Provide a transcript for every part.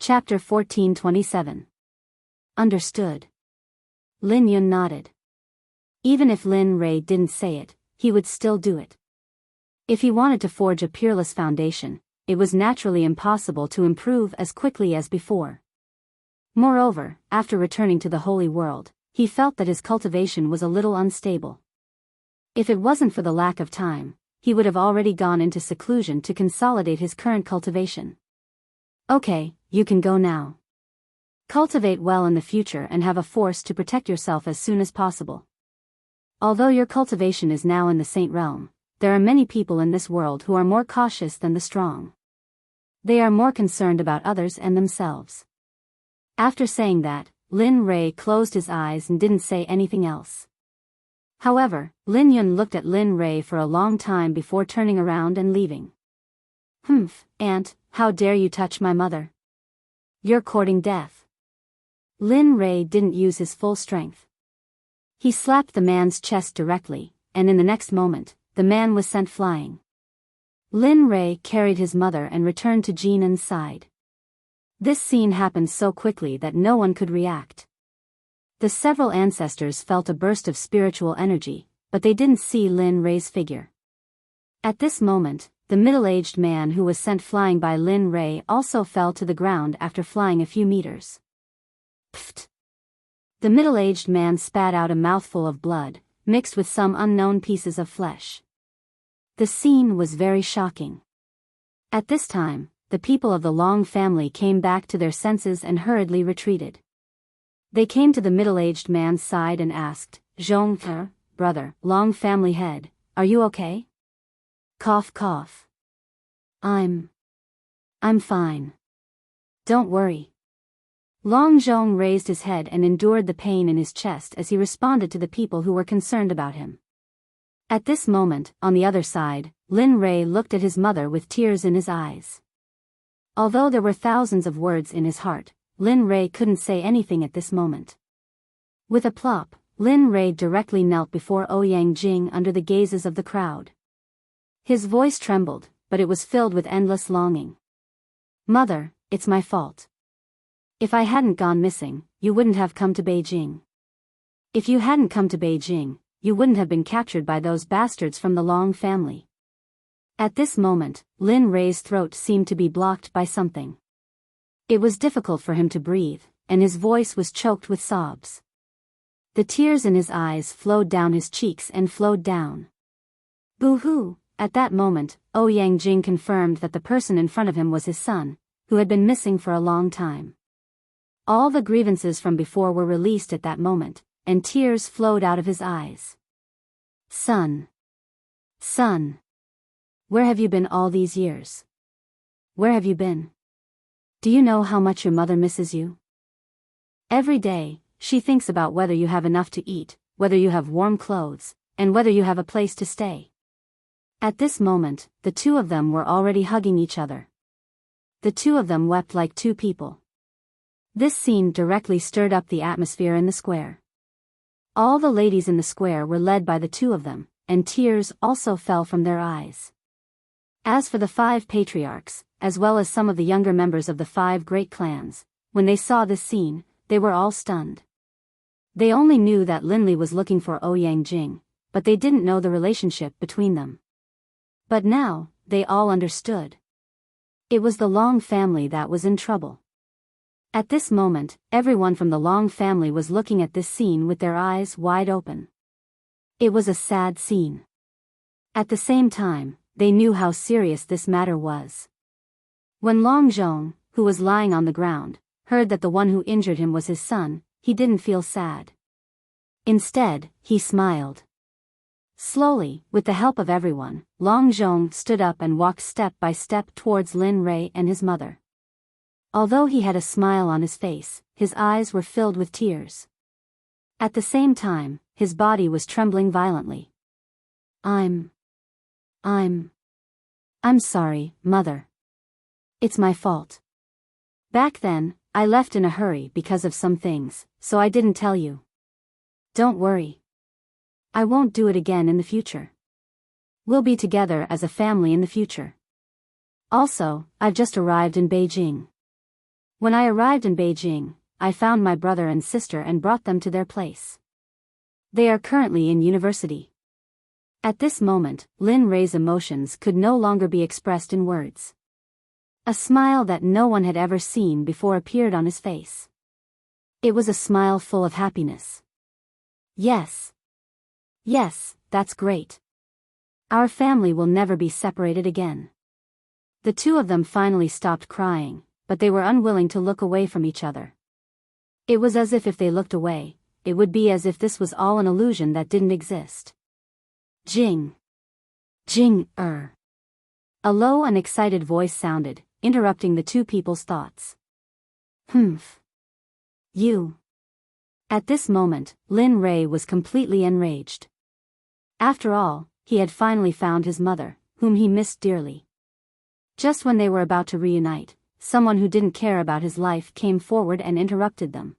Chapter 1427. Understood. Lin Yun nodded. Even if Lin Ray didn't say it, he would still do it. If he wanted to forge a peerless foundation, it was naturally impossible to improve as quickly as before. Moreover, after returning to the Holy World, he felt that his cultivation was a little unstable. If it wasn't for the lack of time, he would have already gone into seclusion to consolidate his current cultivation. Okay, you can go now. Cultivate well in the future and have a force to protect yourself as soon as possible. Although your cultivation is now in the Saint realm, there are many people in this world who are more cautious than the strong. They are more concerned about others and themselves. After saying that, Lin Ray closed his eyes and didn't say anything else. However, Lin Yun looked at Lin Ray for a long time before turning around and leaving. Aunt, how dare you touch my mother? You're courting death. Lin Ray didn't use his full strength. He slapped the man's chest directly, and in the next moment, the man was sent flying. Lin Ray carried his mother and returned to Jinan's side. This scene happened so quickly that no one could react. The several ancestors felt a burst of spiritual energy, but they didn't see Lin Ray's figure. At this moment, the middle-aged man who was sent flying by Lin Ray also fell to the ground after flying a few meters. Pfft! The middle-aged man spat out a mouthful of blood, mixed with some unknown pieces of flesh. The scene was very shocking. At this time, the people of the Long family came back to their senses and hurriedly retreated. They came to the middle-aged man's side and asked, "Zhong, brother, Long family head, are you okay?" Cough cough. I'm fine. Don't worry. Long Zhong raised his head and endured the pain in his chest as he responded to the people who were concerned about him. At this moment, on the other side, Lin Ray looked at his mother with tears in his eyes. Although there were thousands of words in his heart, Lin Ray couldn't say anything at this moment. With a plop, Lin Ray directly knelt before Ouyang Jing under the gazes of the crowd. His voice trembled, but it was filled with endless longing. "Mother, it's my fault. If I hadn't gone missing, you wouldn't have come to Beijing. If you hadn't come to Beijing, you wouldn't have been captured by those bastards from the Long family." At this moment, Lin Ray's throat seemed to be blocked by something. It was difficult for him to breathe, and his voice was choked with sobs. The tears in his eyes flowed down his cheeks and flowed down. Boo-hoo! At that moment, Ouyang Jing confirmed that the person in front of him was his son, who had been missing for a long time. All the grievances from before were released at that moment, and tears flowed out of his eyes. Son. Son. Where have you been all these years? Where have you been? Do you know how much your mother misses you? Every day, she thinks about whether you have enough to eat, whether you have warm clothes, and whether you have a place to stay. At this moment, the two of them were already hugging each other. The two of them wept like two people. This scene directly stirred up the atmosphere in the square. All the ladies in the square were led by the two of them, and tears also fell from their eyes. As for the 5 patriarchs, as well as some of the younger members of the 5 great clans, when they saw this scene, they were all stunned. They only knew that Linli was looking for Ouyang Jing, but they didn't know the relationship between them. But now, they all understood. It was the Long family that was in trouble. At this moment, everyone from the Long family was looking at this scene with their eyes wide open. It was a sad scene. At the same time, they knew how serious this matter was. When Long Zhong, who was lying on the ground, heard that the one who injured him was his son, he didn't feel sad. Instead, he smiled. Slowly, with the help of everyone, Long Zhong stood up and walked step by step towards Lin Ray and his mother. Although he had a smile on his face, his eyes were filled with tears. At the same time, his body was trembling violently. I'm sorry, Mother. It's my fault. Back then, I left in a hurry because of some things, so I didn't tell you. Don't worry. I won't do it again in the future. We'll be together as a family in the future. Also, I've just arrived in Beijing. When I arrived in Beijing, I found my brother and sister and brought them to their place. They are currently in university. At this moment, Lin Rei's emotions could no longer be expressed in words. A smile that no one had ever seen before appeared on his face. It was a smile full of happiness. Yes. Yes, that's great. Our family will never be separated again. The two of them finally stopped crying, but they were unwilling to look away from each other. It was as if they looked away, it would be as if this was all an illusion that didn't exist. Jing. A low and excited voice sounded, interrupting the two people's thoughts. Humph. You. At this moment, Lin Rei was completely enraged. After all, he had finally found his mother, whom he missed dearly. Just when they were about to reunite, someone who didn't care about his life came forward and interrupted them.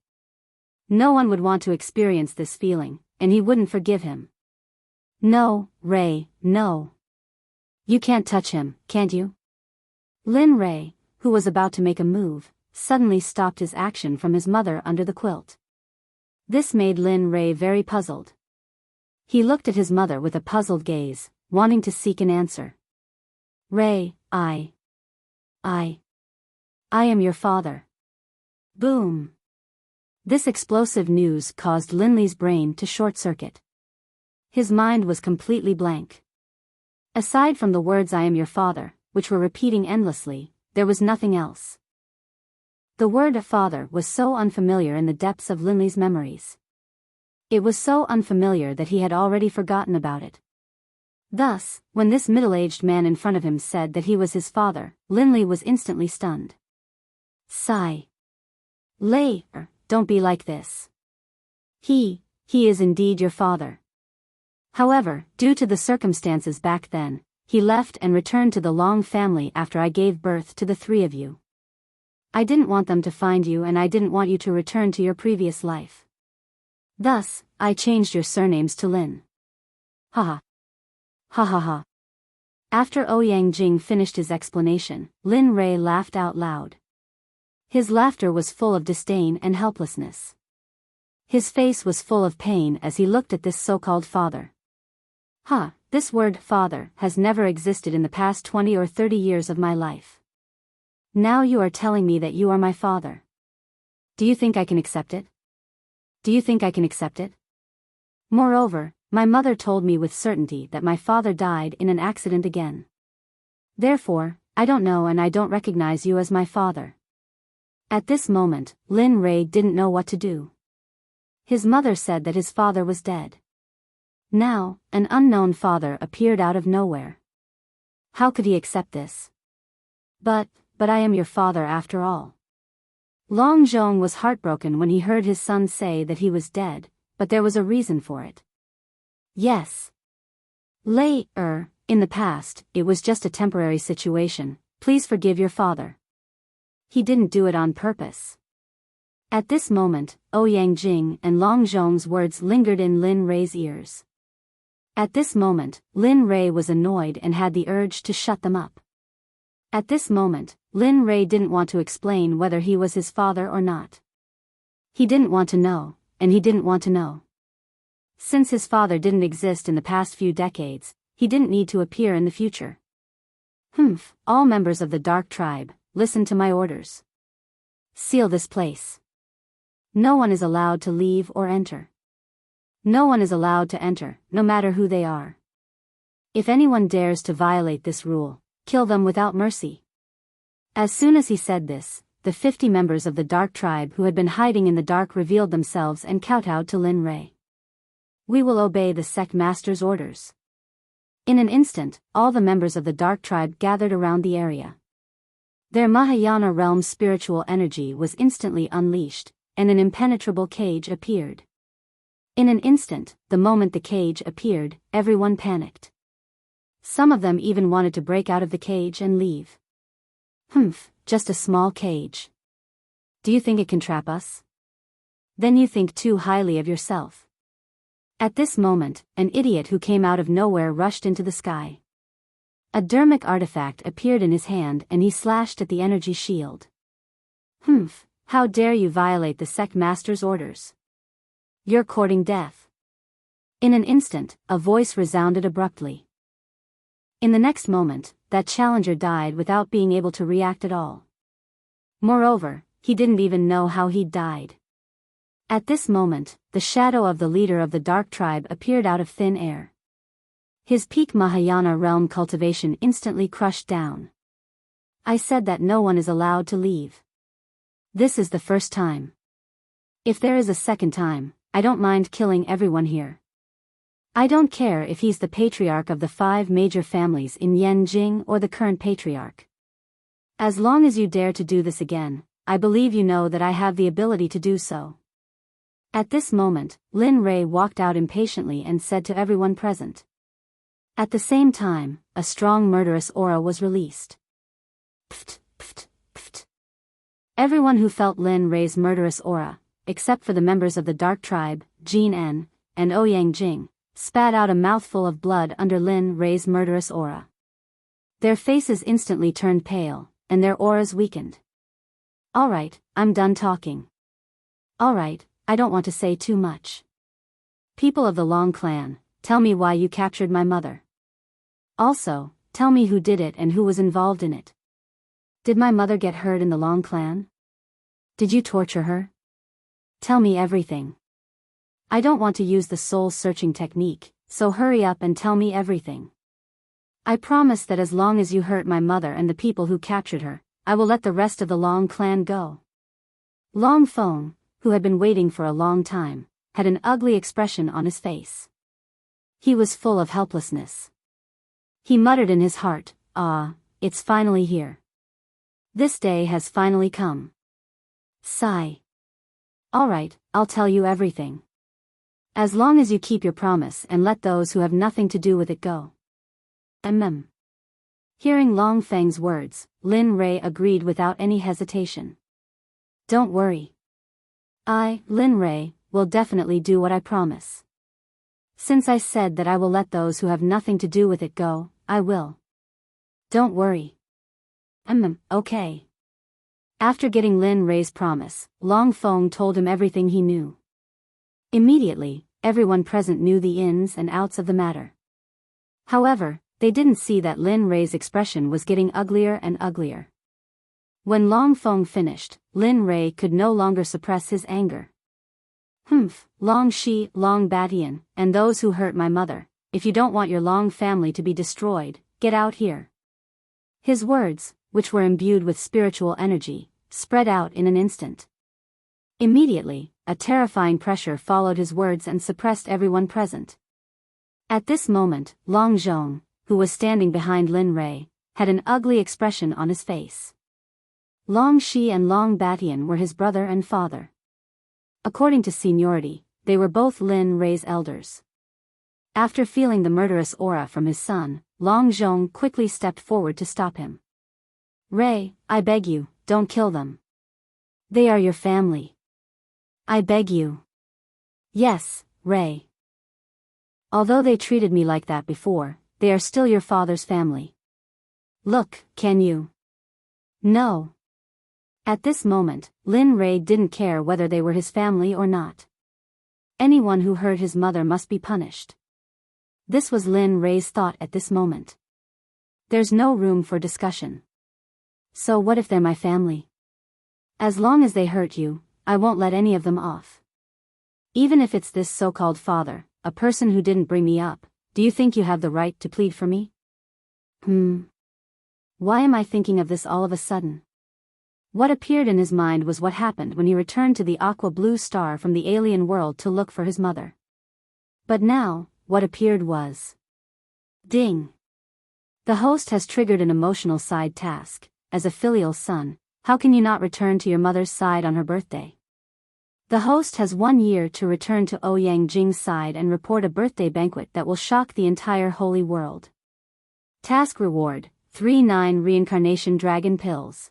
No one would want to experience this feeling, and he wouldn't forgive him. No, Rei, no. You can't touch him, can't you? Lin Rei, who was about to make a move, suddenly stopped his action from his mother under the quilt. This made Lin Rei very puzzled. He looked at his mother with a puzzled gaze, wanting to seek an answer. Rei, I am your father. Boom. This explosive news caused Lin Li's brain to short-circuit. His mind was completely blank. Aside from the words I am your father, which were repeating endlessly, there was nothing else. The word father was so unfamiliar in the depths of Lin Li's memories. It was so unfamiliar that he had already forgotten about it. Thus, when this middle-aged man in front of him said that he was his father, Lin Li was instantly stunned. Sigh. Lei, don't be like this. He is indeed your father. However, due to the circumstances back then, he left and returned to the Long family after I gave birth to the three of you. I didn't want them to find you and I didn't want you to return to your previous life. Thus, I changed your surnames to Lin. Ha ha. After Ouyang Jing finished his explanation, Lin Rei laughed out loud. His laughter was full of disdain and helplessness. His face was full of pain as he looked at this so-called father. This word father has never existed in the past 20 or 30 years of my life. Now you are telling me that you are my father. Do you think I can accept it? Moreover, my mother told me with certainty that my father died in an accident again. Therefore, I don't know and I don't recognize you as my father. At this moment, Lin Rei didn't know what to do. His mother said that his father was dead. Now, an unknown father appeared out of nowhere. How could he accept this? But I am your father after all. Long Zhong was heartbroken when he heard his son say that he was dead, but there was a reason for it. Yes. Lei, in the past, it was just a temporary situation, please forgive your father. He didn't do it on purpose. At this moment, Ouyang Jing and Long Zhong's words lingered in Lin Rei's ears. At this moment, Lin Rei was annoyed and had the urge to shut them up. At this moment, Lin Rei didn't want to explain whether he was his father or not. He didn't want to know, and he didn't want to know. Since his father didn't exist in the past few decades, he didn't need to appear in the future. All members of the Dark Tribe, listen to my orders. Seal this place. No one is allowed to leave or enter. No one is allowed to enter, no matter who they are. If anyone dares to violate this rule, kill them without mercy. As soon as he said this, the 50 members of the Dark Tribe who had been hiding in the dark revealed themselves and kowtowed to Lin Rei. We will obey the Sect Master's orders. In an instant, all the members of the Dark Tribe gathered around the area. Their Mahayana realm spiritual energy was instantly unleashed, and an impenetrable cage appeared. In an instant, the moment the cage appeared, everyone panicked. Some of them even wanted to break out of the cage and leave. Just a small cage. Do you think it can trap us? Then you think too highly of yourself. At this moment, an idiot who came out of nowhere rushed into the sky. A dermic artifact appeared in his hand and he slashed at the energy shield. Humph, how dare you violate the sect master's orders? You're courting death. In an instant, a voice resounded abruptly. In the next moment, that challenger died without being able to react at all. Moreover, he didn't even know how he'd died. At this moment, the shadow of the leader of the dark tribe appeared out of thin air. His peak Mahayana realm cultivation instantly crushed down. I said that no one is allowed to leave. This is the first time. If there is a second time, I don't mind killing everyone here. I don't care if he's the patriarch of the 5 major families in Yanjing or the current patriarch. As long as you dare to do this again, I believe you know that I have the ability to do so. At this moment, Lin Rei walked out impatiently and said to everyone present. At the same time, a strong murderous aura was released. Pft, pft, pft. Everyone who felt Lin Rei's murderous aura, except for the members of the dark tribe, Jin En, and Ouyang Jing, spat out a mouthful of blood under Lin Rei's murderous aura. Their faces instantly turned pale, and their auras weakened. Alright, I'm done talking. Alright, I don't want to say too much. People of the Long clan, tell me why you captured my mother. Also, tell me who did it and who was involved in it. Did my mother get hurt in the Long clan? Did you torture her? Tell me everything. I don't want to use the soul-searching technique, so hurry up and tell me everything. I promise that as long as you hurt my mother and the people who captured her, I will let the rest of the Long clan go. Long Feng, who had been waiting for a long time, had an ugly expression on his face. He was full of helplessness. He muttered in his heart, "Ah, it's finally here. This day has finally come." Sigh. Alright, I'll tell you everything. As long as you keep your promise and let those who have nothing to do with it go. Hearing Long Feng's words, Lin Rei agreed without any hesitation. Don't worry. I, Lin Rei, will definitely do what I promise. Since I said that I will let those who have nothing to do with it go, I will. Don't worry. Okay. After getting Lin Rei's promise, Long Feng told him everything he knew. Immediately, everyone present knew the ins and outs of the matter. However, they didn't see that Lin Rei's expression was getting uglier and uglier. When Long Feng finished, Lin Rei could no longer suppress his anger. Humph, Long Shi, Long Batian, and those who hurt my mother, if you don't want your Long family to be destroyed, get out here. His words, which were imbued with spiritual energy, spread out in an instant. Immediately, a terrifying pressure followed his words and suppressed everyone present. At this moment, Long Zhong, who was standing behind Lin Rei, had an ugly expression on his face. Long Shi and Long Batian were his brother and father. According to seniority, they were both Lin Rei's elders. After feeling the murderous aura from his son, Long Zhong quickly stepped forward to stop him. Rei, I beg you, don't kill them. They are your family. I beg you. Yes, Rei. Although they treated me like that before, they are still your father's family. Look, can you? No. At this moment, Lin Rei didn't care whether they were his family or not. Anyone who hurt his mother must be punished. This was Lin Rei's thought at this moment. There's no room for discussion. So what if they're my family? As long as they hurt you, I won't let any of them off. Even if it's this so-called father, a person who didn't bring me up, do you think you have the right to plead for me? Why am I thinking of this all of a sudden? What appeared in his mind was what happened when he returned to the aqua blue star from the alien world to look for his mother. But now, what appeared was... Ding! The host has triggered an emotional side task. As a filial son, how can you not return to your mother's side on her birthday? The host has 1 year to return to Ouyang Jing's side and report a birthday banquet that will shock the entire holy world. Task reward, 3-9 reincarnation dragon pills.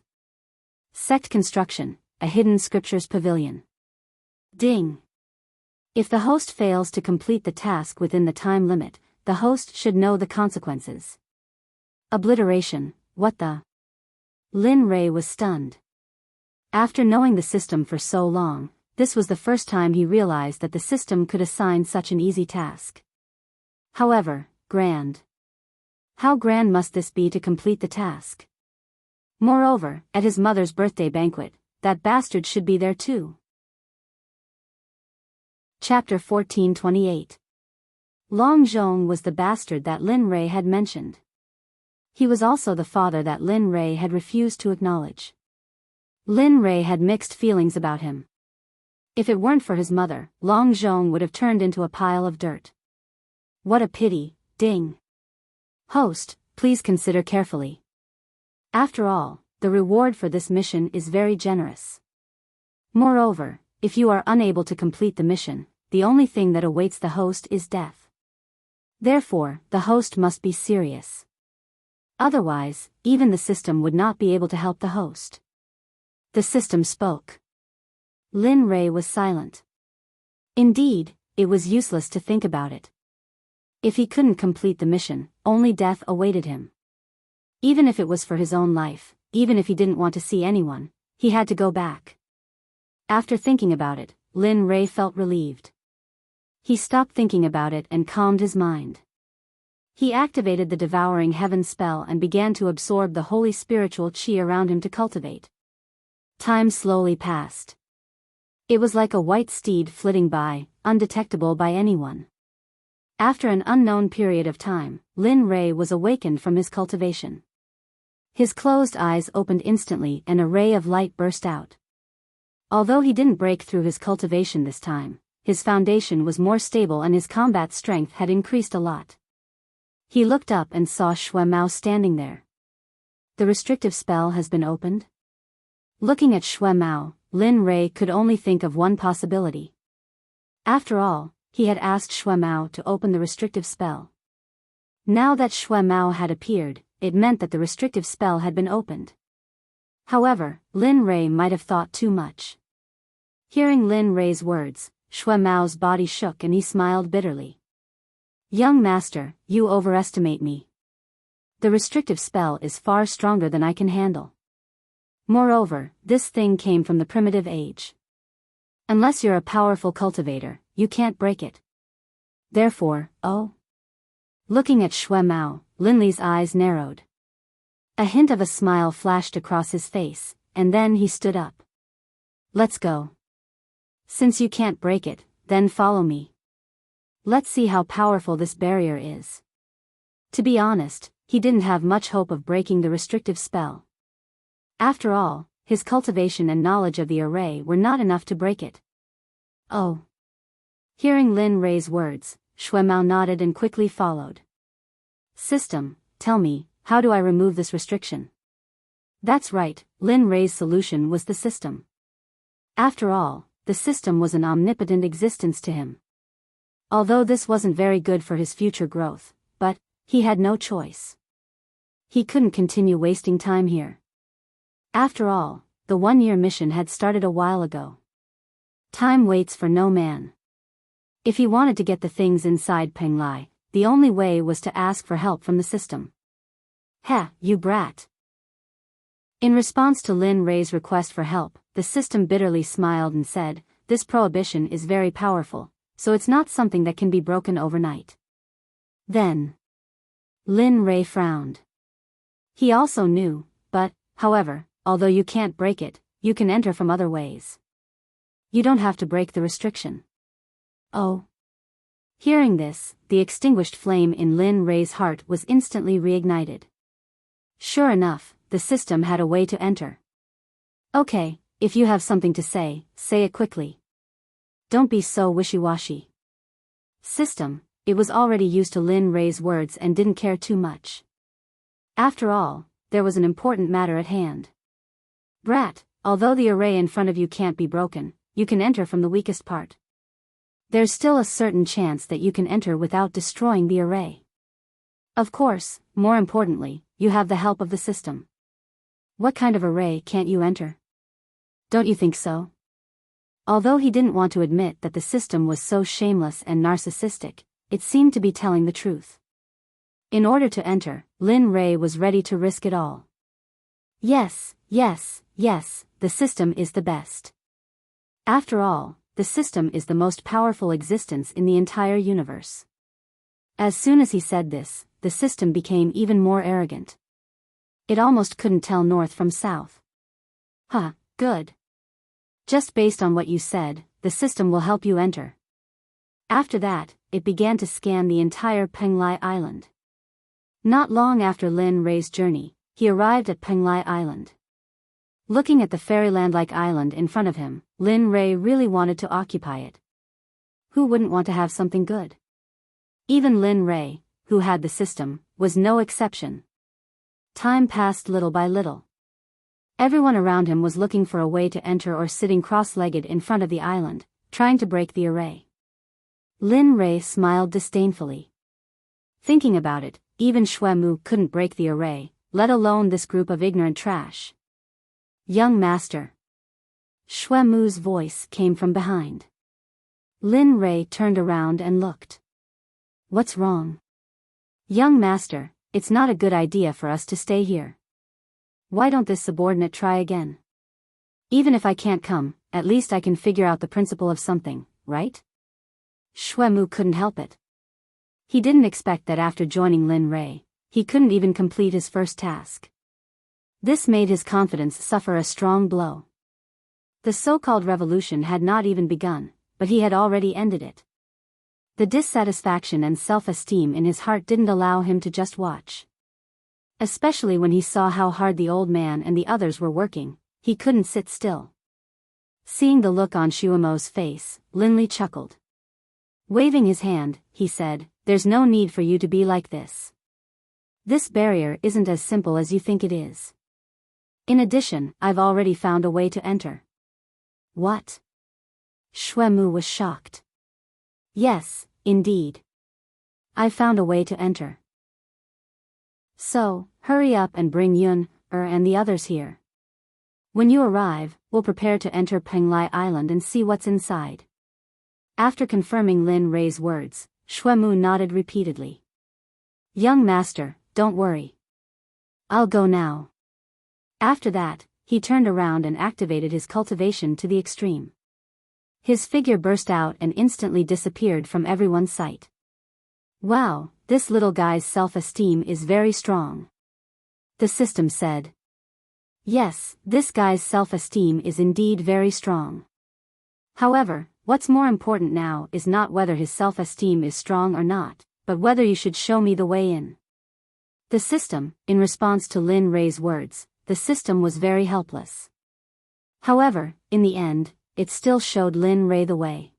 Sect construction, a hidden scriptures pavilion. Ding! If the host fails to complete the task within the time limit, the host should know the consequences. Obliteration, what the? Lin Rei was stunned. After knowing the system for so long, this was the first time he realized that the system could assign such an easy task. However, grand. How grand must this be to complete the task? Moreover, at his mother's birthday banquet, that bastard should be there too. Chapter 14:28. Long Zhong was the bastard that Lin Rei had mentioned. He was also the father that Lin Rei had refused to acknowledge. Lin Rei had mixed feelings about him. If it weren't for his mother, Long Zhong would have turned into a pile of dirt. What a pity, ding. Host, please consider carefully. After all, the reward for this mission is very generous. Moreover, if you are unable to complete the mission, the only thing that awaits the host is death. Therefore, the host must be serious. Otherwise, even the system would not be able to help the host. The system spoke. Lin Rei was silent. Indeed, it was useless to think about it. If he couldn't complete the mission, only death awaited him. Even if it was for his own life, even if he didn't want to see anyone, he had to go back. After thinking about it, Lin Rei felt relieved. He stopped thinking about it and calmed his mind. He activated the Devouring Heaven spell and began to absorb the holy spiritual qi around him to cultivate. Time slowly passed. It was like a white steed flitting by, undetectable by anyone. After an unknown period of time, Lin Rei was awakened from his cultivation. His closed eyes opened instantly and a ray of light burst out. Although he didn't break through his cultivation this time, his foundation was more stable and his combat strength had increased a lot. He looked up and saw Shui Mao standing there. The restrictive spell has been opened? Looking at Shui Mao, Lin Rei could only think of one possibility. After all, he had asked Shui Mao to open the restrictive spell. Now that Shui Mao had appeared, it meant that the restrictive spell had been opened. However, Lin Rei might have thought too much. Hearing Lin Rei's words, Shui Mao's body shook and he smiled bitterly. Young master, you overestimate me. The restrictive spell is far stronger than I can handle. Moreover, this thing came from the primitive age. Unless you're a powerful cultivator, you can't break it. Therefore, oh. Looking at Shui Mao, Lin Li's eyes narrowed. A hint of a smile flashed across his face, and then he stood up. Let's go. Since you can't break it, then follow me. Let's see how powerful this barrier is. To be honest, he didn't have much hope of breaking the restrictive spell. After all, his cultivation and knowledge of the array were not enough to break it. Oh. Hearing Lin Rei's words, Shui Mao nodded and quickly followed. System, tell me, how do I remove this restriction? That's right, Lin Rei's solution was the system. After all, the system was an omnipotent existence to him. Although this wasn't very good for his future growth, but he had no choice. He couldn't continue wasting time here. After all, the 1-year mission had started a while ago. Time waits for no man. If he wanted to get the things inside Peng Lai, the only way was to ask for help from the system. Heh, you brat. In response to Lin Rei's request for help, the system bitterly smiled and said, this prohibition is very powerful, so it's not something that can be broken overnight. Then, Lin Rei frowned. He also knew, but, however, although you can't break it, you can enter from other ways. You don't have to break the restriction. Oh. Hearing this, the extinguished flame in Lin Rei's heart was instantly reignited. Sure enough, the system had a way to enter. Okay, if you have something to say it quickly. Don't be so wishy-washy. System, it was already used to Lin Rei's words and didn't care too much. After all, there was an important matter at hand. Brat, although the array in front of you can't be broken, you can enter from the weakest part. There's still a certain chance that you can enter without destroying the array. Of course, more importantly, you have the help of the system. What kind of array can't you enter? Don't you think so? Although he didn't want to admit that the system was so shameless and narcissistic, it seemed to be telling the truth. In order to enter, Lin Rei was ready to risk it all. Yes, Yes, the system is the best. After all, the system is the most powerful existence in the entire universe. As soon as he said this, the system became even more arrogant. It almost couldn't tell north from south. Huh, good. Just based on what you said, the system will help you enter. After that, it began to scan the entire Penglai Island. Not long after Lin Rei's journey, he arrived at Penglai Island. Looking at the fairyland-like island in front of him, Lin Rei really wanted to occupy it. Who wouldn't want to have something good? Even Lin Rei, who had the system, was no exception. Time passed little by little. Everyone around him was looking for a way to enter or sitting cross-legged in front of the island, trying to break the array. Lin Rei smiled disdainfully. Thinking about it, even Xuemu couldn't break the array, let alone this group of ignorant trash. Young master. Xuemu's voice came from behind. Lin Rei turned around and looked. What's wrong? Young master, it's not a good idea for us to stay here. Why don't this subordinate try again? Even if I can't come, at least I can figure out the principle of something, right? Xuemu couldn't help it. He didn't expect that after joining Lin Rei, he couldn't even complete his first task. This made his confidence suffer a strong blow. The so-called revolution had not even begun, but he had already ended it. The dissatisfaction and self-esteem in his heart didn't allow him to just watch. Especially when he saw how hard the old man and the others were working, he couldn't sit still. Seeing the look on Xuemo's face, Lin Li chuckled. Waving his hand, he said, "There's no need for you to be like this. This barrier isn't as simple as you think it is. In addition, I've already found a way to enter." What? Xuemu was shocked. Yes, indeed. I found a way to enter. So, hurry up and bring Yun, and the others here. When you arrive, we'll prepare to enter Penglai Island and see what's inside. After confirming Lin Rei's words, Xuemu nodded repeatedly. Young master, don't worry. I'll go now. After that, he turned around and activated his cultivation to the extreme. His figure burst out and instantly disappeared from everyone's sight. Wow, this little guy's self-esteem is very strong. The system said. Yes, this guy's self-esteem is indeed very strong. However, what's more important now is not whether his self-esteem is strong or not, but whether you should show me the way in. The system, in response to Lin Rei's words, the system was very helpless. However, in the end, it still showed Lin Rei the way.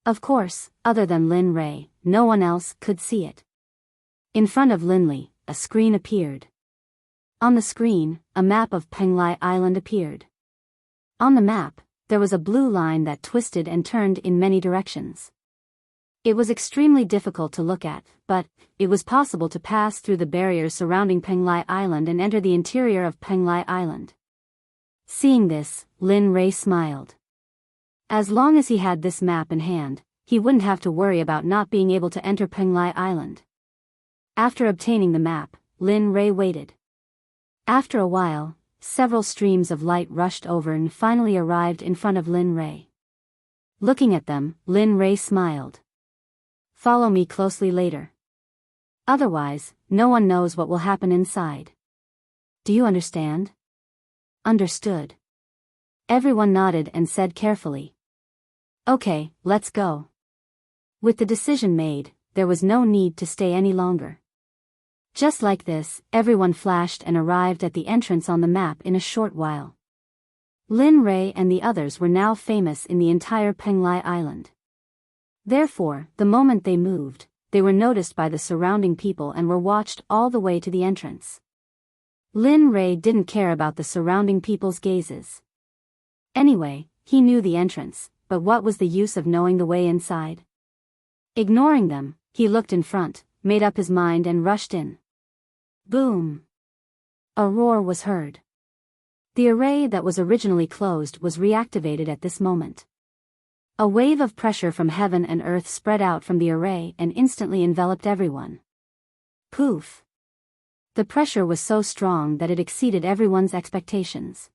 Of course, other than Lin Rei, no one else could see it. In front of Lin Li, a screen appeared. On the screen, a map of Penglai Island appeared. On the map, there was a blue line that twisted and turned in many directions. It was extremely difficult to look at, but it was possible to pass through the barriers surrounding Penglai Island and enter the interior of Penglai Island. Seeing this, Lin Rei smiled. As long as he had this map in hand, he wouldn't have to worry about not being able to enter Penglai Island. After obtaining the map, Lin Rei waited. After a while, several streams of light rushed over and finally arrived in front of Lin Rei. Looking at them, Lin Rei smiled. Follow me closely later. Otherwise, no one knows what will happen inside. Do you understand? Understood. Everyone nodded and said carefully. Okay, let's go. With the decision made, there was no need to stay any longer. Just like this, everyone flashed and arrived at the entrance on the map in a short while. Lin Rei and the others were now famous in the entire Penglai Island. Therefore, the moment they moved, they were noticed by the surrounding people and were watched all the way to the entrance. Lin Rei didn't care about the surrounding people's gazes. Anyway, he knew the entrance, but what was the use of knowing the way inside? Ignoring them, he looked in front, made up his mind and rushed in. Boom! A roar was heard. The array that was originally closed was reactivated at this moment. A wave of pressure from heaven and earth spread out from the array and instantly enveloped everyone. Poof! The pressure was so strong that it exceeded everyone's expectations.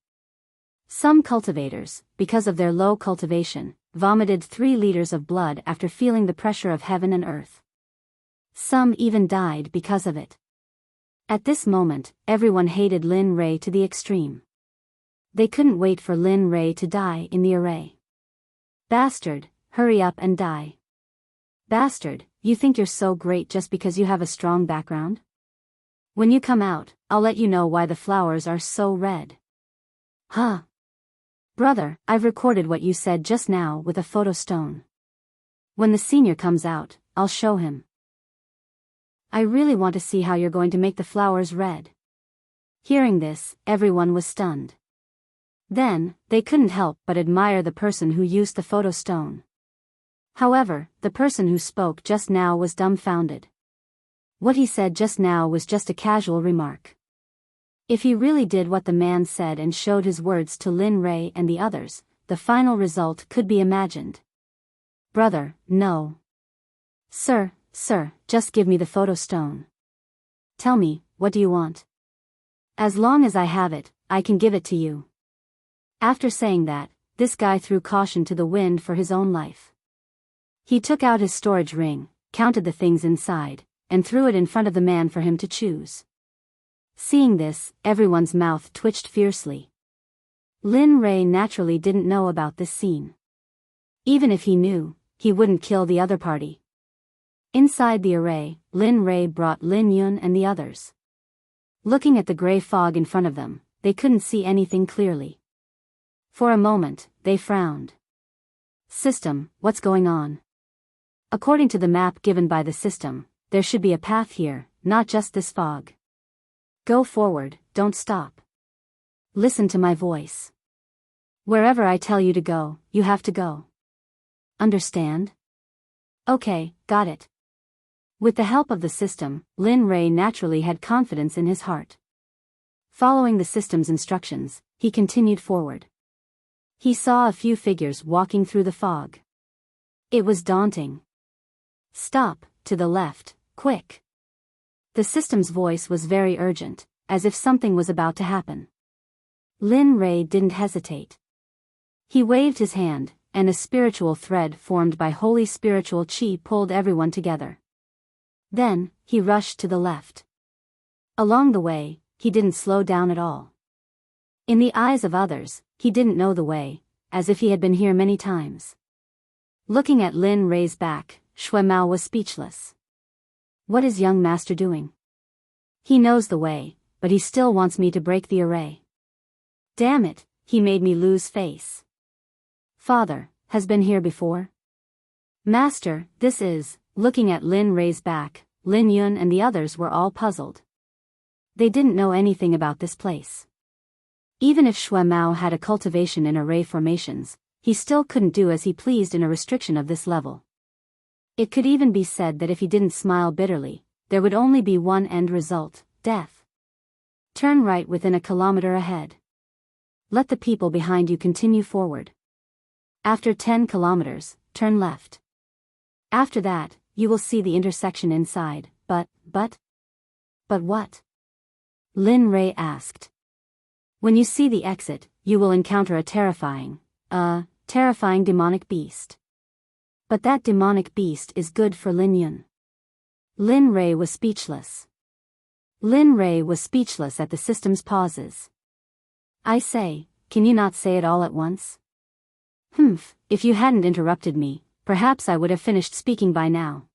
Some cultivators, because of their low cultivation, vomited 3 liters of blood after feeling the pressure of heaven and earth. Some even died because of it. At this moment, everyone hated Lin Ray to the extreme. They couldn't wait for Lin Ray to die in the array. Bastard, hurry up and die. Bastard, you think you're so great just because you have a strong background? When you come out, I'll let you know why the flowers are so red. Huh? Brother, I've recorded what you said just now with a photo stone. When the senior comes out, I'll show him. I really want to see how you're going to make the flowers red. Hearing this, everyone was stunned. Then, they couldn't help but admire the person who used the photo stone. However, the person who spoke just now was dumbfounded. What he said just now was just a casual remark. If he really did what the man said and showed his words to Lin Ray and the others, the final result could be imagined. Brother, no. Sir, just give me the photo stone. Tell me, what do you want? As long as I have it, I can give it to you. After saying that, this guy threw caution to the wind for his own life. He took out his storage ring, counted the things inside, and threw it in front of the man for him to choose. Seeing this, everyone's mouth twitched fiercely. Lin Ray naturally didn't know about this scene. Even if he knew, he wouldn't kill the other party. Inside the array, Lin Ray brought Lin Yun and the others. Looking at the gray fog in front of them, they couldn't see anything clearly. For a moment, they frowned. System, what's going on? According to the map given by the system, there should be a path here, not just this fog. Go forward, don't stop. Listen to my voice. Wherever I tell you to go, you have to go. Understand? Okay, got it. With the help of the system, Lin Ray naturally had confidence in his heart. Following the system's instructions, he continued forward. He saw a few figures walking through the fog. It was daunting. Stop, to the left, quick. The system's voice was very urgent, as if something was about to happen. Lin Ray didn't hesitate. He waved his hand, and a spiritual thread formed by holy spiritual chi pulled everyone together. Then, he rushed to the left. Along the way, he didn't slow down at all. In the eyes of others, he didn't know the way, as if he had been here many times. Looking at Lin Ray's back, Shui Mao was speechless. What is young master doing? He knows the way, but he still wants me to break the array. Damn it, he made me lose face. Father, has been here before? Master, this is. Looking at Lin Ray's back, Lin Yun and the others were all puzzled. They didn't know anything about this place. Even if Shui Mao had a cultivation in array formations, he still couldn't do as he pleased in a restriction of this level. It could even be said that if he didn't smile bitterly, there would only be one end result, death. Turn right within a kilometer ahead. Let the people behind you continue forward. After 10 kilometers, turn left. After that, you will see the intersection inside, but what? Lin Ray asked. When you see the exit, you will encounter a terrifying demonic beast. But that demonic beast is good for Lin Yun. Lin Ray was speechless. Lin Ray was speechless at the system's pauses. I say, can you not say it all at once? If you hadn't interrupted me, perhaps I would have finished speaking by now.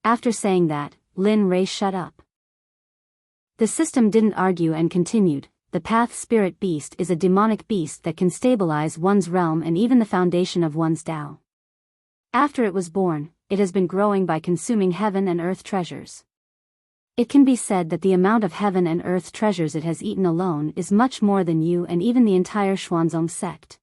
After saying that, Lin Ray shut up. The system didn't argue and continued. The path spirit beast is a demonic beast that can stabilize one's realm and even the foundation of one's Tao. After it was born, it has been growing by consuming heaven and earth treasures. It can be said that the amount of heaven and earth treasures it has eaten alone is much more than you and even the entire Xuanzong sect.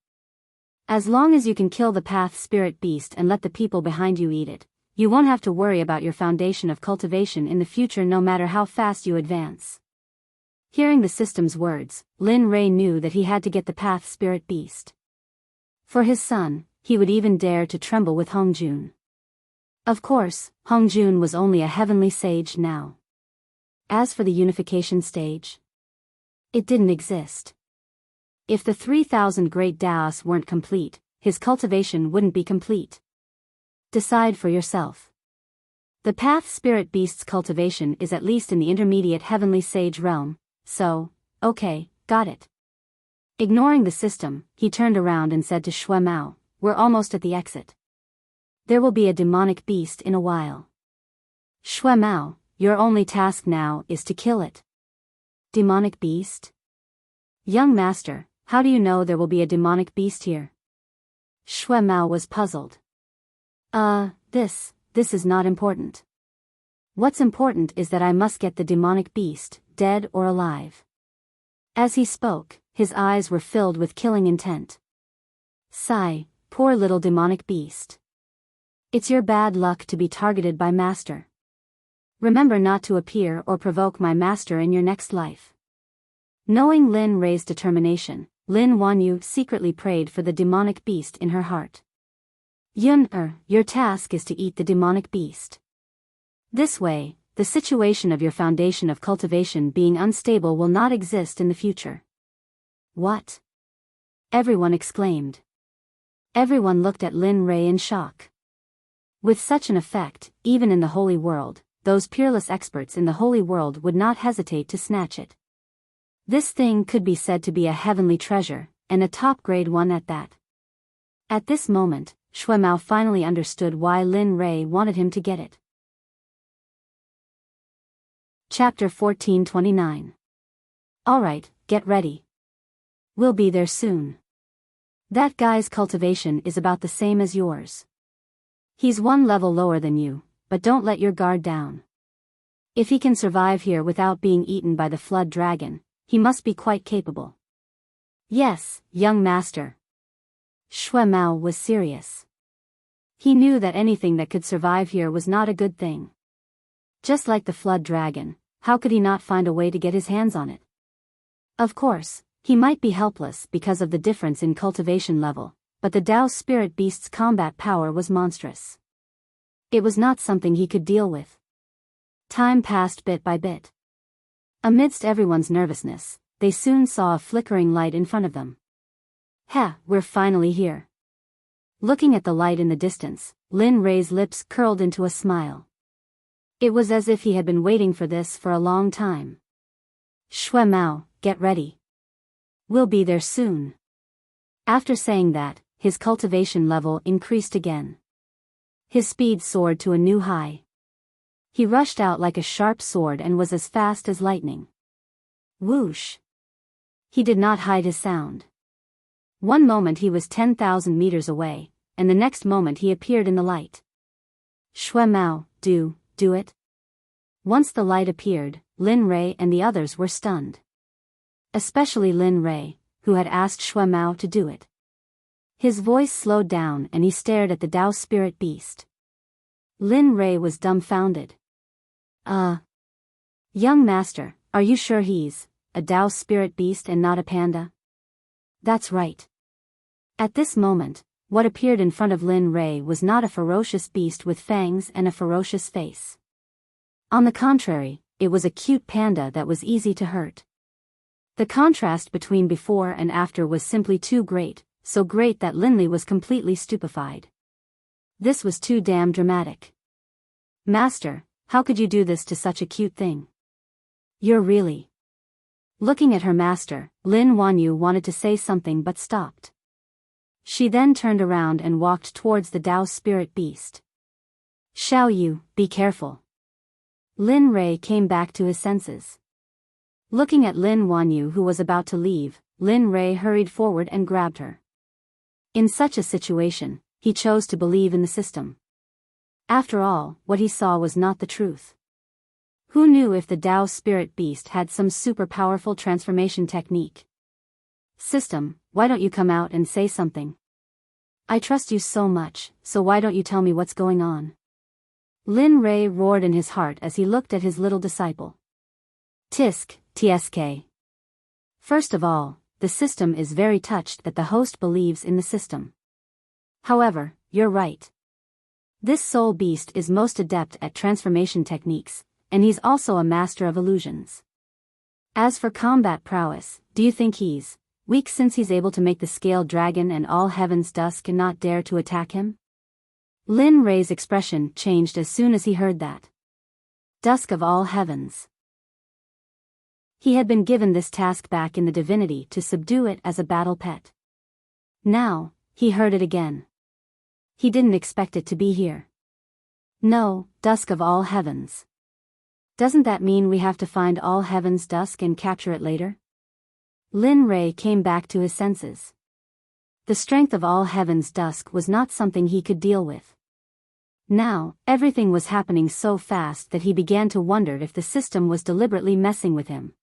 As long as you can kill the path spirit beast and let the people behind you eat it, you won't have to worry about your foundation of cultivation in the future no matter how fast you advance. Hearing the system's words, Lin Ray knew that he had to get the path spirit beast. For his son, he would even dare to tremble with Hongjun. Of course, Hongjun was only a heavenly sage now. As for the unification stage, it didn't exist. If the 3,000 great Daos weren't complete, his cultivation wouldn't be complete. Decide for yourself. The path spirit beast's cultivation is at least in the intermediate heavenly sage realm, so, okay, got it. Ignoring the system, he turned around and said to Shui Mao, "We're almost at the exit. There will be a demonic beast in a while. Shui Mao, your only task now is to kill it." Demonic beast? Young master, how do you know there will be a demonic beast here? Shui Mao was puzzled. This is not important. What's important is that I must get the demonic beast, dead or alive. As he spoke, his eyes were filled with killing intent. Sigh, poor little demonic beast. It's your bad luck to be targeted by master. Remember not to appear or provoke my master in your next life. Knowing Lin Rei's determination, Lin Wanyu secretly prayed for the demonic beast in her heart. Yun-er, your task is to eat the demonic beast. This way, the situation of your foundation of cultivation being unstable will not exist in the future. What? Everyone exclaimed. Everyone looked at Lin Rei in shock. With such an effect, even in the holy world, those peerless experts in the holy world would not hesitate to snatch it. This thing could be said to be a heavenly treasure, and a top-grade one at that. At this moment, Shui Mao finally understood why Lin Rei wanted him to get it. Chapter 1429. Alright, get ready. We'll be there soon. That guy's cultivation is about the same as yours. He's one level lower than you, but don't let your guard down. If he can survive here without being eaten by the flood dragon, he must be quite capable. Yes, young master. Shui Mao was serious. He knew that anything that could survive here was not a good thing. Just like the flood dragon, how could he not find a way to get his hands on it? Of course, he might be helpless because of the difference in cultivation level, but the Dao spirit beast's combat power was monstrous. It was not something he could deal with. Time passed bit by bit. Amidst everyone's nervousness, they soon saw a flickering light in front of them. We're finally here. Looking at the light in the distance, Lin Rei's lips curled into a smile. It was as if he had been waiting for this for a long time. Shui Mao, get ready. We'll be there soon. After saying that, his cultivation level increased again. His speed soared to a new high. He rushed out like a sharp sword and was as fast as lightning. Whoosh! He did not hide his sound. One moment he was 10,000 meters away, and the next moment he appeared in the light. Shui Mao, do it. Once the light appeared, Lin Rei and the others were stunned. Especially Lin Rei, who had asked Shui Mao to do it. His voice slowed down and he stared at the Dao spirit beast. Lin Rei was dumbfounded. Young master, are you sure he's a Dao spirit beast and not a panda? That's right. At this moment, what appeared in front of Lin Rei was not a ferocious beast with fangs and a ferocious face. On the contrary, it was a cute panda that was easy to hurt. The contrast between before and after was simply too great, so great that Linley was completely stupefied. This was too damn dramatic. Master, how could you do this to such a cute thing? You're really... Looking at her master, Lin Wanyu wanted to say something but stopped. She then turned around and walked towards the Dao spirit beast. Xiao Yu, be careful. Lin Rei came back to his senses. Looking at Lin Wanyu who was about to leave, Lin Rei hurried forward and grabbed her. In such a situation, he chose to believe in the system. After all, what he saw was not the truth. Who knew if the Dao spirit beast had some super powerful transformation technique? System, why don't you come out and say something? I trust you so much, so why don't you tell me what's going on? Lin Rei roared in his heart as he looked at his little disciple. Tisk, TSK. First of all, the system is very touched that the host believes in the system. However, you're right. This soul beast is most adept at transformation techniques, and he's also a master of illusions. As for combat prowess, do you think he's Weak since he's able to make the scaled dragon and all heaven's dusk and not dare to attack him? Lin Rei's expression changed as soon as he heard that. Dusk of all heavens. He had been given this task back in the divinity to subdue it as a battle pet. Now, he heard it again. He didn't expect it to be here. No, dusk of all heavens. Doesn't that mean we have to find all heaven's dusk and capture it later? Lin Rei came back to his senses. The strength of all heaven's dusk was not something he could deal with. Now, everything was happening so fast that he began to wonder if the system was deliberately messing with him.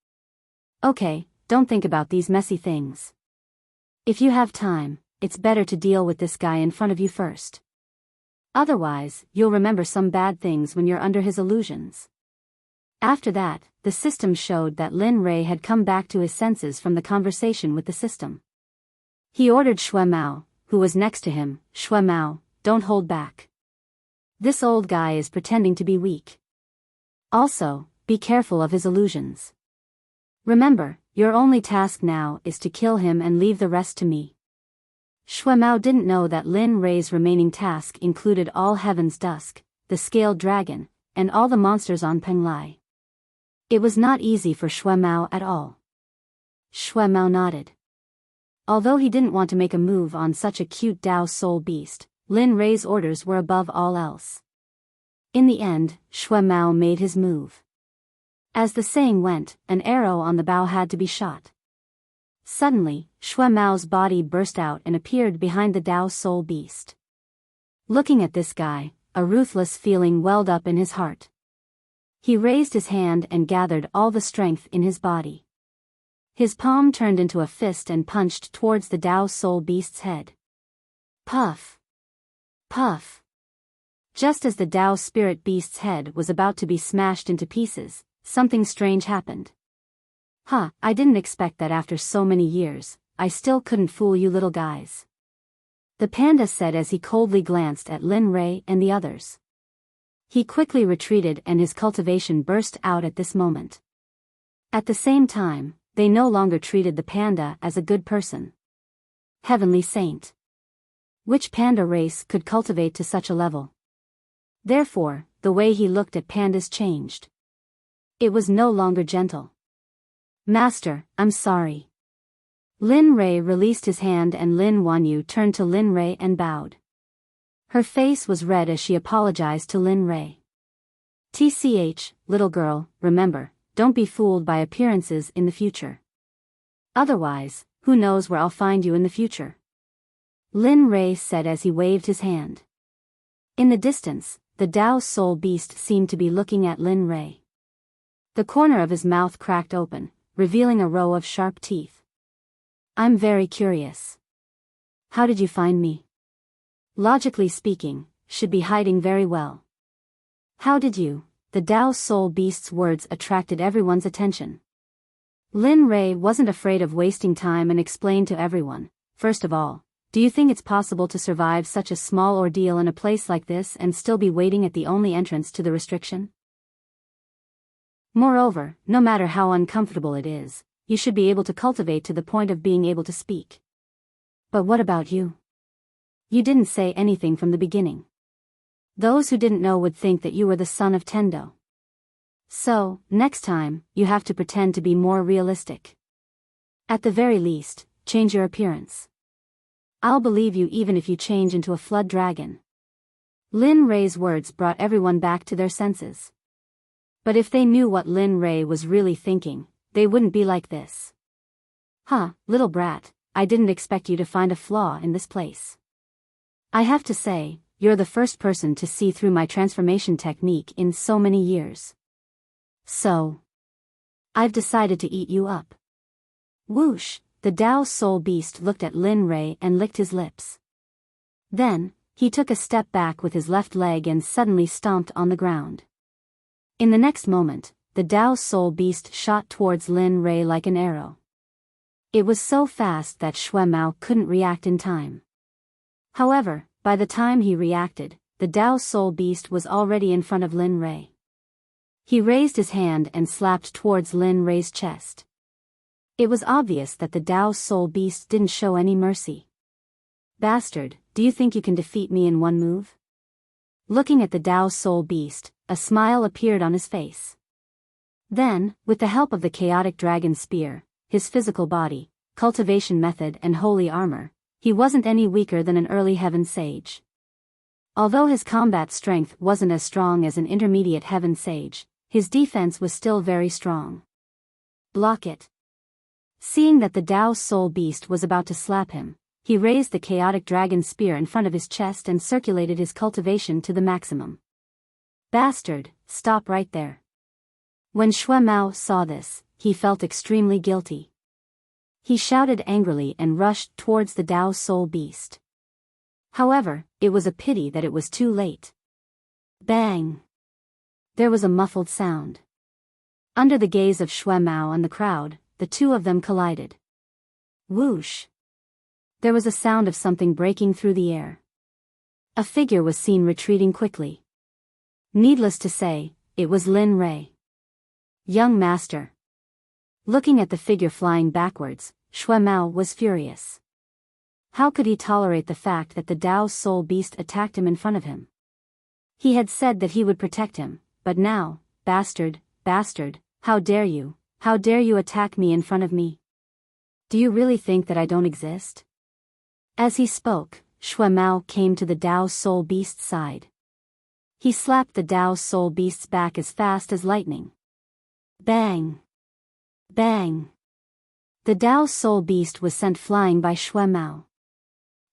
Okay, don't think about these messy things. If you have time, it's better to deal with this guy in front of you first. Otherwise, you'll remember some bad things when you're under his illusions. After that, the system showed that Lin Rei had come back to his senses from the conversation with the system. He ordered Shui Mao, who was next to him, "Shui Mao, don't hold back. This old guy is pretending to be weak. Also, be careful of his illusions. Remember, your only task now is to kill him and leave the rest to me." Shui Mao didn't know that Lin Rei's remaining task included all heaven's dusk, the scaled dragon, and all the monsters on Penglai. It was not easy for Shui Mao at all. Shui Mao nodded. Although he didn't want to make a move on such a cute Dao soul beast, Lin Rei's orders were above all else. In the end, Shui Mao made his move. As the saying went, an arrow on the bow had to be shot. Suddenly, Shui Mao's body burst out and appeared behind the Dao soul beast. Looking at this guy, a ruthless feeling welled up in his heart. He raised his hand and gathered all the strength in his body. His palm turned into a fist and punched towards the Dao soul beast's head. Puff! Puff! Just as the Dao spirit beast's head was about to be smashed into pieces, something strange happened. I didn't expect that after so many years, I still couldn't fool you little guys. The panda said as he coldly glanced at Lin Rei and the others. He quickly retreated and his cultivation burst out at this moment. At the same time, they no longer treated the panda as a good person. Heavenly saint. Which panda race could cultivate to such a level? Therefore, the way he looked at pandas changed. It was no longer gentle. "Master, I'm sorry." Lin Rei released his hand and Lin Wanyu turned to Lin Rei and bowed. Her face was red as she apologized to Lin Rei. "TCH, little girl, remember, don't be fooled by appearances in the future. Otherwise, who knows where I'll find you in the future?" Lin Rei said as he waved his hand. In the distance, the Dao soul beast seemed to be looking at Lin Rei. The corner of his mouth cracked open, revealing a row of sharp teeth. "I'm very curious. How did you find me? Logically speaking, should be hiding very well. How did you?" The Dao soul beast's words attracted everyone's attention. Lin Rei wasn't afraid of wasting time and explained to everyone, "First of all, do you think it's possible to survive such a small ordeal in a place like this and still be waiting at the only entrance to the restriction? Moreover, no matter how uncomfortable it is, you should be able to cultivate to the point of being able to speak. But what about you? You didn't say anything from the beginning. Those who didn't know would think that you were the son of Tendo. So, next time, you have to pretend to be more realistic. At the very least, change your appearance. I'll believe you even if you change into a flood dragon." Lin Rei's words brought everyone back to their senses. But if they knew what Lin Rei was really thinking, they wouldn't be like this. Little brat, I didn't expect you to find a flaw in this place. I have to say, you're the first person to see through my transformation technique in so many years. So, I've decided to eat you up." Whoosh, the Dao soul beast looked at Lin Rei and licked his lips. Then, he took a step back with his left leg and suddenly stomped on the ground. In the next moment, the Dao soul beast shot towards Lin Rei like an arrow. It was so fast that Shui Mao couldn't react in time. However, by the time he reacted, the Dao soul beast was already in front of Lin Rei. He raised his hand and slapped towards Lin Rei's chest. It was obvious that the Tao's soul beast didn't show any mercy. Bastard, do you think you can defeat me in one move? Looking at the Tao's soul beast, a smile appeared on his face. Then, with the help of the chaotic dragon spear, his physical body, cultivation method and holy armor, he wasn't any weaker than an early heaven sage. Although his combat strength wasn't as strong as an intermediate heaven sage, his defense was still very strong. Block it. Seeing that the Tao's soul beast was about to slap him, he raised the chaotic dragon spear in front of his chest and circulated his cultivation to the maximum. Bastard, stop right there. When Shui Mao saw this, he felt extremely guilty. He shouted angrily and rushed towards the Tao's soul beast. However, it was a pity that it was too late. Bang! There was a muffled sound. Under the gaze of Shui Mao and the crowd, the two of them collided. Whoosh! There was a sound of something breaking through the air. A figure was seen retreating quickly. Needless to say, it was Lin Rei. Young master. Looking at the figure flying backwards, Shui Mao was furious. How could he tolerate the fact that the Tao's soul beast attacked him in front of him? He had said that he would protect him, but now, bastard, how dare you attack me in front of me? Do you really think that I don't exist? As he spoke, Shui Mao came to the Tao's soul beast's side. He slapped the Tao's soul beast's back as fast as lightning. Bang! Bang! The Tao's soul beast was sent flying by Shui Mao.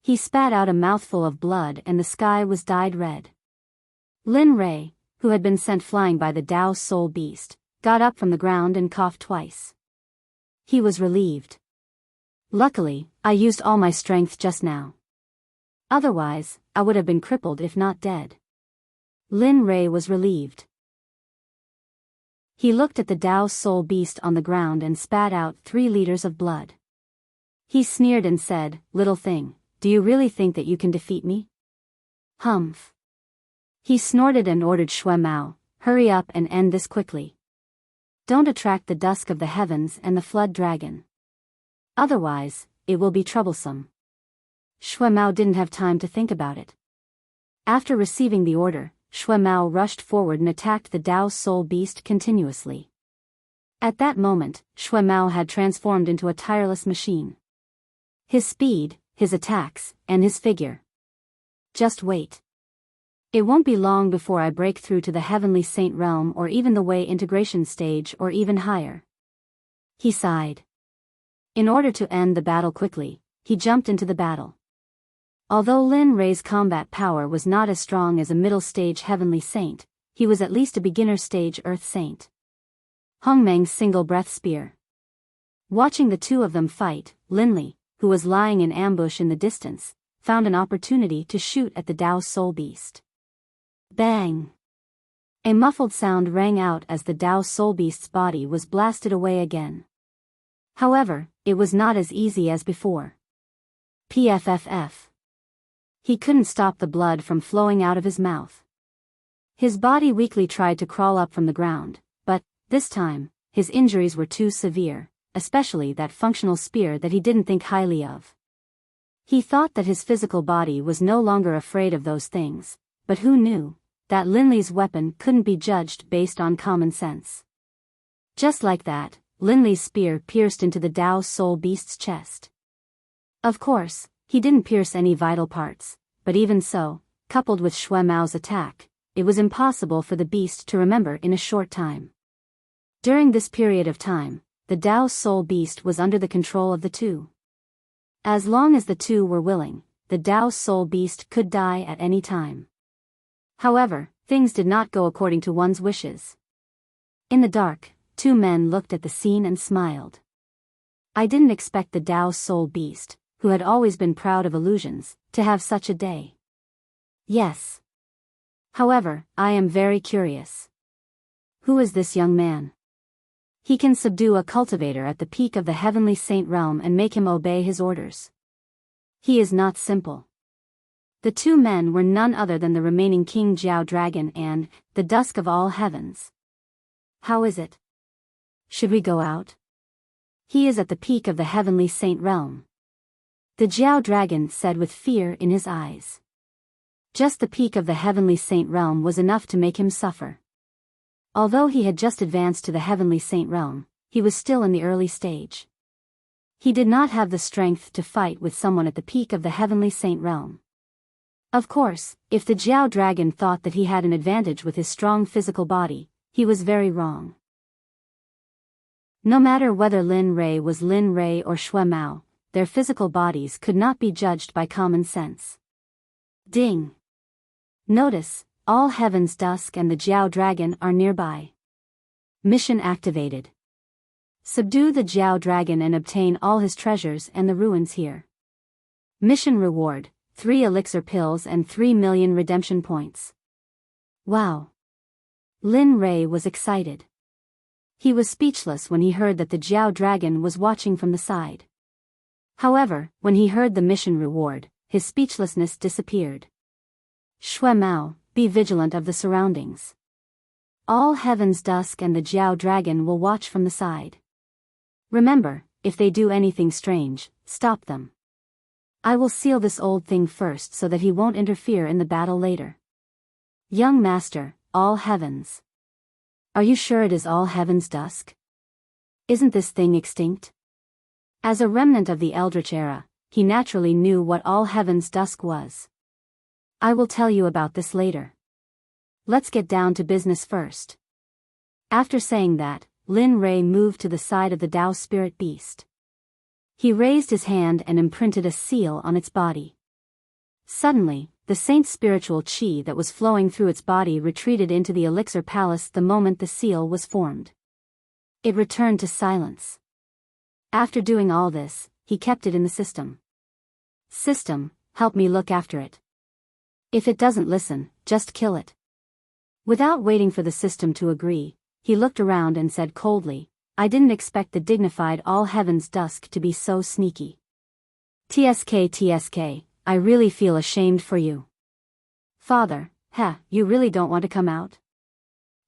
He spat out a mouthful of blood and the sky was dyed red. Lin Rei, who had been sent flying by the Tao's soul beast, got up from the ground and coughed twice. He was relieved. Luckily, I used all my strength just now. Otherwise, I would have been crippled if not dead. Lin Rei was relieved. He looked at the Tao's soul beast on the ground and spat out 3 liters of blood. He sneered and said, "Little thing, do you really think that you can defeat me?" Humph. He snorted and ordered Shui Mao, "Hurry up and end this quickly. Don't attract the dusk of the heavens and the flood dragon. Otherwise, it will be troublesome." Shui Mao didn't have time to think about it. After receiving the order, Shui Mao rushed forward and attacked the Tao's soul beast continuously. At that moment, Shui Mao had transformed into a tireless machine. His speed, his attacks, and his figure. Just wait. It won't be long before I break through to the heavenly saint realm or even the way integration stage or even higher. He sighed. In order to end the battle quickly, he jumped into the battle. Although Lin Rei's combat power was not as strong as a middle-stage heavenly saint, he was at least a beginner-stage earth saint. Hongmeng's single-breath spear. Watching the two of them fight, Linli, who was lying in ambush in the distance, found an opportunity to shoot at the Tao's soul beast. Bang! A muffled sound rang out as the Tao's soul beast's body was blasted away again. However, it was not as easy as before. PFFF. He couldn't stop the blood from flowing out of his mouth. His body weakly tried to crawl up from the ground, but, this time, his injuries were too severe, especially that functional spear that he didn't think highly of. He thought that his physical body was no longer afraid of those things, but who knew that Linli's weapon couldn't be judged based on common sense. Just like that, Linli's spear pierced into the Tao's soul beast's chest. Of course, he didn't pierce any vital parts, but even so, coupled with Shui Mao's attack, it was impossible for the beast to remember in a short time. During this period of time, the Tao's soul beast was under the control of the two. As long as the two were willing, the Tao's soul beast could die at any time. However, things did not go according to one's wishes. In the dark, 2 men looked at the scene and smiled. I didn't expect the Tao's soul beast, who had always been proud of illusions, to have such a day. Yes. However, I am very curious. Who is this young man? He can subdue a cultivator at the peak of the heavenly saint realm and make him obey his orders. He is not simple. The 2 men were none other than the remaining King Jiao Dragon and the dusk of all heavens. How is it? Should we go out? He is at the peak of the heavenly saint realm. The Jiao dragon said with fear in his eyes. Just the peak of the heavenly saint realm was enough to make him suffer. Although he had just advanced to the heavenly saint realm, he was still in the early stage. He did not have the strength to fight with someone at the peak of the heavenly saint realm. Of course, if the Jiao dragon thought that he had an advantage with his strong physical body, he was very wrong. No matter whether Lin Rei was Lin Rei or Shui Mao, their physical bodies could not be judged by common sense. Ding! Notice, all heaven's dusk and the Jiao dragon are nearby. Mission activated. Subdue the Jiao dragon and obtain all his treasures and the ruins here. Mission reward, 3 elixir pills and 3 million redemption points. Wow! Lin Rei was excited. He was speechless when he heard that the Jiao dragon was watching from the side. However, when he heard the mission reward, his speechlessness disappeared. Shui Mao, be vigilant of the surroundings. All heaven's dusk and the Jiao dragon will watch from the side. Remember, if they do anything strange, stop them. I will seal this old thing first so that he won't interfere in the battle later. Young master, all heavens. Are you sure it is all heaven's dusk? Isn't this thing extinct? As a remnant of the Eldritch era, he naturally knew what all heaven's dusk was. I will tell you about this later. Let's get down to business first. After saying that, Lin Rei moved to the side of the Tao spirit beast. He raised his hand and imprinted a seal on its body. Suddenly, the saint's spiritual qi that was flowing through its body retreated into the elixir palace the moment the seal was formed. It returned to silence. After doing all this, he kept it in the system. System, help me look after it. If it doesn't listen, just kill it. Without waiting for the system to agree, he looked around and said coldly, I didn't expect the dignified all heaven's dusk to be so sneaky. TSK, I really feel ashamed for you. Father, you really don't want to come out?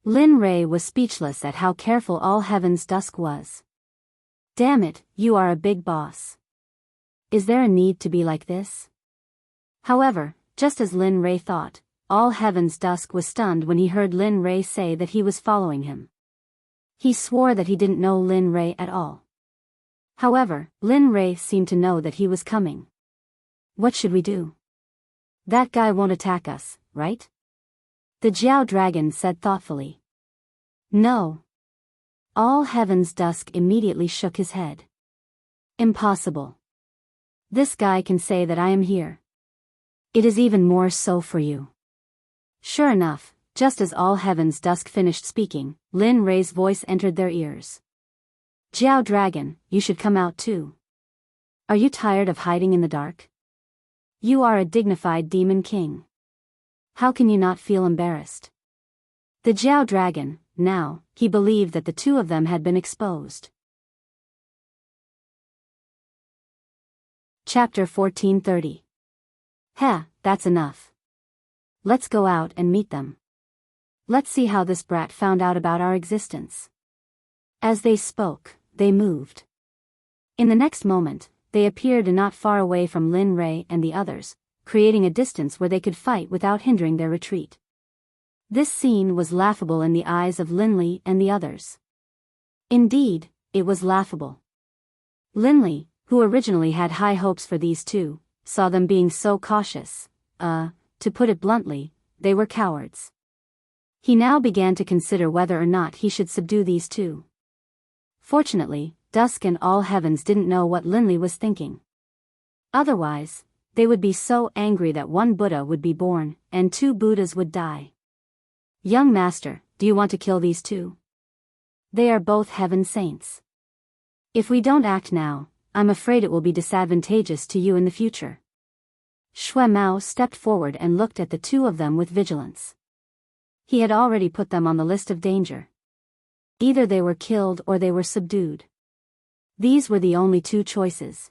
Lin Rei was speechless at how careful all heaven's dusk was. Damn it, you are a big boss. Is there a need to be like this? However, just as Lin Rei thought, all heaven's dusk was stunned when he heard Lin Rei say that he was following him. He swore that he didn't know Lin Rei at all. However, Lin Rei seemed to know that he was coming. What should we do? That guy won't attack us, right? The Jiao dragon said thoughtfully. No. All heaven's dusk immediately shook his head. Impossible. This guy can say that I am here. It is even more so for you. Sure enough, just as all heaven's dusk finished speaking, Lin Rei's voice entered their ears. Jiao dragon, you should come out too. Are you tired of hiding in the dark? You are a dignified demon king. How can you not feel embarrassed? The Jiao dragon, now, he believed that the two of them had been exposed. Chapter 1430. That's enough. Let's go out and meet them. Let's see how this brat found out about our existence. As they spoke, they moved. In the next moment, they appeared not far away from Lin Rei and the others, creating a distance where they could fight without hindering their retreat. This scene was laughable in the eyes of Lin Li and the others. Indeed, it was laughable. Lin Li, who originally had high hopes for these two, saw them being so cautious. To put it bluntly, they were cowards. He now began to consider whether or not he should subdue these two. Fortunately, Dusk and all heavens didn't know what Lin Li was thinking. Otherwise, they would be so angry that one Buddha would be born, and 2 Buddhas would die. Young master, do you want to kill these two? They are both heaven saints. If we don't act now, I'm afraid it will be disadvantageous to you in the future. Shui Mao stepped forward and looked at the two of them with vigilance. He had already put them on the list of danger. Either they were killed or they were subdued. These were the only 2 choices.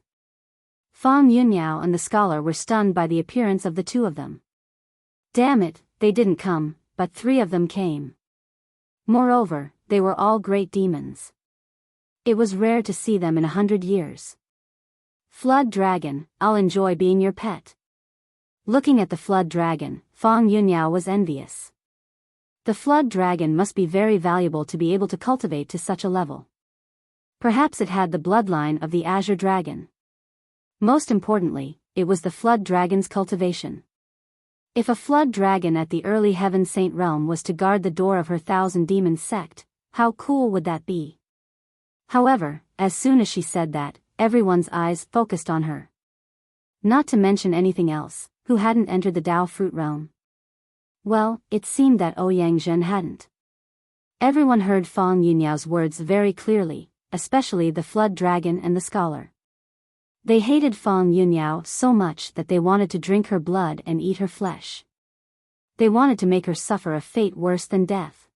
Fang Yunyao and the scholar were stunned by the appearance of the 2 of them. Damn it, they didn't come, but 3 of them came. Moreover, they were all great demons. It was rare to see them in 100 years. Flood dragon, I'll enjoy being your pet. Looking at the flood dragon, Fang Yunyao was envious. The flood dragon must be very valuable to be able to cultivate to such a level. Perhaps it had the bloodline of the azure dragon. Most importantly, it was the flood dragon's cultivation. If a flood dragon at the early heaven saint realm was to guard the door of her 1,000 demons sect, how cool would that be? However, as soon as she said that, everyone's eyes focused on her. Not to mention anything else, who hadn't entered the Dao fruit realm. Well, it seemed that Ouyang Zhen hadn't. Everyone heard Fang Yunyao's words very clearly, especially the flood dragon and the scholar. They hated Fang Yunyao so much that they wanted to drink her blood and eat her flesh. They wanted to make her suffer a fate worse than death.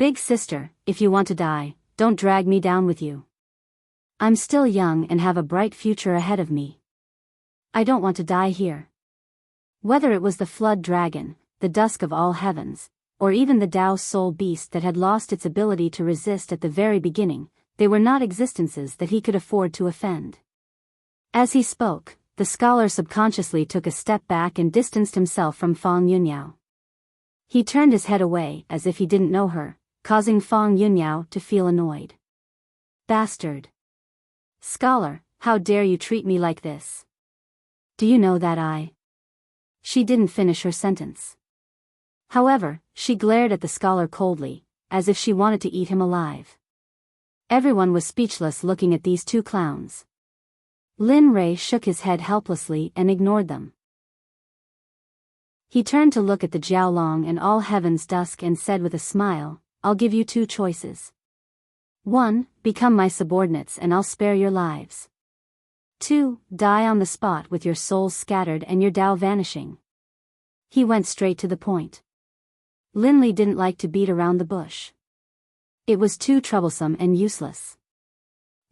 Big sister, if you want to die, don't drag me down with you. I'm still young and have a bright future ahead of me. I don't want to die here. Whether it was the flood dragon, the dusk of all heavens, or even the Dao soul beast that had lost its ability to resist at the very beginning, they were not existences that he could afford to offend. As he spoke, the scholar subconsciously took a step back and distanced himself from Fang Yunyao. He turned his head away as if he didn't know her, causing Fang Yunyao to feel annoyed. Bastard. Scholar, how dare you treat me like this? Do you know that I... She didn't finish her sentence. However, she glared at the scholar coldly, as if she wanted to eat him alive. Everyone was speechless looking at these two clowns. Lin Rei shook his head helplessly and ignored them. He turned to look at the Jiaolong and all heaven's dusk and said with a smile, I'll give you two choices. 1. Become my subordinates and I'll spare your lives. 2. Die on the spot with your souls scattered and your Dao vanishing. He went straight to the point. Lin Li didn't like to beat around the bush. It was too troublesome and useless.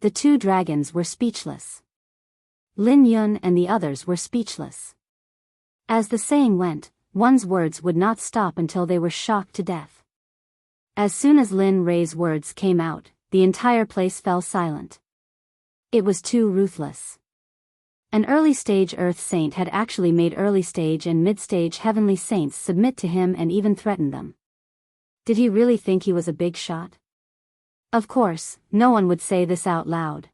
The two dragons were speechless. Lin Yun and the others were speechless. As the saying went, one's words would not stop until they were shocked to death. As soon as Lin Rei's words came out, the entire place fell silent. It was too ruthless. An early-stage Earth Saint had actually made early-stage and mid-stage heavenly saints submit to him and even threatened them. Did he really think he was a big shot? Of course, no one would say this out loud.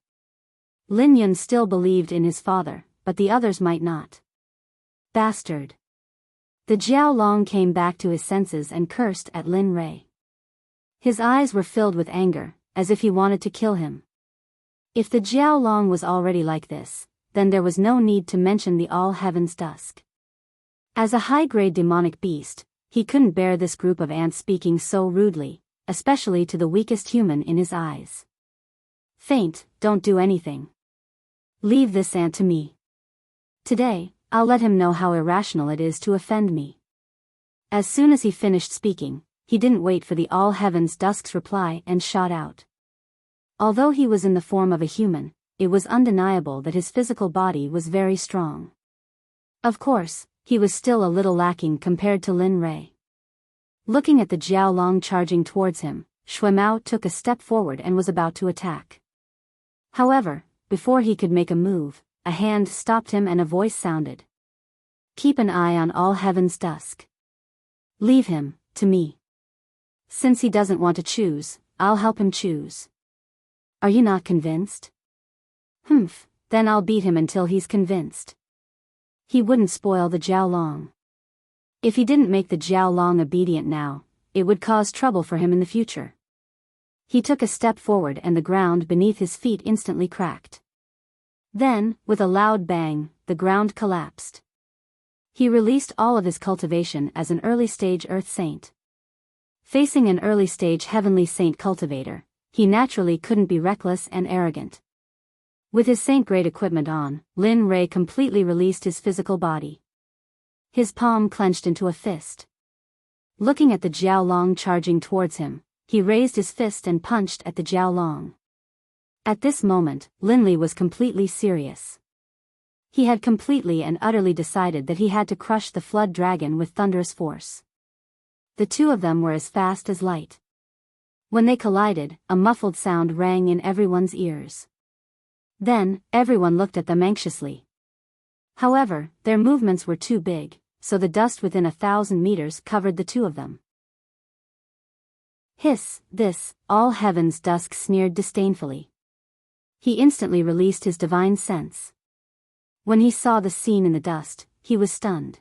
Lin Yun still believed in his father, but the others might not. Bastard. The Jiaolong came back to his senses and cursed at Lin Rei. His eyes were filled with anger, as if he wanted to kill him. If the Jiaolong was already like this, then there was no need to mention the all heaven's dusk. As a high-grade demonic beast, he couldn't bear this group of ants speaking so rudely, especially to the weakest human in his eyes. Faint, don't do anything. Leave this ant to me. Today, I'll let him know how irrational it is to offend me. As soon as he finished speaking, he didn't wait for the all heaven's dusk's reply and shot out. Although he was in the form of a human, it was undeniable that his physical body was very strong. Of course, he was still a little lacking compared to Lin Rei. Looking at the Jiaolong charging towards him, Shuemao took a step forward and was about to attack. However, before he could make a move, a hand stopped him and a voice sounded. Keep an eye on all heaven's dusk. Leave him, to me. Since he doesn't want to choose, I'll help him choose. Are you not convinced? Then I'll beat him until he's convinced. He wouldn't spoil the Jiaolong. If he didn't make the Jiaolong obedient now, it would cause trouble for him in the future. He took a step forward and the ground beneath his feet instantly cracked. Then, with a loud bang, the ground collapsed. He released all of his cultivation as an early-stage Earth Saint. Facing an early-stage Heavenly Saint cultivator, he naturally couldn't be reckless and arrogant. With his Saint-grade equipment on, Lin Rei completely released his physical body. His palm clenched into a fist. Looking at the Jiaolong charging towards him, he raised his fist and punched at the Jiaolong. At this moment, Lin Li was completely serious. He had completely and utterly decided that he had to crush the flood dragon with thunderous force. The two of them were as fast as light. When they collided, a muffled sound rang in everyone's ears. Then, everyone looked at them anxiously. However, their movements were too big, so the dust within 1,000 meters covered the two of them. Hiss, this, all heaven's dusk sneered disdainfully. He instantly released his divine sense. When he saw the scene in the dust, he was stunned.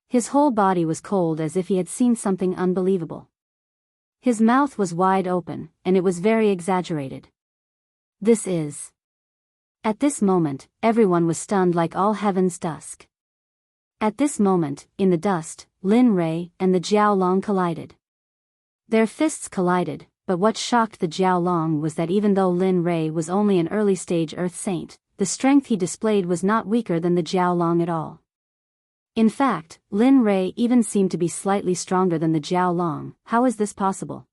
His whole body was cold as if he had seen something unbelievable. His mouth was wide open, and it was very exaggerated. This is... At this moment, everyone was stunned like all heaven's dusk. At this moment, in the dust, Lin Rei and the Jiaolong collided. Their fists collided, but what shocked the Jiaolong was that even though Lin Rei was only an early-stage Earth Saint, the strength he displayed was not weaker than the Jiaolong at all. In fact, Lin Rei even seemed to be slightly stronger than the Jiaolong. How is this possible?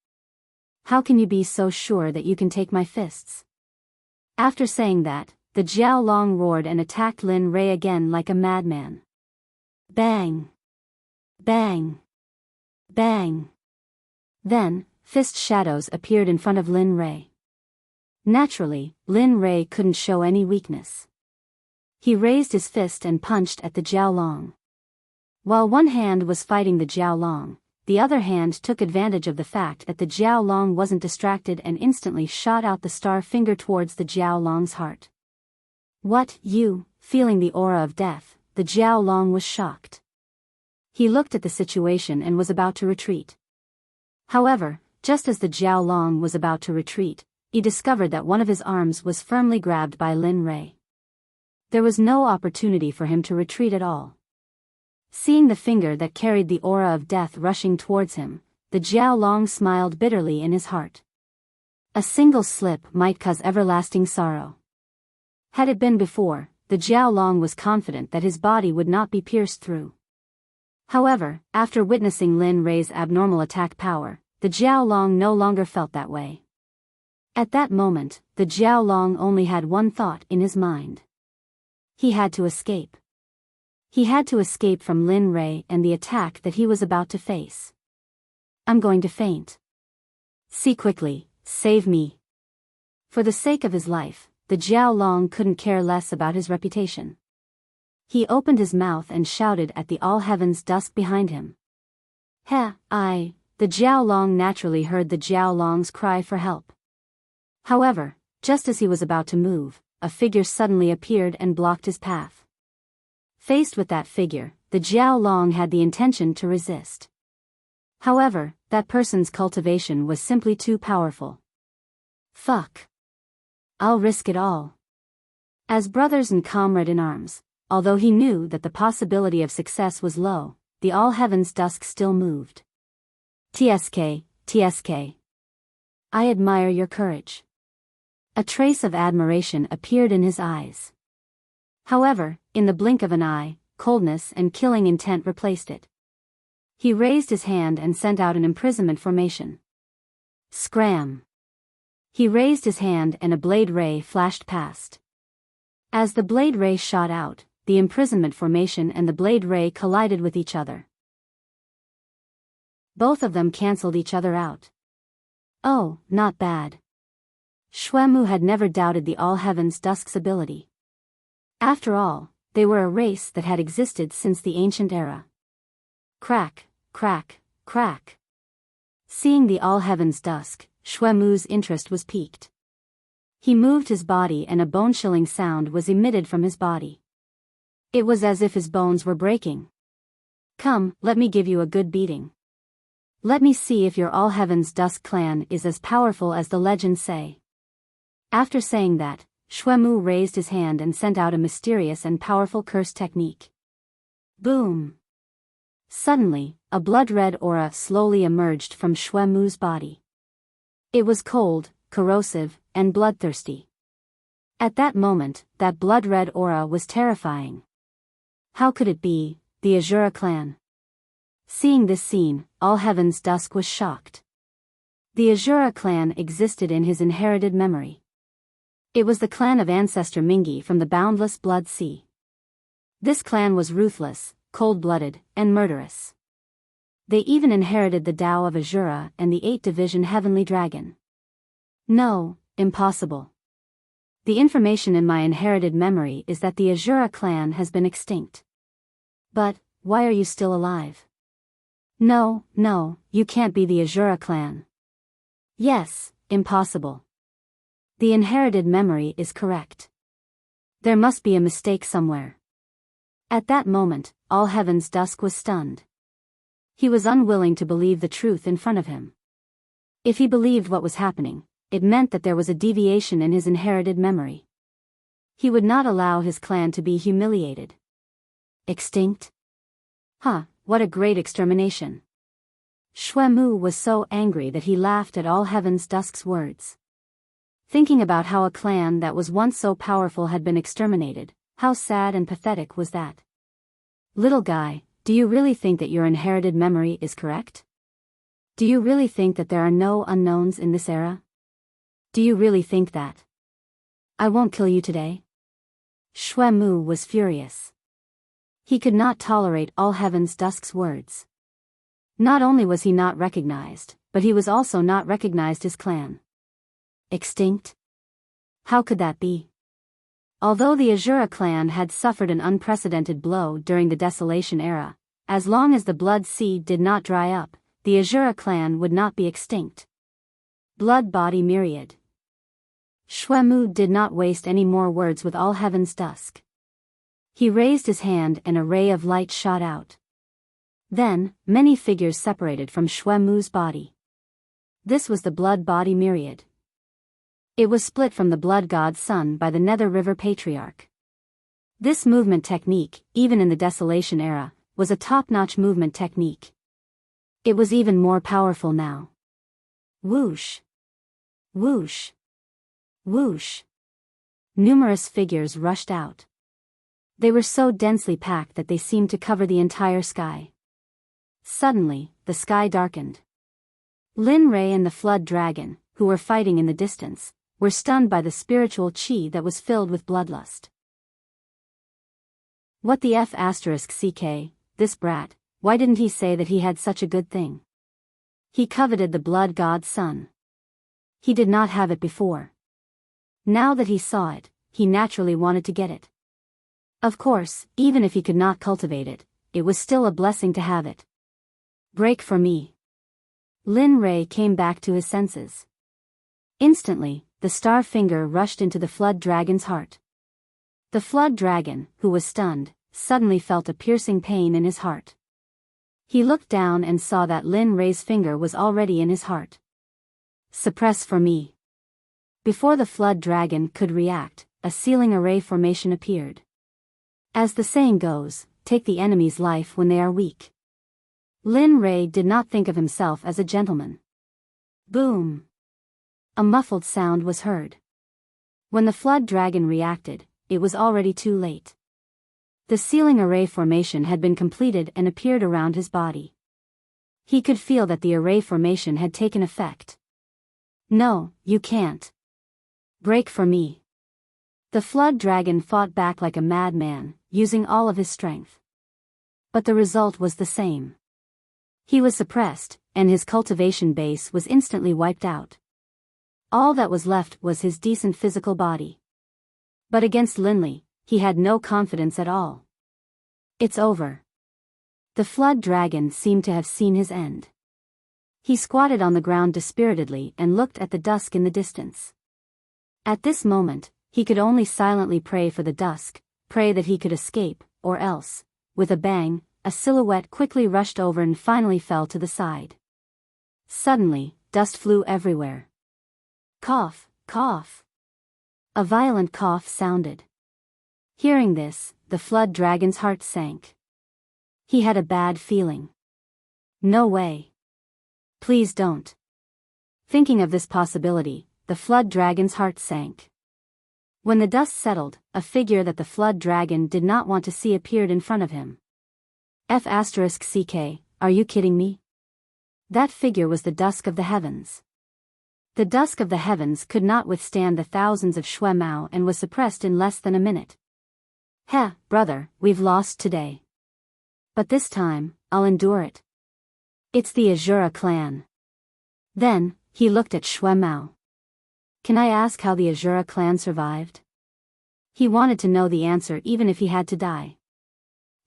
How can you be so sure that you can take my fists? After saying that, the Jiaolong roared and attacked Lin Rei again like a madman. Bang! Bang! Bang! Then, fist shadows appeared in front of Lin Rei. Naturally, Lin Rei couldn't show any weakness. He raised his fist and punched at the Jiaolong. While one hand was fighting the Jiaolong, the other hand took advantage of the fact that the Jiaolong wasn't distracted and instantly shot out the star finger towards the Jiaolong's heart. What, you, feeling the aura of death, the Jiaolong was shocked. He looked at the situation and was about to retreat. However, just as the Jiaolong was about to retreat, he discovered that one of his arms was firmly grabbed by Lin Rei. There was no opportunity for him to retreat at all. Seeing the finger that carried the aura of death rushing towards him, the Jiaolong smiled bitterly in his heart. A single slip might cause everlasting sorrow. Had it been before, the Jiaolong was confident that his body would not be pierced through. However, after witnessing Lin Rei's abnormal attack power, the Jiaolong no longer felt that way. At that moment, the Jiaolong only had one thought in his mind. He had to escape. He had to escape from Lin Rei and the attack that he was about to face. I'm going to faint. See quickly, save me. For the sake of his life, the Jiaolong couldn't care less about his reputation. He opened his mouth and shouted at the all heaven's dusk behind him. The Jiaolong naturally heard the Jiaolong's cry for help. However, just as he was about to move, a figure suddenly appeared and blocked his path. Faced with that figure, the Jiaolong had the intention to resist. However, that person's cultivation was simply too powerful. Fuck. I'll risk it all. As brothers and comrade in arms, although he knew that the possibility of success was low, the all heaven's dusk still moved. TSK, TSK. I admire your courage. A trace of admiration appeared in his eyes. However, in the blink of an eye, coldness and killing intent replaced it. He raised his hand and sent out an imprisonment formation. Scram! He raised his hand and a blade ray flashed past. As the blade ray shot out, the imprisonment formation and the blade ray collided with each other. Both of them cancelled each other out. Oh, not bad. Xuemu had never doubted the All Heaven's Dusk's ability. After all, they were a race that had existed since the ancient era. Crack, crack, crack. Seeing the All Heaven's Dusk, Xuemu's interest was piqued. He moved his body and a bone-chilling sound was emitted from his body. It was as if his bones were breaking. Come, let me give you a good beating. Let me see if your All Heaven's Dusk clan is as powerful as the legends say. After saying that, Xuemu raised his hand and sent out a mysterious and powerful curse technique. Boom! Suddenly, a blood-red aura slowly emerged from Xuemu's body. It was cold, corrosive, and bloodthirsty. At that moment, that blood-red aura was terrifying. How could it be, the Azura clan? Seeing this scene, All Heaven's Dusk was shocked. The Azura clan existed in his inherited memory. It was the clan of ancestor Mingi from the boundless Blood Sea. This clan was ruthless, cold-blooded, and murderous. They even inherited the Tao of Azura and the 8th-division Heavenly Dragon. No, impossible. The information in my inherited memory is that the Azura clan has been extinct. But, why are you still alive? No, you can't be the Azura clan. Yes, impossible. The inherited memory is correct. There must be a mistake somewhere. At that moment, all Heaven's Dusk was stunned. He was unwilling to believe the truth in front of him. If he believed what was happening, it meant that there was a deviation in his inherited memory. He would not allow his clan to be humiliated. Extinct? What a great extermination. Shuemu was so angry that he laughed at all Heaven's Dusk's words. Thinking about how a clan that was once so powerful had been exterminated, how sad and pathetic was that? Little guy, do you really think that your inherited memory is correct? Do you really think that there are no unknowns in this era? Do you really think that I won't kill you today? Shuemu was furious. He could not tolerate all Heaven's Dusk's words. Not only was he not recognized, but he was also not recognized his clan. Extinct? How could that be? Although the Azura clan had suffered an unprecedented blow during the Desolation era, as long as the blood seed did not dry up, the Azura clan would not be extinct. Blood body myriad. Shuemu did not waste any more words with all Heaven's Dusk. He raised his hand and a ray of light shot out. Then, many figures separated from Shuemu's body. This was the blood body myriad. It was split from the blood god's son by the Nether River Patriarch. This movement technique, even in the Desolation era, was a top-notch movement technique. It was even more powerful now. Whoosh! Whoosh! Whoosh! Numerous figures rushed out. They were so densely packed that they seemed to cover the entire sky. Suddenly, the sky darkened. Lin Ray and the Flood Dragon, who were fighting in the distance, were stunned by the spiritual chi that was filled with bloodlust. What the F***ck, this brat, why didn't he say that he had such a good thing? He coveted the blood god's son. He did not have it before. Now that he saw it, he naturally wanted to get it. Of course, even if he could not cultivate it, it was still a blessing to have it. Break for me. Lin Ray came back to his senses. Instantly, the star finger rushed into the Flood Dragon's heart. The Flood Dragon, who was stunned, suddenly felt a piercing pain in his heart. He looked down and saw that Lin Ray's finger was already in his heart. Suppress for me. Before the Flood Dragon could react, a sealing array formation appeared. As the saying goes, take the enemy's life when they are weak. Lin Ray did not think of himself as a gentleman. Boom! A muffled sound was heard. When the Flood Dragon reacted, it was already too late. The sealing array formation had been completed and appeared around his body. He could feel that the array formation had taken effect. No, you can't. Break for me. The Flood Dragon fought back like a madman, using all of his strength. But the result was the same. He was suppressed, and his cultivation base was instantly wiped out. All that was left was his decent physical body. But against Linley, he had no confidence at all. It's over. The Flood Dragon seemed to have seen his end. He squatted on the ground dispiritedly and looked at the dusk in the distance. At this moment, he could only silently pray for the dusk, pray that he could escape, or else, with a bang, a silhouette quickly rushed over and finally fell to the side. Suddenly, dust flew everywhere. Cough, cough. A violent cough sounded. Hearing this, the Flood Dragon's heart sank. He had a bad feeling. No way. Please don't. Thinking of this possibility, the Flood Dragon's heart sank. When the dust settled, a figure that the Flood Dragon did not want to see appeared in front of him. F***ck, are you kidding me? That figure was the dusk of the heavens. The dusk of the heavens could not withstand the thousands of Shuemao and was suppressed in less than a minute. Heh, brother, we've lost today. But this time, I'll endure it. It's the Azura clan. Then, he looked at Shui Mao. Can I ask how the Azura clan survived? He wanted to know the answer even if he had to die.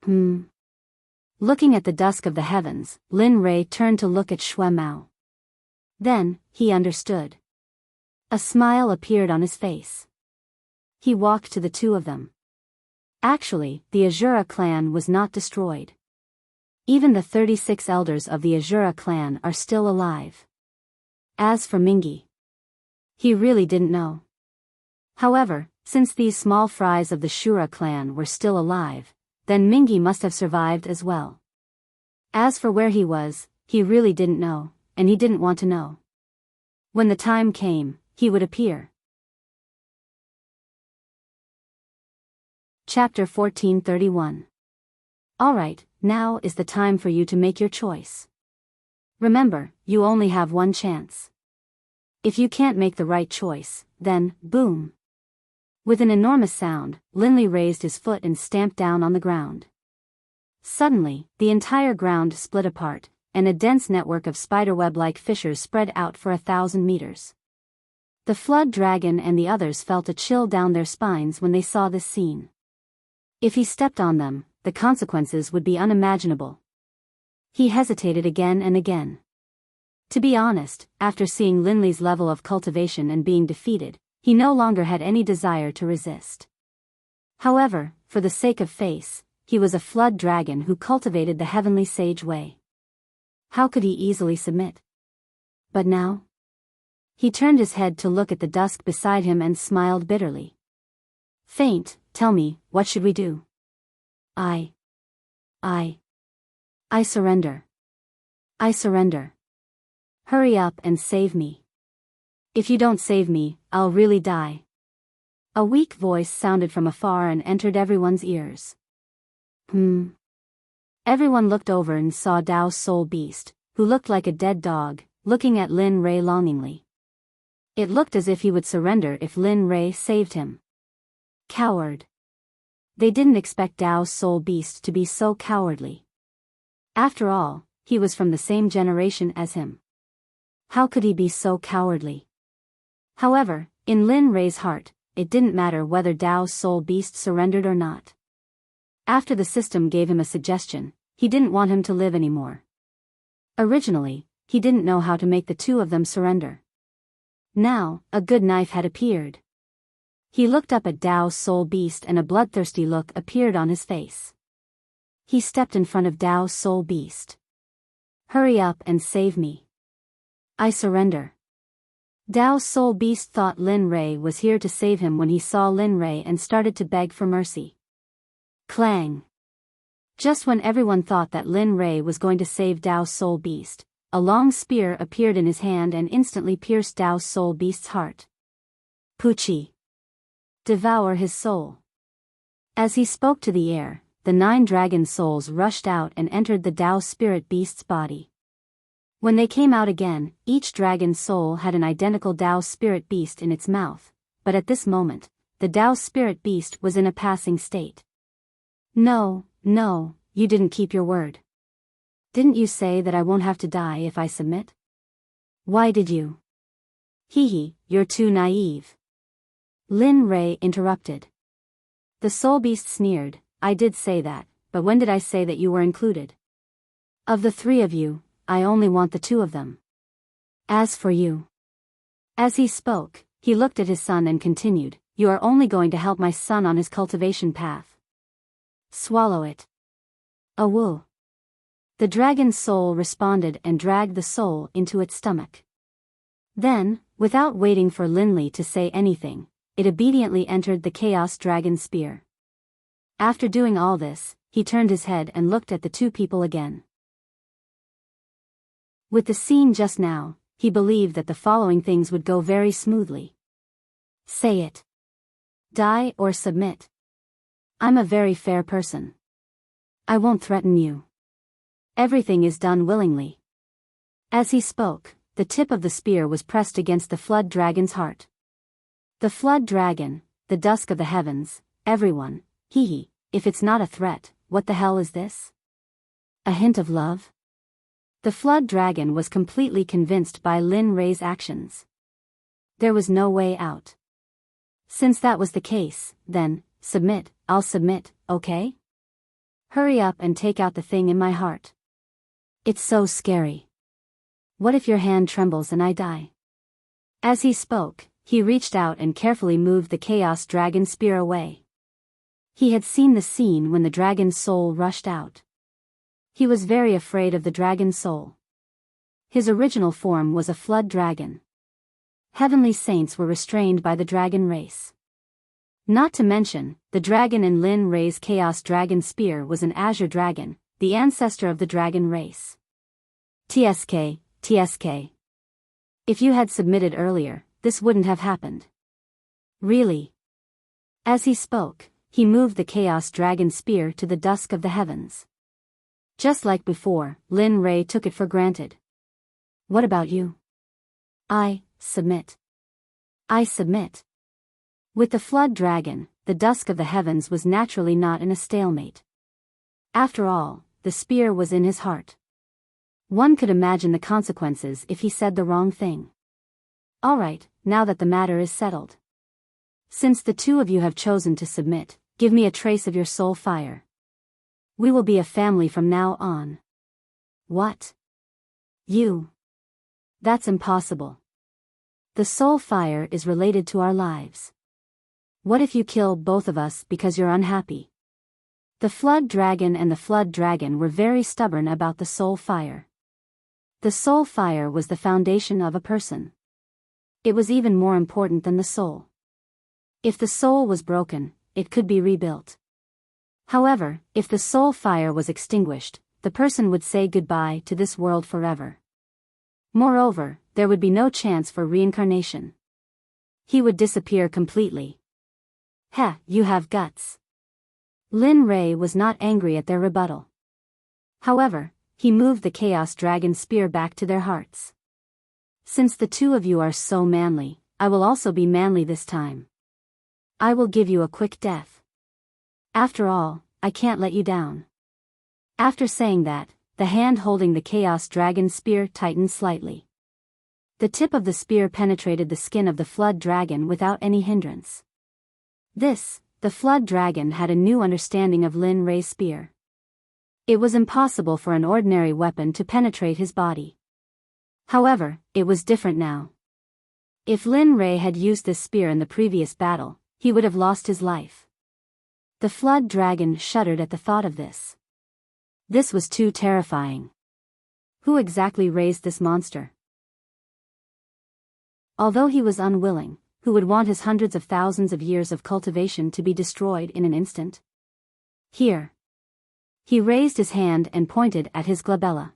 Looking at the dusk of the heavens, Lin Rei turned to look at Shui Mao. Then, he understood. A smile appeared on his face. He walked to the two of them. Actually, the Azura clan was not destroyed. Even the 36 elders of the Azura clan are still alive. As for Mingi, he really didn't know. However, since these small fries of the Shura clan were still alive, then Mingi must have survived as well. As for where he was, he really didn't know, and he didn't want to know. When the time came, he would appear. Chapter 1431. Alright, now is the time for you to make your choice. Remember, you only have one chance. If you can't make the right choice, then, boom. With an enormous sound, Linley raised his foot and stamped down on the ground. Suddenly, the entire ground split apart, and a dense network of spiderweb-like fissures spread out for 1,000 meters. The flood dragon and the others felt a chill down their spines when they saw this scene. If he stepped on them, the consequences would be unimaginable. He hesitated again and again. To be honest, after seeing Linley's level of cultivation and being defeated, he no longer had any desire to resist. However, for the sake of face, he was a flood dragon who cultivated the heavenly sage way. How could he easily submit? But now? He turned his head to look at the dusk beside him and smiled bitterly. Faint, tell me, what should we do? I surrender. I surrender. Hurry up and save me. If you don't save me, I'll really die. A weak voice sounded from afar and entered everyone's ears. Everyone looked over and saw Dao's soul beast, who looked like a dead dog, looking at Lin Rei longingly. It looked as if he would surrender if Lin Rei saved him. Coward. They didn't expect Dao's soul beast to be so cowardly. After all, he was from the same generation as him. How could he be so cowardly? However, in Lin Rei's heart, it didn't matter whether Dao's soul beast surrendered or not. After the system gave him a suggestion, he didn't want him to live anymore. Originally, he didn't know how to make the two of them surrender. Now, a good knife had appeared. He looked up at Dao's soul beast and a bloodthirsty look appeared on his face. He stepped in front of Dao's soul beast. Hurry up and save me. I surrender. Dao's soul beast thought Lin Rei was here to save him when he saw Lin Rei and started to beg for mercy. Clang. Just when everyone thought that Lin Rei was going to save Dao's soul beast, a long spear appeared in his hand and instantly pierced Dao's soul beast's heart. Puchi. Devour his soul. As he spoke to the air, the 9 dragon souls rushed out and entered the Dao spirit beast's body. When they came out again, each dragon soul had an identical Dao spirit beast in its mouth, but at this moment, the Dao spirit beast was in a passing state. No, you didn't keep your word. Didn't you say that I won't have to die if I submit? Why did you? You're too naive. Lin Rei interrupted. The soul beast sneered, I did say that, but when did I say that you were included? Of the 3 of you, I only want the 2 of them. As for you. As he spoke, he looked at his son and continued, you are only going to help my son on his cultivation path. Swallow it. Awoo. The dragon's soul responded and dragged the soul into its stomach. Then, without waiting for Linley to say anything, it obediently entered the Chaos Dragon spear. After doing all this, he turned his head and looked at the 2 people again. With the scene just now, he believed that the following things would go very smoothly. Say it. Die or submit. I'm a very fair person. I won't threaten you. Everything is done willingly. As he spoke, the tip of the spear was pressed against the flood dragon's heart. The flood dragon, the dusk of the heavens, everyone, if it's not a threat, what the hell is this? A hint of love? The flood dragon was completely convinced by Lin Rei's actions. There was no way out. Since that was the case, then, submit, I'll submit, okay? Hurry up and take out the thing in my heart. It's so scary. What if your hand trembles and I die? As he spoke, he reached out and carefully moved the Chaos Dragon spear away. He had seen the scene when the dragon's soul rushed out. He was very afraid of the dragon's soul. His original form was a flood dragon. Heavenly saints were restrained by the dragon race. Not to mention, the dragon in Lin Rei's Chaos Dragon spear was an azure dragon, the ancestor of the dragon race. TSK. If you had submitted earlier, this wouldn't have happened. Really? As he spoke, he moved the Chaos Dragon spear to the dusk of the heavens. Just like before, Lin Rei took it for granted. What about you? I submit. I submit. With the flood dragon, the dusk of the heavens was naturally not in a stalemate. After all, the spear was in his heart. One could imagine the consequences if he said the wrong thing. All right, now that the matter is settled. Since the two of you have chosen to submit, give me a trace of your soul fire. We will be a family from now on. What? You? That's impossible. The soul fire is related to our lives. What if you kill both of us because you're unhappy? The flood dragon and the flood dragon were very stubborn about the soul fire. The soul fire was the foundation of a person. It was even more important than the soul. If the soul was broken, it could be rebuilt. However, if the soul fire was extinguished, the person would say goodbye to this world forever. Moreover, there would be no chance for reincarnation. He would disappear completely. Heh, you have guts. Lin Rei was not angry at their rebuttal. However, he moved the Chaos Dragon spear back to their hearts. Since the two of you are so manly, I will also be manly this time. I will give you a quick death. After all, I can't let you down. After saying that, the hand holding the Chaos Dragon spear tightened slightly. The tip of the spear penetrated the skin of the flood dragon without any hindrance. The flood dragon had a new understanding of Lin Rei's spear. It was impossible for an ordinary weapon to penetrate his body. However, it was different now. If Lin Rei had used this spear in the previous battle, he would have lost his life. The flood dragon shuddered at the thought of this. This was too terrifying. Who exactly raised this monster? Although he was unwilling, who would want his hundreds of thousands of years of cultivation to be destroyed in an instant? Here. He raised his hand and pointed at his glabella.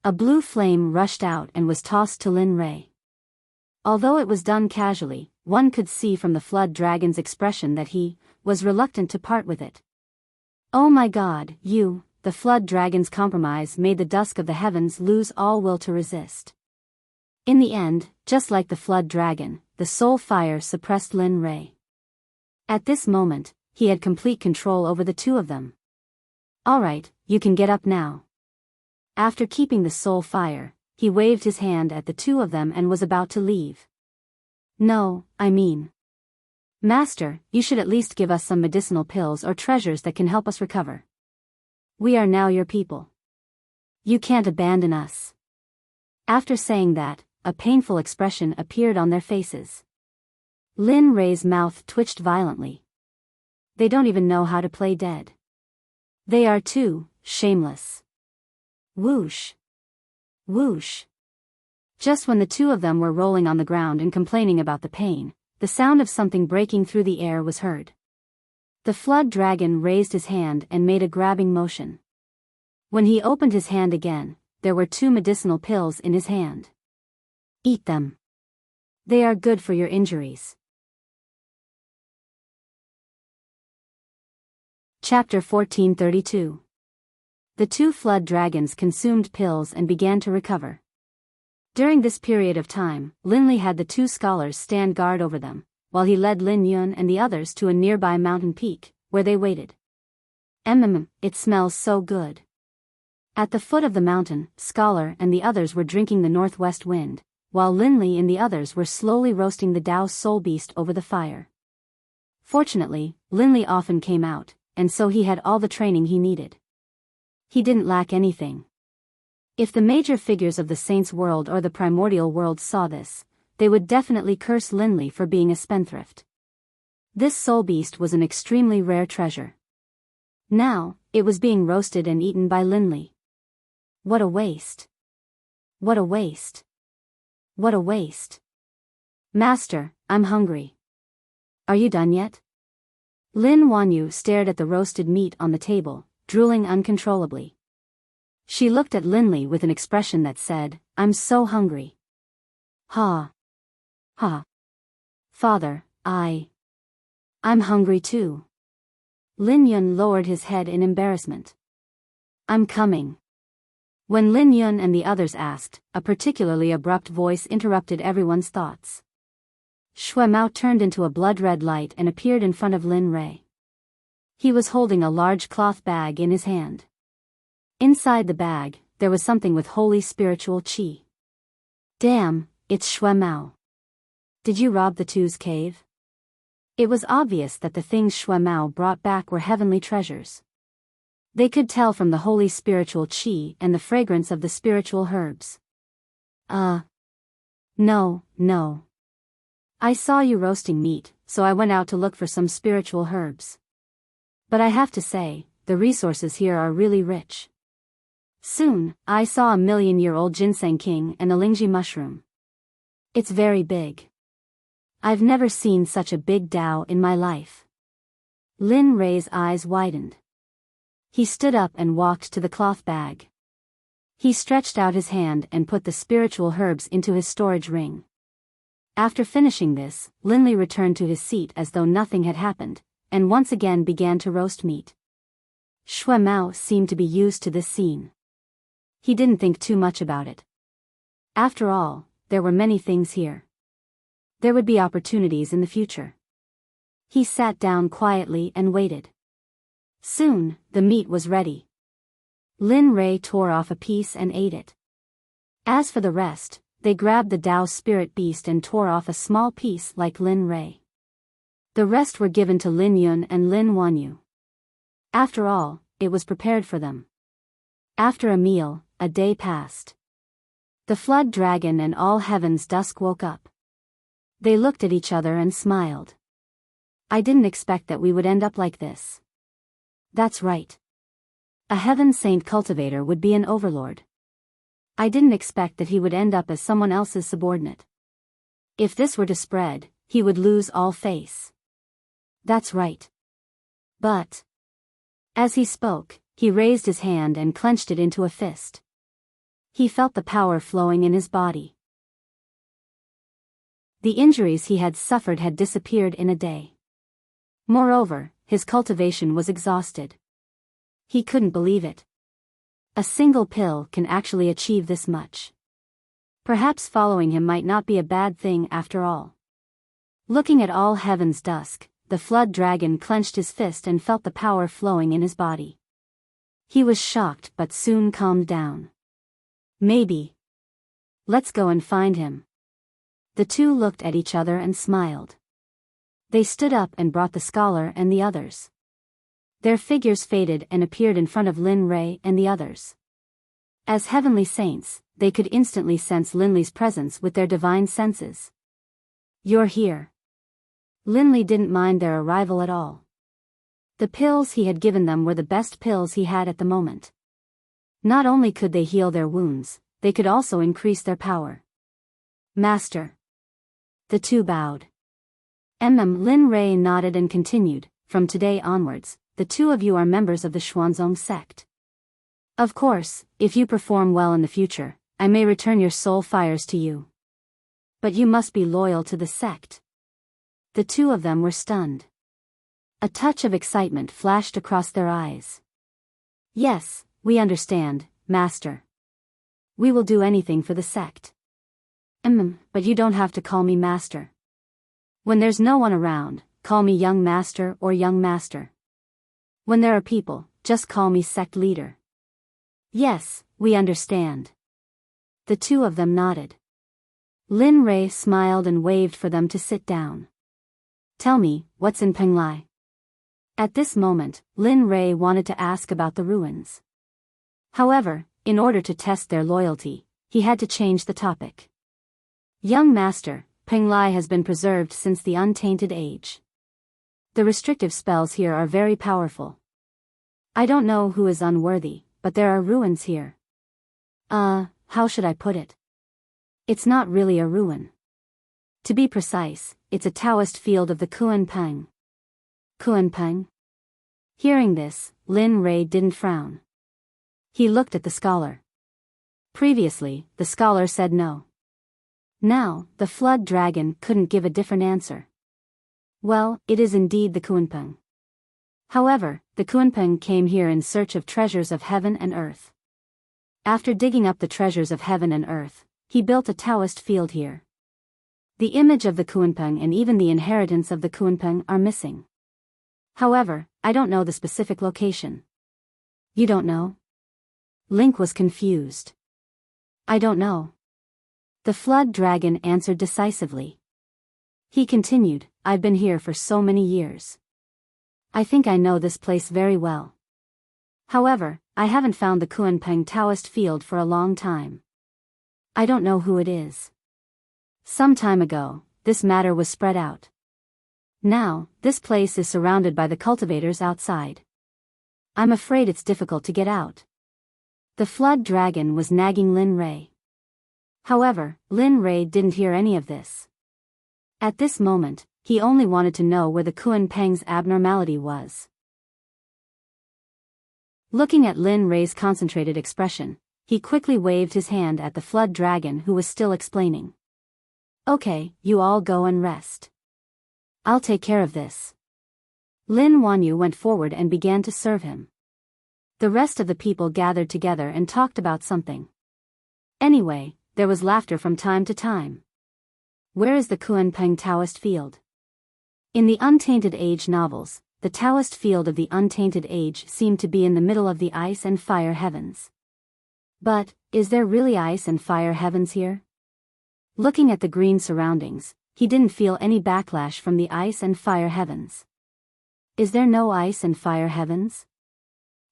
A blue flame rushed out and was tossed to Lin Rei. Although it was done casually, one could see from the flood dragon's expression that he was reluctant to part with it. Oh my God, the flood dragon's compromise made the dusk of the heavens lose all will to resist. In the end, just like the flood dragon, the soul fire suppressed Lin Rei. At this moment, he had complete control over the two of them. All right, you can get up now. After keeping the soul fire, he waved his hand at the two of them and was about to leave. No, I mean. Master, you should at least give us some medicinal pills or treasures that can help us recover. We are now your people. You can't abandon us. After saying that, a painful expression appeared on their faces. Lin Rei's mouth twitched violently. They don't even know how to play dead. They are too shameless. Whoosh. Whoosh. Just when the two of them were rolling on the ground and complaining about the pain, the sound of something breaking through the air was heard. The flood dragon raised his hand and made a grabbing motion. When he opened his hand again, there were 2 medicinal pills in his hand. Eat them. They are good for your injuries. Chapter 1432. The 2 flood dragons consumed pills and began to recover. During this period of time, Lin Li had the 2 scholars stand guard over them, while he led Lin Yun and the others to a nearby mountain peak, where they waited. It smells so good. At the foot of the mountain, Scholar and the others were drinking the northwest wind, while Linley and the others were slowly roasting the Tao's soul beast over the fire. Fortunately, Linley often came out, and so he had all the training he needed. He didn't lack anything. If the major figures of the Saints' world or the primordial world saw this, they would definitely curse Linley for being a spendthrift. This soul beast was an extremely rare treasure. Now, it was being roasted and eaten by Linley. What a waste. What a waste. What a waste. Master, I'm hungry. Are you done yet? Lin Wanyu stared at the roasted meat on the table, drooling uncontrollably. She looked at Linley with an expression that said, I'm so hungry. Ha. Ha. Father, I'm hungry too. Lin Yun lowered his head in embarrassment. I'm coming. When Lin Yun and the others asked, a particularly abrupt voice interrupted everyone's thoughts. Shui Mao turned into a blood-red light and appeared in front of Lin Rei. He was holding a large cloth bag in his hand. Inside the bag, there was something with holy spiritual qi. Damn, it's Shui Mao. Did you rob the Two's cave? It was obvious that the things Shui Mao brought back were heavenly treasures. They could tell from the holy spiritual qi and the fragrance of the spiritual herbs. No. I saw you roasting meat, so I went out to look for some spiritual herbs. But I have to say, the resources here are really rich. Soon, I saw a million-year-old ginseng king and a lingji mushroom. It's very big. I've never seen such a big Tao in my life. Lin Rei's eyes widened. He stood up and walked to the cloth bag. He stretched out his hand and put the spiritual herbs into his storage ring. After finishing this, Linley returned to his seat as though nothing had happened, and once again began to roast meat. Shui Mao seemed to be used to this scene. He didn't think too much about it. After all, there were many things here. There would be opportunities in the future. He sat down quietly and waited. Soon, the meat was ready. Lin Rei tore off a piece and ate it. As for the rest, they grabbed the Tao spirit beast and tore off a small piece like Lin Rei. The rest were given to Lin Yun and Lin Wanyu. After all, it was prepared for them. After a meal, a day passed. The flood dragon and all heaven's dusk woke up. They looked at each other and smiled. I didn't expect that we would end up like this. That's right. A heaven saint cultivator would be an overlord. I didn't expect that he would end up as someone else's subordinate. If this were to spread, he would lose all face. That's right. But... As he spoke, he raised his hand and clenched it into a fist. He felt the power flowing in his body. The injuries he had suffered had disappeared in a day. Moreover, his cultivation was exhausted. He couldn't believe it. A single pill can actually achieve this much. Perhaps following him might not be a bad thing after all. Looking at all heaven's dusk, the flood dragon clenched his fist and felt the power flowing in his body. He was shocked but soon calmed down. Maybe. Let's go and find him. The two looked at each other and smiled. They stood up and brought the scholar and the others. Their figures faded and appeared in front of Lin Rei and the others. As heavenly saints, they could instantly sense Linley's presence with their divine senses. You're here. Linley didn't mind their arrival at all. The pills he had given them were the best pills he had at the moment. Not only could they heal their wounds, they could also increase their power. Master. The two bowed. Lin Rei nodded and continued, from today onwards, the two of you are members of the Xuanzong Sect. Of course, if you perform well in the future, I may return your soul fires to you. But you must be loyal to the sect. The two of them were stunned. A touch of excitement flashed across their eyes. Yes, we understand, Master. We will do anything for the sect. But you don't have to call me Master. When there's no one around, call me Young Master or Young Master. When there are people, just call me Sect Leader. Yes, we understand. The two of them nodded. Lin Rei smiled and waved for them to sit down. Tell me, what's in Penglai? At this moment, Lin Rei wanted to ask about the ruins. However, in order to test their loyalty, he had to change the topic. Young master, Penglai has been preserved since the Untainted Age. The restrictive spells here are very powerful. I don't know who is unworthy, but there are ruins here. How should I put it? It's not really a ruin. To be precise, it's a Taoist field of the Kuanpeng. Kuanpeng? Hearing this, Lin Rei didn't frown. He looked at the scholar. Previously, the scholar said no. Now, the flood dragon couldn't give a different answer. Well, it is indeed the Kuanpeng. However, the Kuanpeng came here in search of treasures of heaven and earth. After digging up the treasures of heaven and earth, he built a Taoist field here. The image of the Kuanpeng and even the inheritance of the Kuanpeng are missing. However, I don't know the specific location. You don't know? Link was confused. I don't know. The flood dragon answered decisively. He continued, I've been here for so many years. I think I know this place very well. However, I haven't found the Kuanpeng Taoist field for a long time. I don't know who it is. Some time ago, this matter was spread out. Now, this place is surrounded by the cultivators outside. I'm afraid it's difficult to get out. The flood dragon was nagging Lin Rei. However, Lin Rei didn't hear any of this. At this moment, he only wanted to know where the Kuanpeng's abnormality was. Looking at Lin Rei's concentrated expression, he quickly waved his hand at the flood dragon who was still explaining. Okay, you all go and rest. I'll take care of this. Lin Wanyu went forward and began to serve him. The rest of the people gathered together and talked about something. Anyway, there was laughter from time to time. Where is the Kuanpeng Taoist field? In the Untainted Age novels, the Taoist field of the Untainted Age seemed to be in the middle of the ice and fire heavens. But, is there really ice and fire heavens here? Looking at the green surroundings, he didn't feel any backlash from the ice and fire heavens. Is there no ice and fire heavens?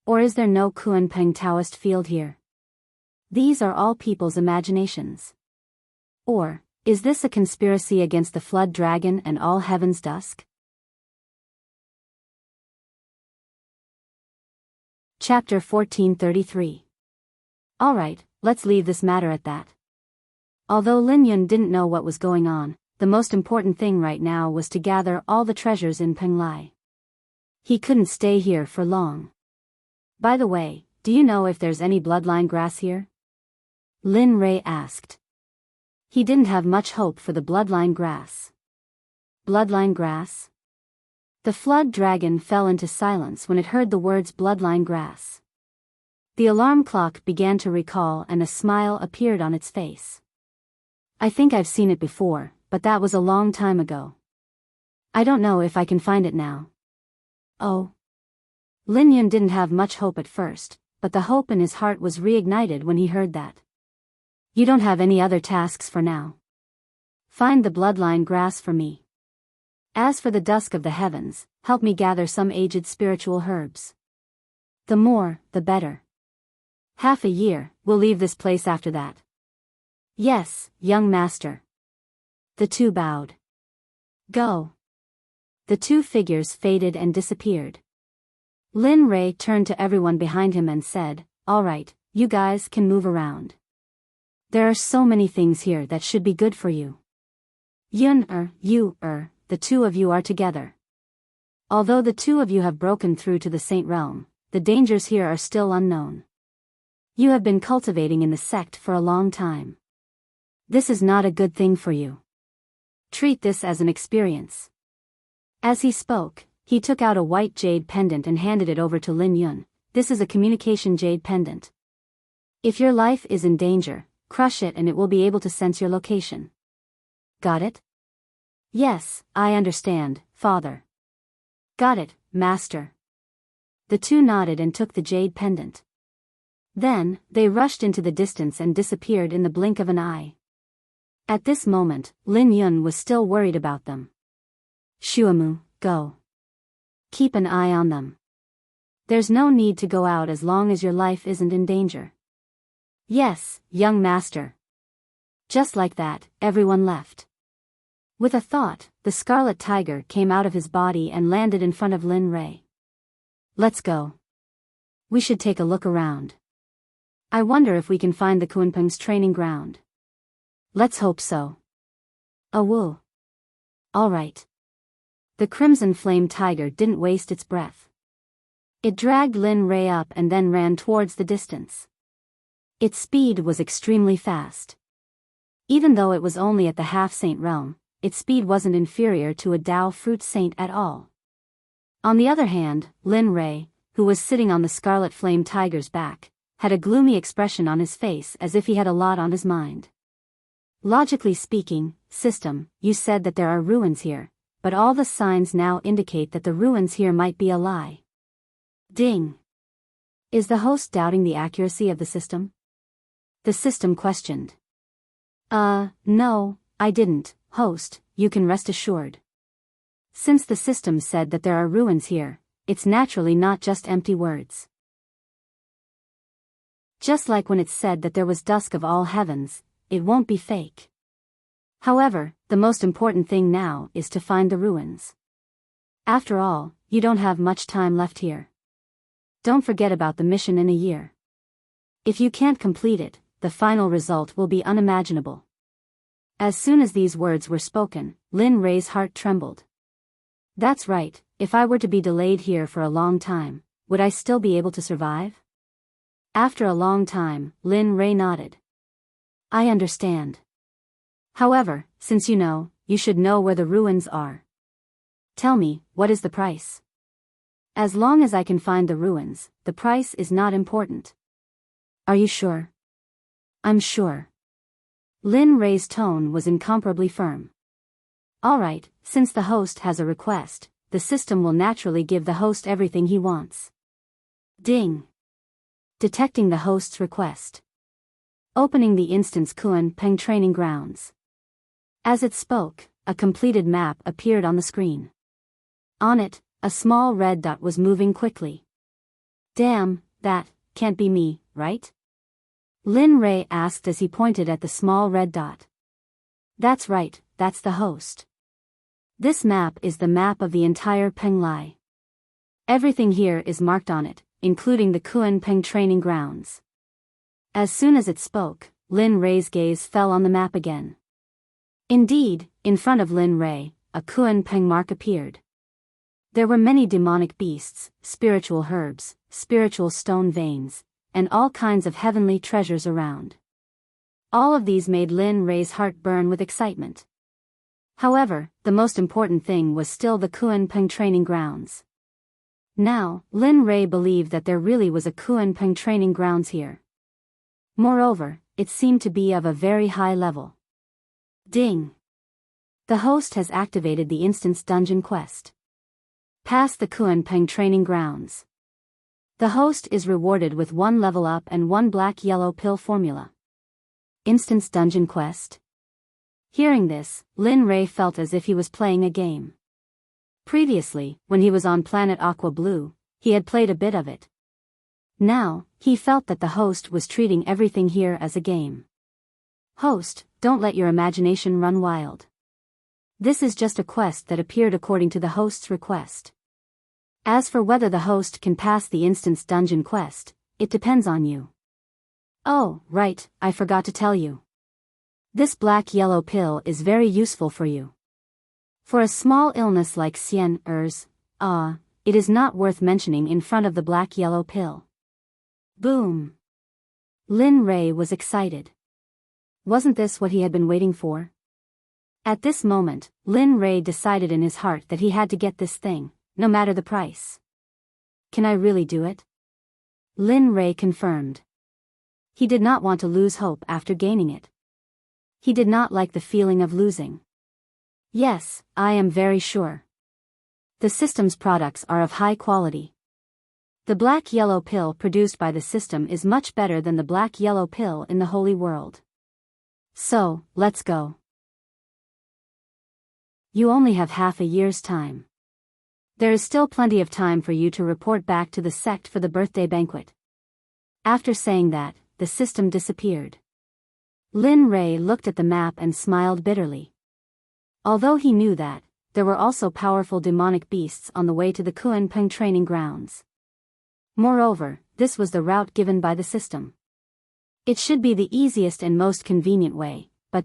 Or is there no Kuanpeng Taoist field here? These are all people's imaginations. Or, is this a conspiracy against the flood dragon and all heaven's dusk? Chapter 1433. Alright, let's leave this matter at that. Although Lin Yun didn't know what was going on, the most important thing right now was to gather all the treasures in Penglai. He couldn't stay here for long. By the way, do you know if there's any bloodline grass here? Lin Rei asked. He didn't have much hope for the bloodline grass. Bloodline grass? The flood dragon fell into silence when it heard the words bloodline grass. The alarm clock began to recall and a smile appeared on its face. I think I've seen it before, but that was a long time ago. I don't know if I can find it now. Oh. Lin Yun didn't have much hope at first, but the hope in his heart was reignited when he heard that. You don't have any other tasks for now. Find the bloodline grass for me. As for the dusk of the heavens, help me gather some aged spiritual herbs. The more, the better. Half a year, we'll leave this place after that. Yes, young master. The two bowed. Go. The two figures faded and disappeared. Lin Rei turned to everyone behind him and said, All right, you guys can move around. There are so many things here that should be good for you. The two of you are together. Although the two of you have broken through to the Saint Realm, the dangers here are still unknown. You have been cultivating in the sect for a long time. This is not a good thing for you. Treat this as an experience. As he spoke, he took out a white jade pendant and handed it over to Lin Yun. This is a communication jade pendant. If your life is in danger, crush it and it will be able to sense your location. Got it? Yes, I understand, Father. Got it, Master. The two nodded and took the jade pendant. Then, they rushed into the distance and disappeared in the blink of an eye. At this moment, Lin Yun was still worried about them. Shuamu, go. Keep an eye on them. There's no need to go out as long as your life isn't in danger. Yes, young master. Just like that, everyone left. With a thought, the scarlet tiger came out of his body and landed in front of Lin Rei. Let's go. We should take a look around. I wonder if we can find the Kunpeng's training ground. Let's hope so. Awoo. All right. The crimson flame tiger didn't waste its breath. It dragged Lin Rei up and then ran towards the distance. Its speed was extremely fast. Even though it was only at the half-saint realm, its speed wasn't inferior to a Dao fruit saint at all. On the other hand, Lin Rei, who was sitting on the scarlet flame tiger's back, had a gloomy expression on his face as if he had a lot on his mind. Logically speaking, system, you said that there are ruins here, but all the signs now indicate that the ruins here might be a lie. Ding. Is the host doubting the accuracy of the system? The system questioned. No, I didn't, host, you can rest assured. Since the system said that there are ruins here, it's naturally not just empty words. Just like when it said that there was dusk of all heavens, it won't be fake. However, the most important thing now is to find the ruins. After all, you don't have much time left here. Don't forget about the mission in a year. If you can't complete it, the final result will be unimaginable. As soon as these words were spoken, Lin Rei's heart trembled. That's right, if I were to be delayed here for a long time, would I still be able to survive? After a long time, Lin Rei nodded. I understand. However, since you know, you should know where the ruins are. Tell me, what is the price? As long as I can find the ruins, the price is not important. Are you sure? I'm sure. Lin Rei's tone was incomparably firm. All right, since the host has a request, the system will naturally give the host everything he wants. Ding. Detecting the host's request. Opening the instance Kunpeng training grounds. As it spoke, a completed map appeared on the screen. On it, a small red dot was moving quickly. Damn, that can't be me, right? Lin Rei asked as he pointed at the small red dot. That's right, that's the host. This map is the map of the entire Penglai. Everything here is marked on it, including the Kunpeng training grounds. As soon as it spoke, Lin Rei's gaze fell on the map again. Indeed, in front of Lin Rei, a Kunpeng mark appeared. There were many demonic beasts, spiritual herbs, spiritual stone veins, and all kinds of heavenly treasures around. All of these made Lin Rei's heart burn with excitement. However, the most important thing was still the Kunpeng training grounds. Now, Lin Rei believed that there really was a Kunpeng training grounds here. Moreover, it seemed to be of a very high level. Ding! The host has activated the instance dungeon quest. Pass the Kunpeng training grounds. The host is rewarded with 1 level up and 1 black-yellow pill formula. Instance dungeon quest? Hearing this, Lin Rei felt as if he was playing a game. Previously, when he was on planet Aqua Blue, he had played a bit of it. Now, he felt that the host was treating everything here as a game. Host, don't let your imagination run wild. This is just a quest that appeared according to the host's request. As for whether the host can pass the instance dungeon quest, it depends on you. Oh, right, I forgot to tell you. This black-yellow pill is very useful for you. For a small illness like Enrich, it is not worth mentioning in front of the black-yellow pill. Boom! Lin Rei was excited. Wasn't this what he had been waiting for? At this moment, Lin Rei decided in his heart that he had to get this thing, no matter the price. Can I really do it? Lin Rei confirmed. He did not want to lose hope after gaining it. He did not like the feeling of losing. Yes, I am very sure. The system's products are of high quality. The black-yellow pill produced by the system is much better than the black-yellow pill in the holy world. So, let's go. You only have half a year's time. There is still plenty of time for you to report back to the sect for the birthday banquet. After saying that, the system disappeared. Lin Ray looked at the map and smiled bitterly. Although he knew that, there were also powerful demonic beasts on the way to the Kuan-Peng training grounds. Moreover, this was the route given by the system. It should be the easiest and most convenient way, but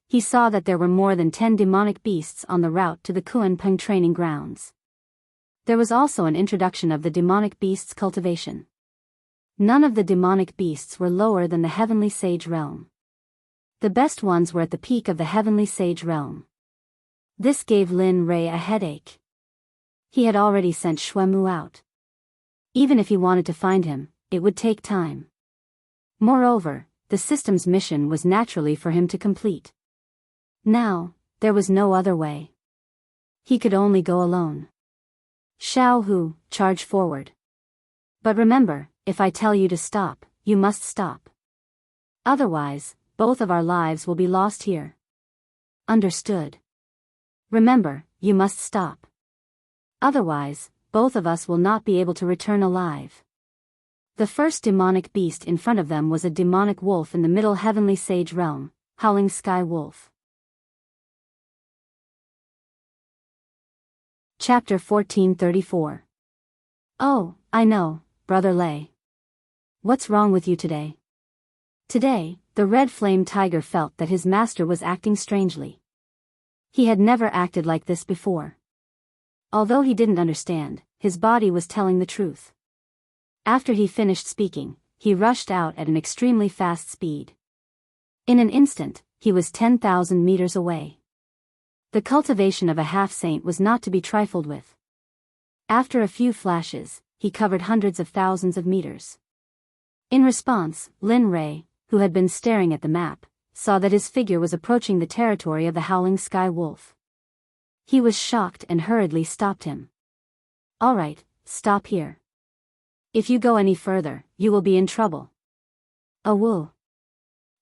he saw that there were more than 10 demonic beasts on the route to the Kuan-Peng training grounds. There was also an introduction of the demonic beasts cultivation. None of the demonic beasts were lower than the heavenly sage realm. The best ones were at the peak of the heavenly sage realm. This gave Lin Ray a headache. He had already sent Xuemu out. Even if he wanted to find him, it would take time. Moreover, the system's mission was naturally for him to complete. Now, there was no other way. He could only go alone. Xiao Hu, charge forward. But remember, if I tell you to stop, you must stop. Otherwise, both of our lives will be lost here. Understood. Remember, you must stop. Otherwise, both of us will not be able to return alive. The first demonic beast in front of them was a demonic wolf in the middle heavenly sage realm, howling sky wolf. Chapter 1434. Oh, I know, Brother Lei. What's wrong with you today? Today, the red flame tiger felt that his master was acting strangely. He had never acted like this before. Although he didn't understand, his body was telling the truth. After he finished speaking, he rushed out at an extremely fast speed. In an instant, he was 10,000 meters away. The cultivation of a half-saint was not to be trifled with. After a few flashes, he covered hundreds of thousands of meters. In response, Lin Ray, who had been staring at the map, saw that his figure was approaching the territory of the howling sky wolf. He was shocked and hurriedly stopped him. All right, stop here. If you go any further, you will be in trouble. Woo.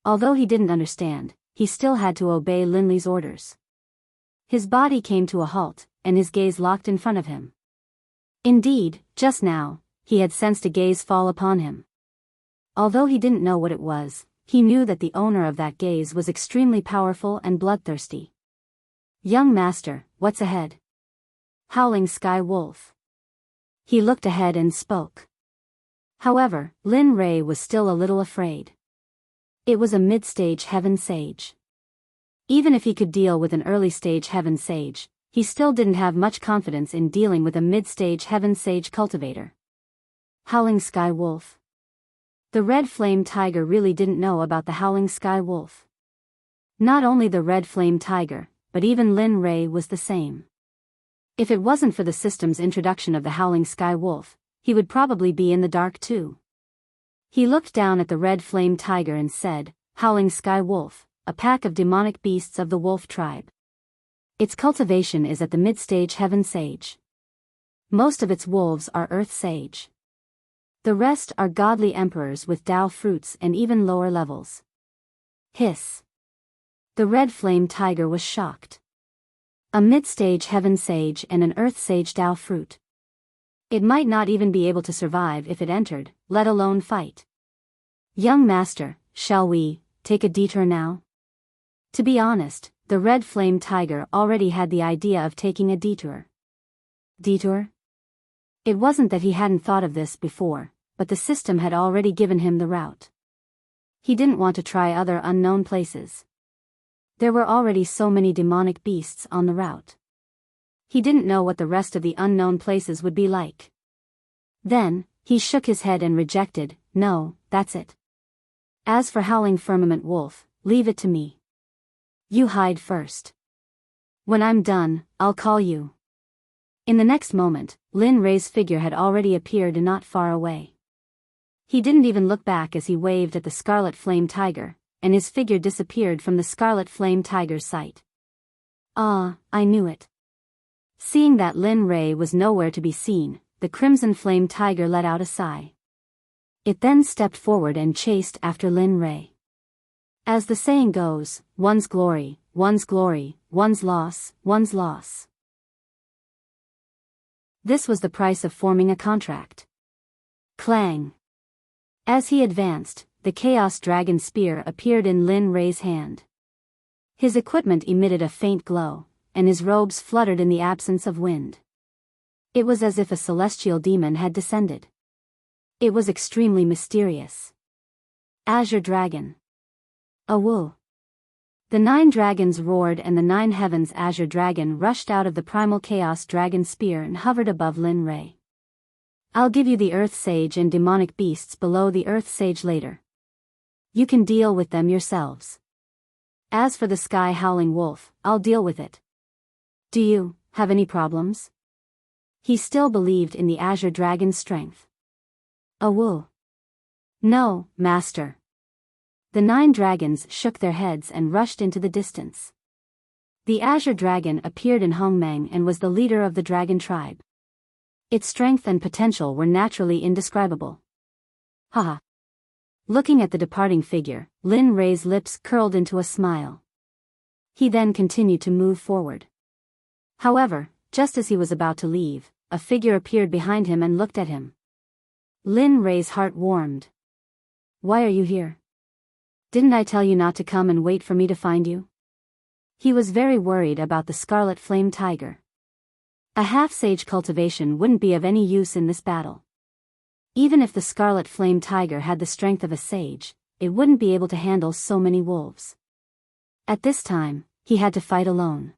Although he didn't understand, he still had to obey Lin Li's orders. His body came to a halt, and his gaze locked in front of him. Indeed, just now, he had sensed a gaze fall upon him. Although he didn't know what it was, he knew that the owner of that gaze was extremely powerful and bloodthirsty. Young master, what's ahead? Howling sky wolf. He looked ahead and spoke. However, Lin Ray was still a little afraid. It was a mid-stage heaven sage. Even if he could deal with an early-stage heaven sage, he still didn't have much confidence in dealing with a mid-stage heaven sage cultivator. Howling sky wolf. The red flame tiger really didn't know about the howling sky wolf. Not only the red flame tiger, but even Lin Ray was the same. If it wasn't for the system's introduction of the howling sky wolf, he would probably be in the dark too. He looked down at the red flame tiger and said, Howling sky wolf, a pack of demonic beasts of the wolf tribe. Its cultivation is at the mid-stage heaven sage. Most of its wolves are earth sage. The rest are godly emperors with Tao fruits and even lower levels. Hiss. The red flame tiger was shocked. A mid-stage heaven sage and an earth sage Tao fruit. It might not even be able to survive if it entered, let alone fight. Young master, shall we take a detour now? To be honest, the red flame tiger already had the idea of taking a detour. Detour? It wasn't that he hadn't thought of this before, but the system had already given him the route. He didn't want to try other unknown places. There were already so many demonic beasts on the route. He didn't know what the rest of the unknown places would be like. Then, he shook his head and rejected, no, that's it. As for howling firmament wolf, leave it to me. You hide first. When I'm done, I'll call you. In the next moment, Lin Ray's figure had already appeared not far away. He didn't even look back as he waved at the scarlet flame tiger, and his figure disappeared from the scarlet flame tiger's sight. Ah, I knew it. Seeing that Lin Ray was nowhere to be seen, the crimson flame tiger let out a sigh. It then stepped forward and chased after Lin Rei. As the saying goes, one's glory, one's loss, one's loss. This was the price of forming a contract. Clang. As he advanced, the Chaos Dragon Spear appeared in Lin Rei's hand. His equipment emitted a faint glow, and his robes fluttered in the absence of wind. It was as if a celestial demon had descended. It was extremely mysterious. Azure Dragon. Awoo. The 9 dragons roared and the 9 heavens Azure Dragon rushed out of the primal Chaos Dragon Spear and hovered above Lin Rei. I'll give you the Earth Sage and demonic beasts below the Earth Sage later. You can deal with them yourselves. As for the Sky Howling Wolf, I'll deal with it. Do you have any problems? He still believed in the Azure Dragon's strength. Awoo. No, Master. The 9 dragons shook their heads and rushed into the distance. The Azure Dragon appeared in Hongmeng and was the leader of the dragon tribe. Its strength and potential were naturally indescribable. Haha. Looking at the departing figure, Lin Rei's lips curled into a smile. He then continued to move forward. However, just as he was about to leave, a figure appeared behind him and looked at him. Lin Rei's heart warmed. Why are you here? Didn't I tell you not to come and wait for me to find you? He was very worried about the Scarlet Flame Tiger. A half-sage cultivation wouldn't be of any use in this battle. Even if the Scarlet Flame Tiger had the strength of a sage, it wouldn't be able to handle so many wolves. At this time, he had to fight alone.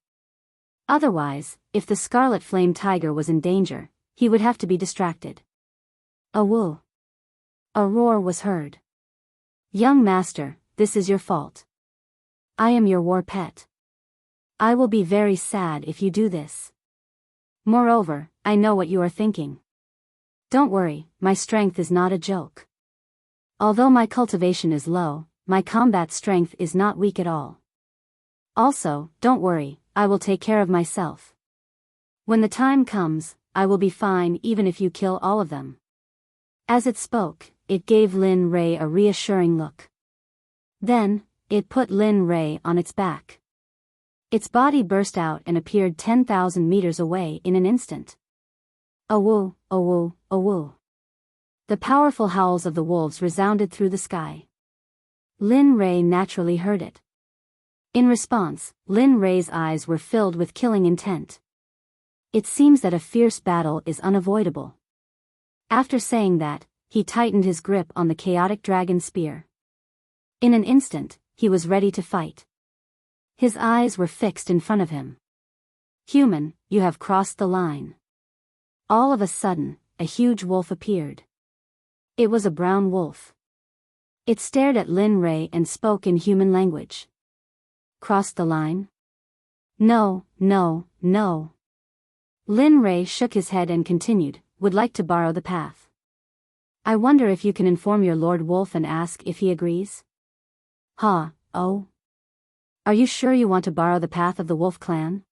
Otherwise, if the Scarlet Flame Tiger was in danger, he would have to be distracted. Awoo. A roar was heard. Young master, this is your fault. I am your war pet. I will be very sad if you do this. Moreover, I know what you are thinking. Don't worry, my strength is not a joke. Although my cultivation is low, my combat strength is not weak at all. Also, don't worry, I will take care of myself. When the time comes, I will be fine even if you kill all of them. As it spoke, it gave Lin Rei a reassuring look. Then, it put Lin Rei on its back. Its body burst out and appeared 10,000 meters away in an instant. Awoo, awoo, awoo. The powerful howls of the wolves resounded through the sky. Lin Rei naturally heard it. In response, Lin Rei's eyes were filled with killing intent. It seems that a fierce battle is unavoidable. After saying that, he tightened his grip on the chaotic dragon spear. In an instant, he was ready to fight. His eyes were fixed in front of him. Human, you have crossed the line. All of a sudden, a huge wolf appeared. It was a brown wolf. It stared at Lin Rei and spoke in human language. Crossed the line? No, no, no. Lin Rei shook his head and continued, would like to borrow the path. I wonder if you can inform your Lord Wolf and ask if he agrees? Oh? Are you sure you want to borrow the path of the wolf clan?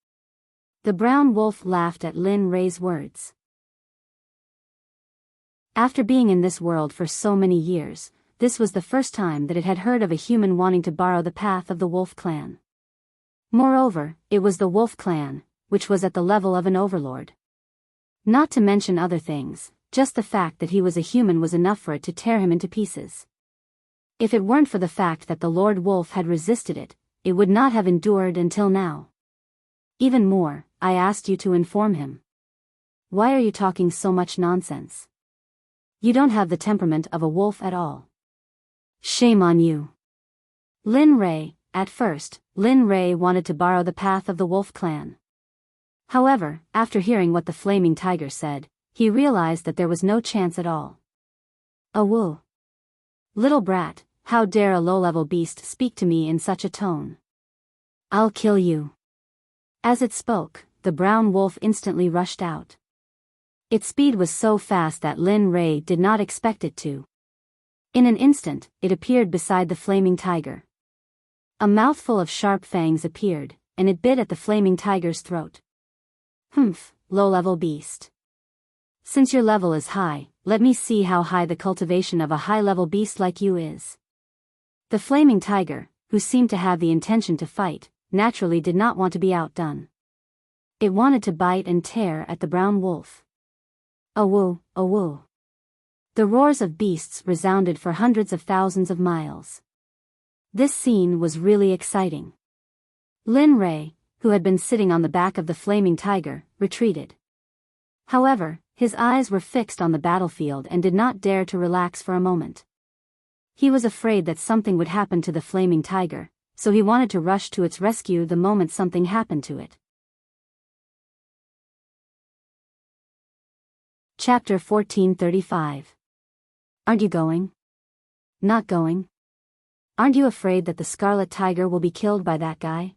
The brown wolf laughed at Lin Rei's words. After being in this world for so many years, this was the first time that it had heard of a human wanting to borrow the path of the wolf clan. Moreover, it was the wolf clan, which was at the level of an overlord. Not to mention other things, just the fact that he was a human was enough for it to tear him into pieces. If it weren't for the fact that the Lord Wolf had resisted it, it would not have endured until now. Even more, I asked you to inform him. Why are you talking so much nonsense? You don't have the temperament of a wolf at all. Shame on you. Lin Rei, at first, Lin Rei wanted to borrow the path of the wolf clan. However, after hearing what the flaming tiger said, he realized that there was no chance at all. Awoo. Little brat, how dare a low-level beast speak to me in such a tone? I'll kill you. As it spoke, the brown wolf instantly rushed out. Its speed was so fast that Lin Rei did not expect it to. In an instant, it appeared beside the flaming tiger. A mouthful of sharp fangs appeared, and it bit at the flaming tiger's throat. Humph, low-level beast. Since your level is high, let me see how high the cultivation of a high-level beast like you is. The flaming tiger, who seemed to have the intention to fight, naturally did not want to be outdone. It wanted to bite and tear at the brown wolf. Awoo, awoo. The roars of beasts resounded for hundreds of thousands of miles. This scene was really exciting. Lin Rei, who had been sitting on the back of the flaming tiger, retreated. However, his eyes were fixed on the battlefield and did not dare to relax for a moment. He was afraid that something would happen to the flaming tiger, so he wanted to rush to its rescue the moment something happened to it. Chapter 1435. Aren't you going? Not going? Aren't you afraid that the scarlet tiger will be killed by that guy?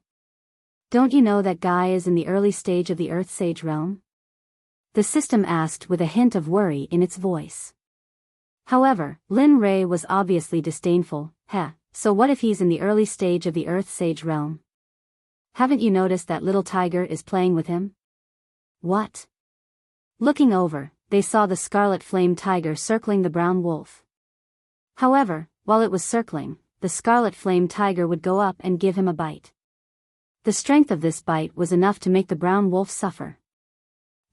Don't you know that guy is in the early stage of the Earth Sage realm? The system asked with a hint of worry in its voice. However, Lin Rei was obviously disdainful. So what if he's in the early stage of the Earth Sage realm? Haven't you noticed that little tiger is playing with him? What? Looking over, they saw the scarlet flame tiger circling the brown wolf. However, while it was circling, the scarlet flame tiger would go up and give him a bite. The strength of this bite was enough to make the brown wolf suffer.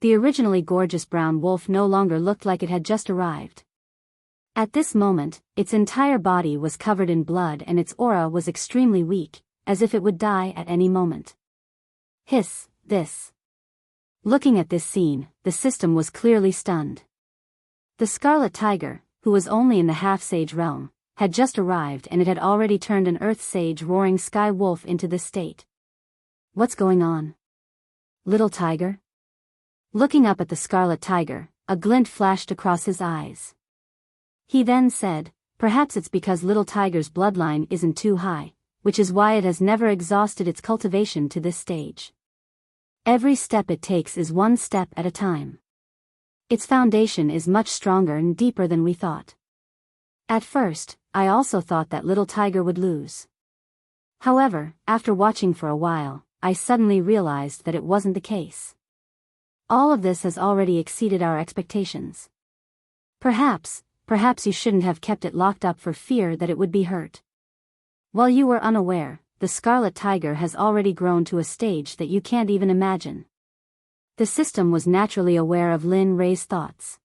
The originally gorgeous brown wolf no longer looked like it had just arrived. At this moment, its entire body was covered in blood and its aura was extremely weak, as if it would die at any moment. Hiss, this. Looking at this scene, the system was clearly stunned. The scarlet tiger, who was only in the half-sage realm, had just arrived and it had already turned an earth sage roaring sky wolf into this state. What's going on? Little tiger? Looking up at the scarlet tiger, a glint flashed across his eyes. He then said, perhaps it's because little tiger's bloodline isn't too high, which is why it has never exhausted its cultivation to this stage. Every step it takes is one step at a time. Its foundation is much stronger and deeper than we thought. At first, I also thought that little tiger would lose. However, after watching for a while, I suddenly realized that it wasn't the case. All of this has already exceeded our expectations. Perhaps you shouldn't have kept it locked up for fear that it would be hurt. While you were unaware, the scarlet tiger has already grown to a stage that you can't even imagine. The system was naturally aware of Lin Rei's thoughts.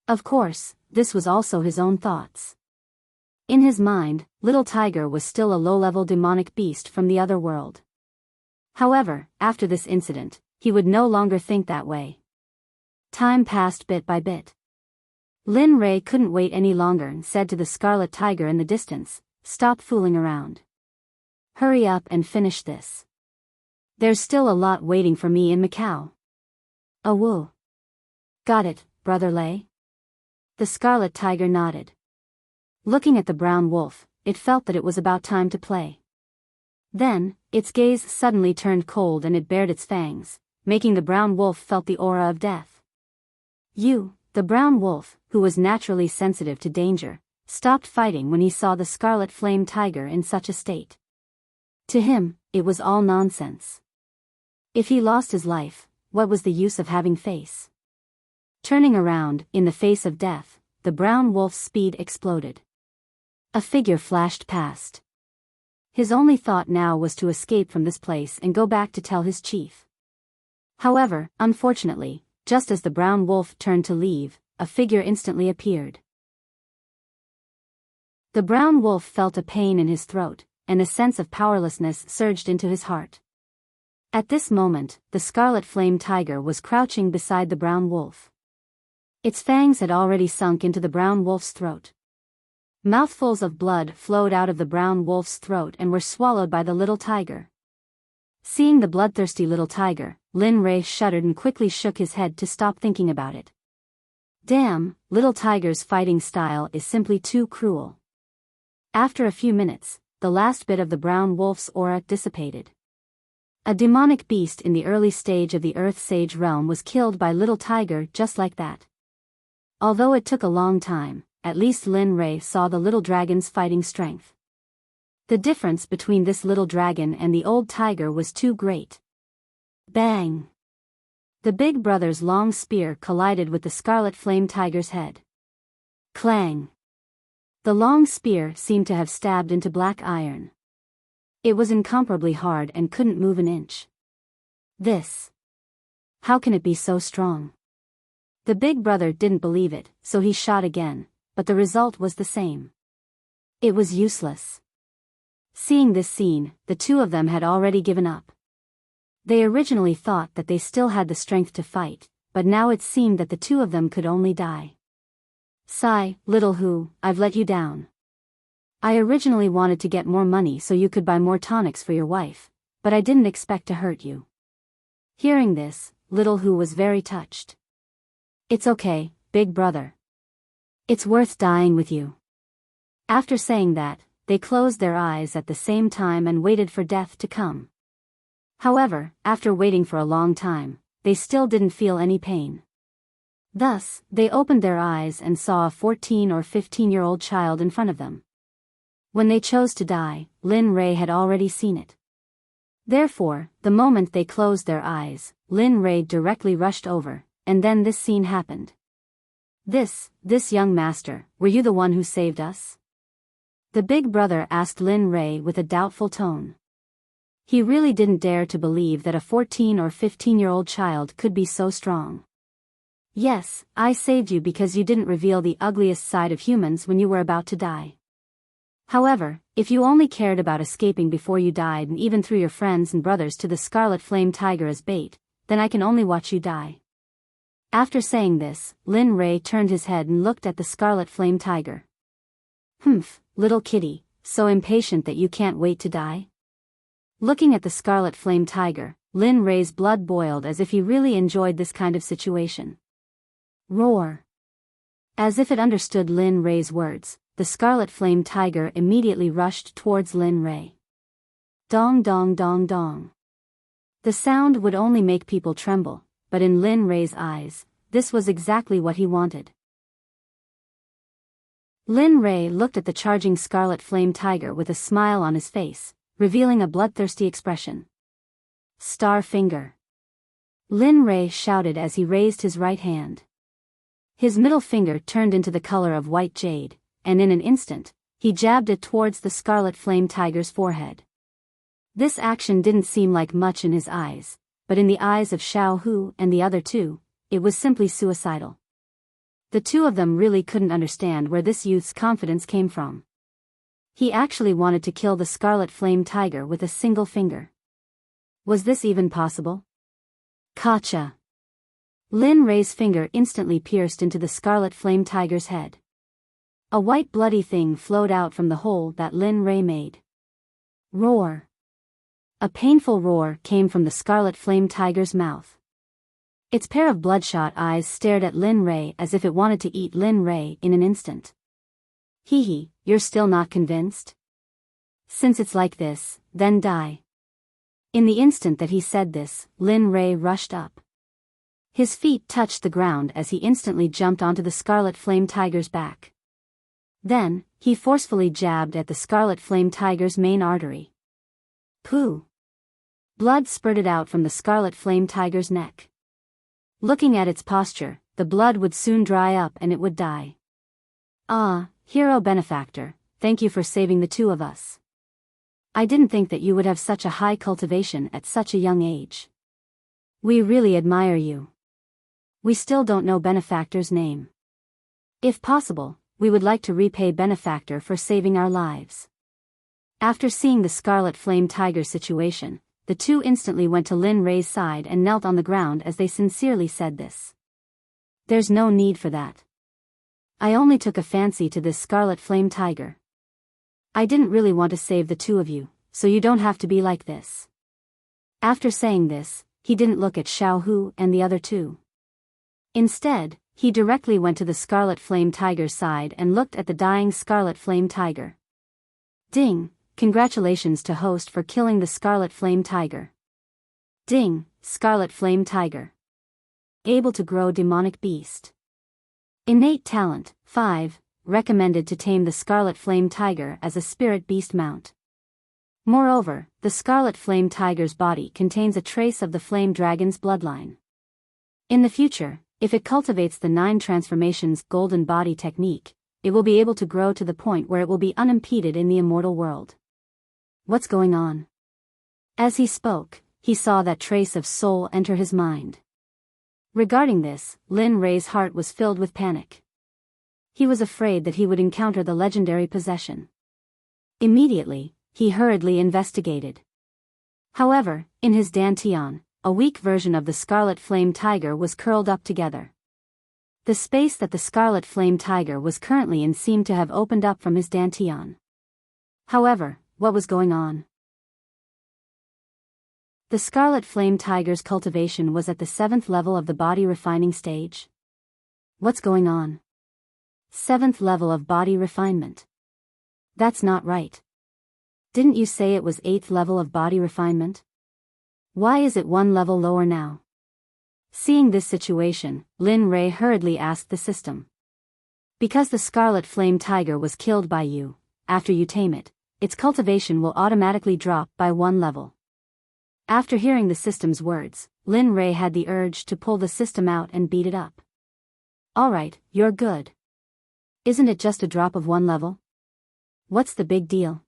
Of course, this was also his own thoughts. In his mind, little tiger was still a low-level demonic beast from the other world. However, after this incident, he would no longer think that way. Time passed bit by bit. Lin Rei couldn't wait any longer and said to the scarlet tiger in the distance, stop fooling around. Hurry up and finish this. There's still a lot waiting for me in Macau. Awoo. Got it, Brother Lei? The scarlet tiger nodded. Looking at the brown wolf, it felt that it was about time to play. Then, its gaze suddenly turned cold and it bared its fangs, making the brown wolf felt the aura of death. The brown wolf, who was naturally sensitive to danger, stopped fighting when he saw the scarlet flame tiger in such a state. To him, it was all nonsense. If he lost his life, what was the use of having face? Turning around, in the face of death, the brown wolf's speed exploded. A figure flashed past. His only thought now was to escape from this place and go back to tell his chief. However, unfortunately, just as the brown wolf turned to leave, a figure instantly appeared. The brown wolf felt a pain in his throat, and a sense of powerlessness surged into his heart. At this moment, the scarlet flame tiger was crouching beside the brown wolf. Its fangs had already sunk into the brown wolf's throat. Mouthfuls of blood flowed out of the brown wolf's throat and were swallowed by the little tiger. Seeing the bloodthirsty little tiger, Lin Rei shuddered and quickly shook his head to stop thinking about it. Damn, little tiger's fighting style is simply too cruel. After a few minutes, the last bit of the brown wolf's aura dissipated. A demonic beast in the early stage of the Earth Sage realm was killed by little tiger just like that. Although it took a long time, at least Lin Rei saw the little dragon's fighting strength. The difference between this little dragon and the old tiger was too great. Bang! The big brother's long spear collided with the scarlet flame tiger's head. Clang! The long spear seemed to have stabbed into black iron. It was incomparably hard and couldn't move an inch. This. How can it be so strong? The big brother didn't believe it, so he shot again, but the result was the same. It was useless. Seeing this scene, the two of them had already given up. They originally thought that they still had the strength to fight, but now it seemed that the two of them could only die. Sigh, little who, I've let you down. I originally wanted to get more money so you could buy more tonics for your wife, but I didn't expect to hurt you. Hearing this, little who was very touched. It's okay, big brother. It's worth dying with you. After saying that, they closed their eyes at the same time and waited for death to come. However, after waiting for a long time, they still didn't feel any pain. Thus, they opened their eyes and saw a 14 or 15-year-old child in front of them. When they chose to die, Lin Rei had already seen it. Therefore, the moment they closed their eyes, Lin Rei directly rushed over, and then this scene happened. This young master, were you the one who saved us? The big brother asked Lin Rei with a doubtful tone. He really didn't dare to believe that a 14 or 15-year-old child could be so strong. Yes, I saved you because you didn't reveal the ugliest side of humans when you were about to die. However, if you only cared about escaping before you died and even threw your friends and brothers to the scarlet flame tiger as bait, then I can only watch you die. After saying this, Lin Rei turned his head and looked at the scarlet flame tiger. Humph, little kitty, so impatient that you can't wait to die? Looking at the scarlet flame tiger, Lin Rei's blood boiled as if he really enjoyed this kind of situation. Roar! As if it understood Lin Rei's words, the scarlet flame tiger immediately rushed towards Lin Rei. Dong dong dong dong. The sound would only make people tremble, but in Lin Rei's eyes, this was exactly what he wanted. Lin Rei looked at the charging scarlet flame tiger with a smile on his face, revealing a bloodthirsty expression. Star finger! Lin Rei shouted as he raised his right hand. His middle finger turned into the color of white jade, and in an instant, he jabbed it towards the scarlet flame tiger's forehead. This action didn't seem like much in his eyes, but in the eyes of Xiao Hu and the other two, it was simply suicidal. The two of them really couldn't understand where this youth's confidence came from. He actually wanted to kill the scarlet flame tiger with a single finger. Was this even possible? Gotcha! Lin Rei's finger instantly pierced into the scarlet flame tiger's head. A white bloody thing flowed out from the hole that Lin Rei made. Roar! A painful roar came from the scarlet flame tiger's mouth. Its pair of bloodshot eyes stared at Lin Rei as if it wanted to eat Lin Rei in an instant. Hee, you're still not convinced? Since it's like this, then die. In the instant that he said this, Lin Rei rushed up. His feet touched the ground as he instantly jumped onto the scarlet flame tiger's back. Then, he forcefully jabbed at the scarlet flame tiger's main artery. Pooh! Blood spurted out from the scarlet flame tiger's neck. Looking at its posture, the blood would soon dry up and it would die. Ah, hero benefactor, thank you for saving the two of us. I didn't think that you would have such a high cultivation at such a young age. We really admire you. We still don't know benefactor's name. If possible, we would like to repay benefactor for saving our lives. After seeing the scarlet flame tiger situation, the two instantly went to Lin Rei's side and knelt on the ground as they sincerely said this. There's no need for that. I only took a fancy to this scarlet flame tiger. I didn't really want to save the two of you, so you don't have to be like this. After saying this, he didn't look at Xiao Hu and the other two. Instead, he directly went to the scarlet flame tiger's side and looked at the dying scarlet flame tiger. Ding! Congratulations to host for killing the scarlet flame tiger. Ding! Scarlet flame tiger. Able to grow demonic beast. Innate talent, 5, recommended to tame the scarlet flame tiger as a spirit beast mount. Moreover, the scarlet flame tiger's body contains a trace of the flame dragon's bloodline. In the future, if it cultivates the 9 transformations golden body technique, it will be able to grow to the point where it will be unimpeded in the immortal world. What's going on? As he spoke, he saw that trace of soul enter his mind. Regarding this, Lin Rei's heart was filled with panic. He was afraid that he would encounter the legendary possession. Immediately, he hurriedly investigated. However, in his dantian, a weak version of the Scarlet Flame Tiger was curled up together. The space that the Scarlet Flame Tiger was currently in seemed to have opened up from his dantian. However, what was going on? The Scarlet Flame Tiger's cultivation was at the 7th level of the body refining stage. What's going on? 7th level of body refinement. That's not right. Didn't you say it was 8th level of body refinement? Why is it 1 level lower now? Seeing this situation, Lin Rei hurriedly asked the system. Because the Scarlet Flame Tiger was killed by you, after you tame it, its cultivation will automatically drop by 1 level. After hearing the system's words, Lin Rei had the urge to pull the system out and beat it up. Alright, you're good. Isn't it just a drop of 1 level? What's the big deal?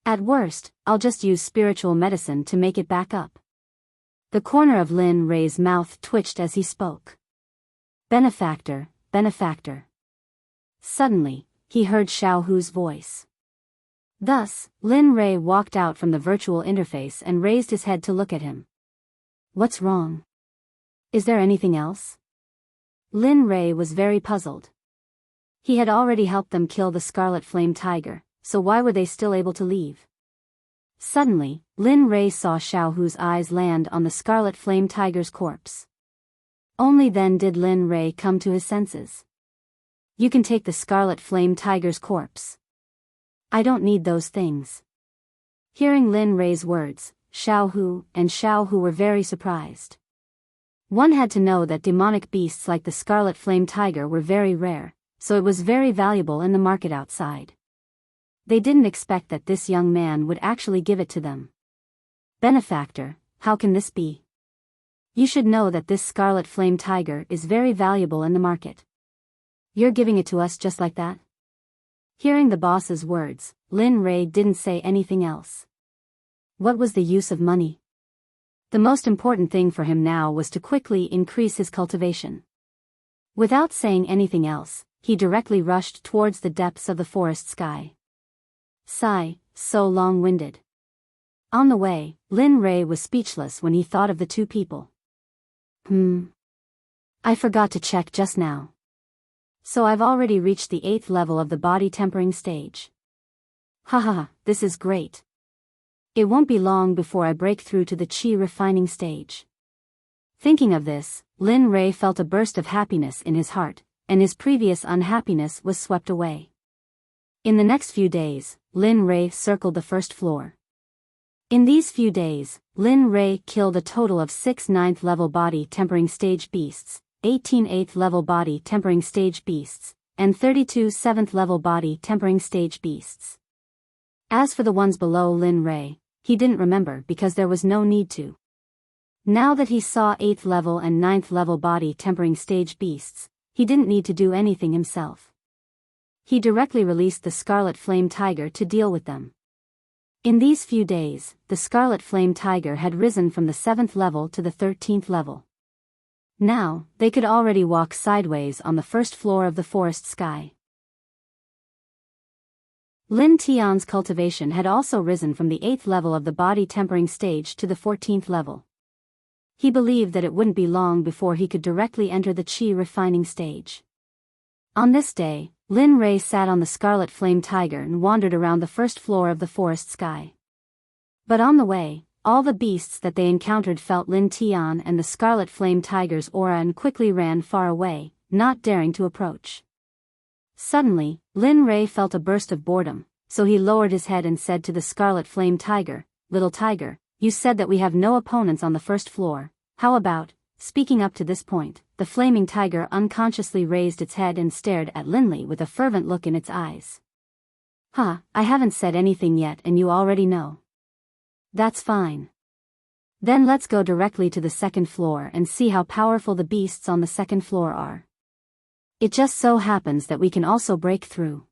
At worst, I'll just use spiritual medicine to make it back up. The corner of Lin Rei's mouth twitched as he spoke. Benefactor, benefactor. Suddenly, he heard Xiao Hu's voice. Thus, Lin Rei walked out from the virtual interface and raised his head to look at him. What's wrong? Is there anything else? Lin Rei was very puzzled. He had already helped them kill the Scarlet Flame Tiger, so why were they still able to leave? Suddenly, Lin Rei saw Xiao Hu's eyes land on the Scarlet Flame Tiger's corpse. Only then did Lin Rei come to his senses. You can take the Scarlet Flame Tiger's corpse. I don't need those things. Hearing Lin Rei's words, Xiao Hu and Xiao Hu were very surprised. One had to know that demonic beasts like the Scarlet Flame Tiger were very rare, so it was very valuable in the market outside. They didn't expect that this young man would actually give it to them. Benefactor, how can this be? You should know that this Scarlet Flame Tiger is very valuable in the market. You're giving it to us just like that? Hearing the boss's words, Lin Rei didn't say anything else. What was the use of money? The most important thing for him now was to quickly increase his cultivation. Without saying anything else, he directly rushed towards the depths of the forest sky. Sigh, so long-winded. On the way, Lin Rei was speechless when he thought of the 2 people. I forgot to check just now. So I've already reached the 8th level of the body tempering stage. Haha, this is great. It won't be long before I break through to the chi refining stage. Thinking of this, Lin Rei felt a burst of happiness in his heart, and his previous unhappiness was swept away. In the next few days, Lin Rei circled the first floor. In these few days, Lin Rei killed a total of 6 9th level body tempering stage beasts, 18 8th level body tempering stage beasts, and 32 7th level body tempering stage beasts. As for the ones below Lin Rei, he didn't remember because there was no need to. Now that he saw 8th level and 9th level body tempering stage beasts, he didn't need to do anything himself. He directly released the Scarlet Flame Tiger to deal with them. In these few days, the Scarlet Flame Tiger had risen from the 7th level to the 13th level. Now, they could already walk sideways on the first floor of the forest sky. Lin Tian's cultivation had also risen from the 8th level of the body tempering stage to the 14th level. He believed that it wouldn't be long before he could directly enter the chi refining stage. On this day, Lin Rei sat on the Scarlet Flame Tiger and wandered around the first floor of the forest sky. But on the way, all the beasts that they encountered felt Lin Tian and the Scarlet Flame Tiger's aura and quickly ran far away, not daring to approach. Suddenly, Lin Rei felt a burst of boredom, so he lowered his head and said to the Scarlet Flame Tiger, "Little tiger, you said that we have no opponents on the first floor. How about, speaking up to this point?" The flaming tiger unconsciously raised its head and stared at Lin Li with a fervent look in its eyes. I haven't said anything yet and you already know. That's fine. Then let's go directly to the second floor and see how powerful the beasts on the second floor are. It just so happens that we can also break through.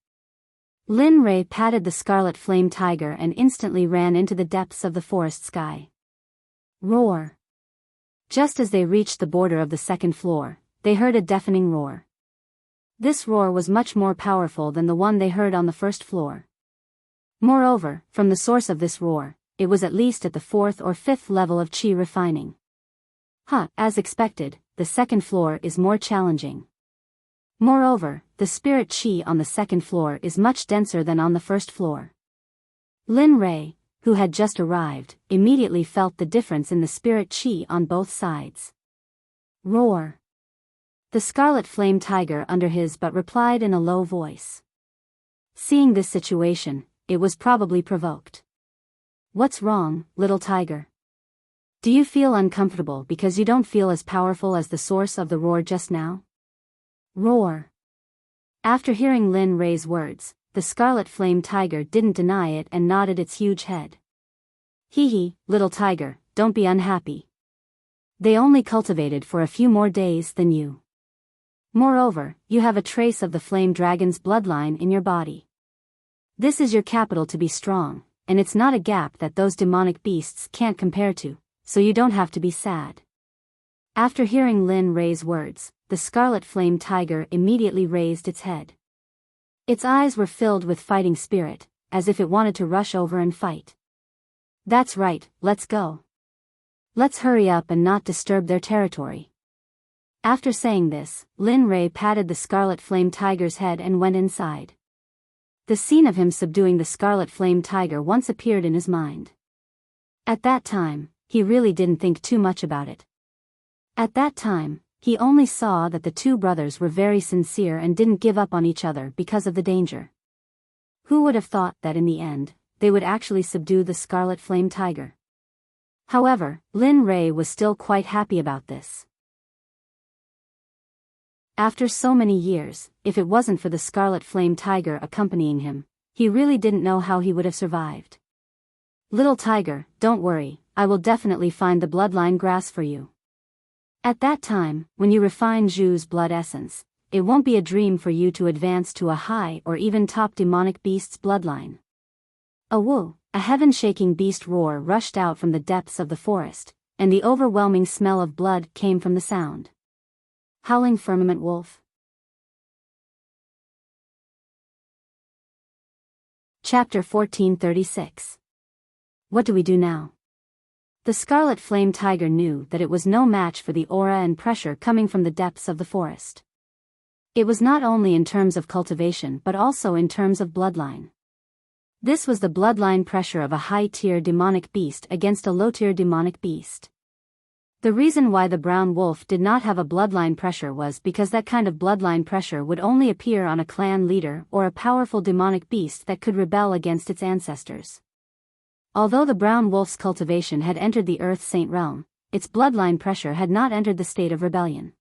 Lin Ray patted the scarlet flame tiger and instantly ran into the depths of the forest sky. Roar! Just as they reached the border of the second floor, they heard a deafening roar. This roar was much more powerful than the one they heard on the first floor. Moreover, from the source of this roar, it was at least at the 4th or 5th level of chi refining. As expected, the second floor is more challenging. Moreover, the spirit chi on the second floor is much denser than on the first floor. Lin Ray, who had just arrived, immediately felt the difference in the spirit chi on both sides. Roar! The scarlet flame tiger under his but replied in a low voice. Seeing this situation, it was probably provoked. What's wrong, little tiger? Do you feel uncomfortable because you don't feel as powerful as the source of the roar just now? Roar! After hearing Lin Ray's words, the scarlet flame tiger didn't deny it and nodded its huge head. Hee, little tiger, don't be unhappy. They only cultivated for a few more days than you. Moreover, you have a trace of the flame dragon's bloodline in your body. This is your capital to be strong, and it's not a gap that those demonic beasts can't compare to, so you don't have to be sad. After hearing Lin Ray's words, the scarlet flame tiger immediately raised its head. Its eyes were filled with fighting spirit, as if it wanted to rush over and fight. That's right, let's go. Let's hurry up and not disturb their territory. After saying this, Lin Ray patted the scarlet flame tiger's head and went inside. The scene of him subduing the scarlet flame tiger once appeared in his mind. At that time, he really didn't think too much about it. At that time, he only saw that the two brothers were very sincere and didn't give up on each other because of the danger. Who would have thought that in the end, they would actually subdue the scarlet flame tiger? However, Lin Ray was still quite happy about this. After so many years, if it wasn't for the scarlet flame tiger accompanying him, he really didn't know how he would have survived. Little tiger, don't worry, I will definitely find the bloodline grass for you. At that time, when you refine Zhu's blood essence, it won't be a dream for you to advance to a high or even top demonic beast's bloodline. A woo, a heaven-shaking beast roar rushed out from the depths of the forest, and the overwhelming smell of blood came from the sound. Howling Firmament Wolf. Chapter 1436. What do we do now? The scarlet flame tiger knew that it was no match for the aura and pressure coming from the depths of the forest. It was not only in terms of cultivation but also in terms of bloodline. This was the bloodline pressure of a high-tier demonic beast against a low-tier demonic beast. The reason why the brown wolf did not have a bloodline pressure was because that kind of bloodline pressure would only appear on a clan leader or a powerful demonic beast that could rebel against its ancestors. Although the brown wolf's cultivation had entered the Earth Saint realm, its bloodline pressure had not entered the state of rebellion.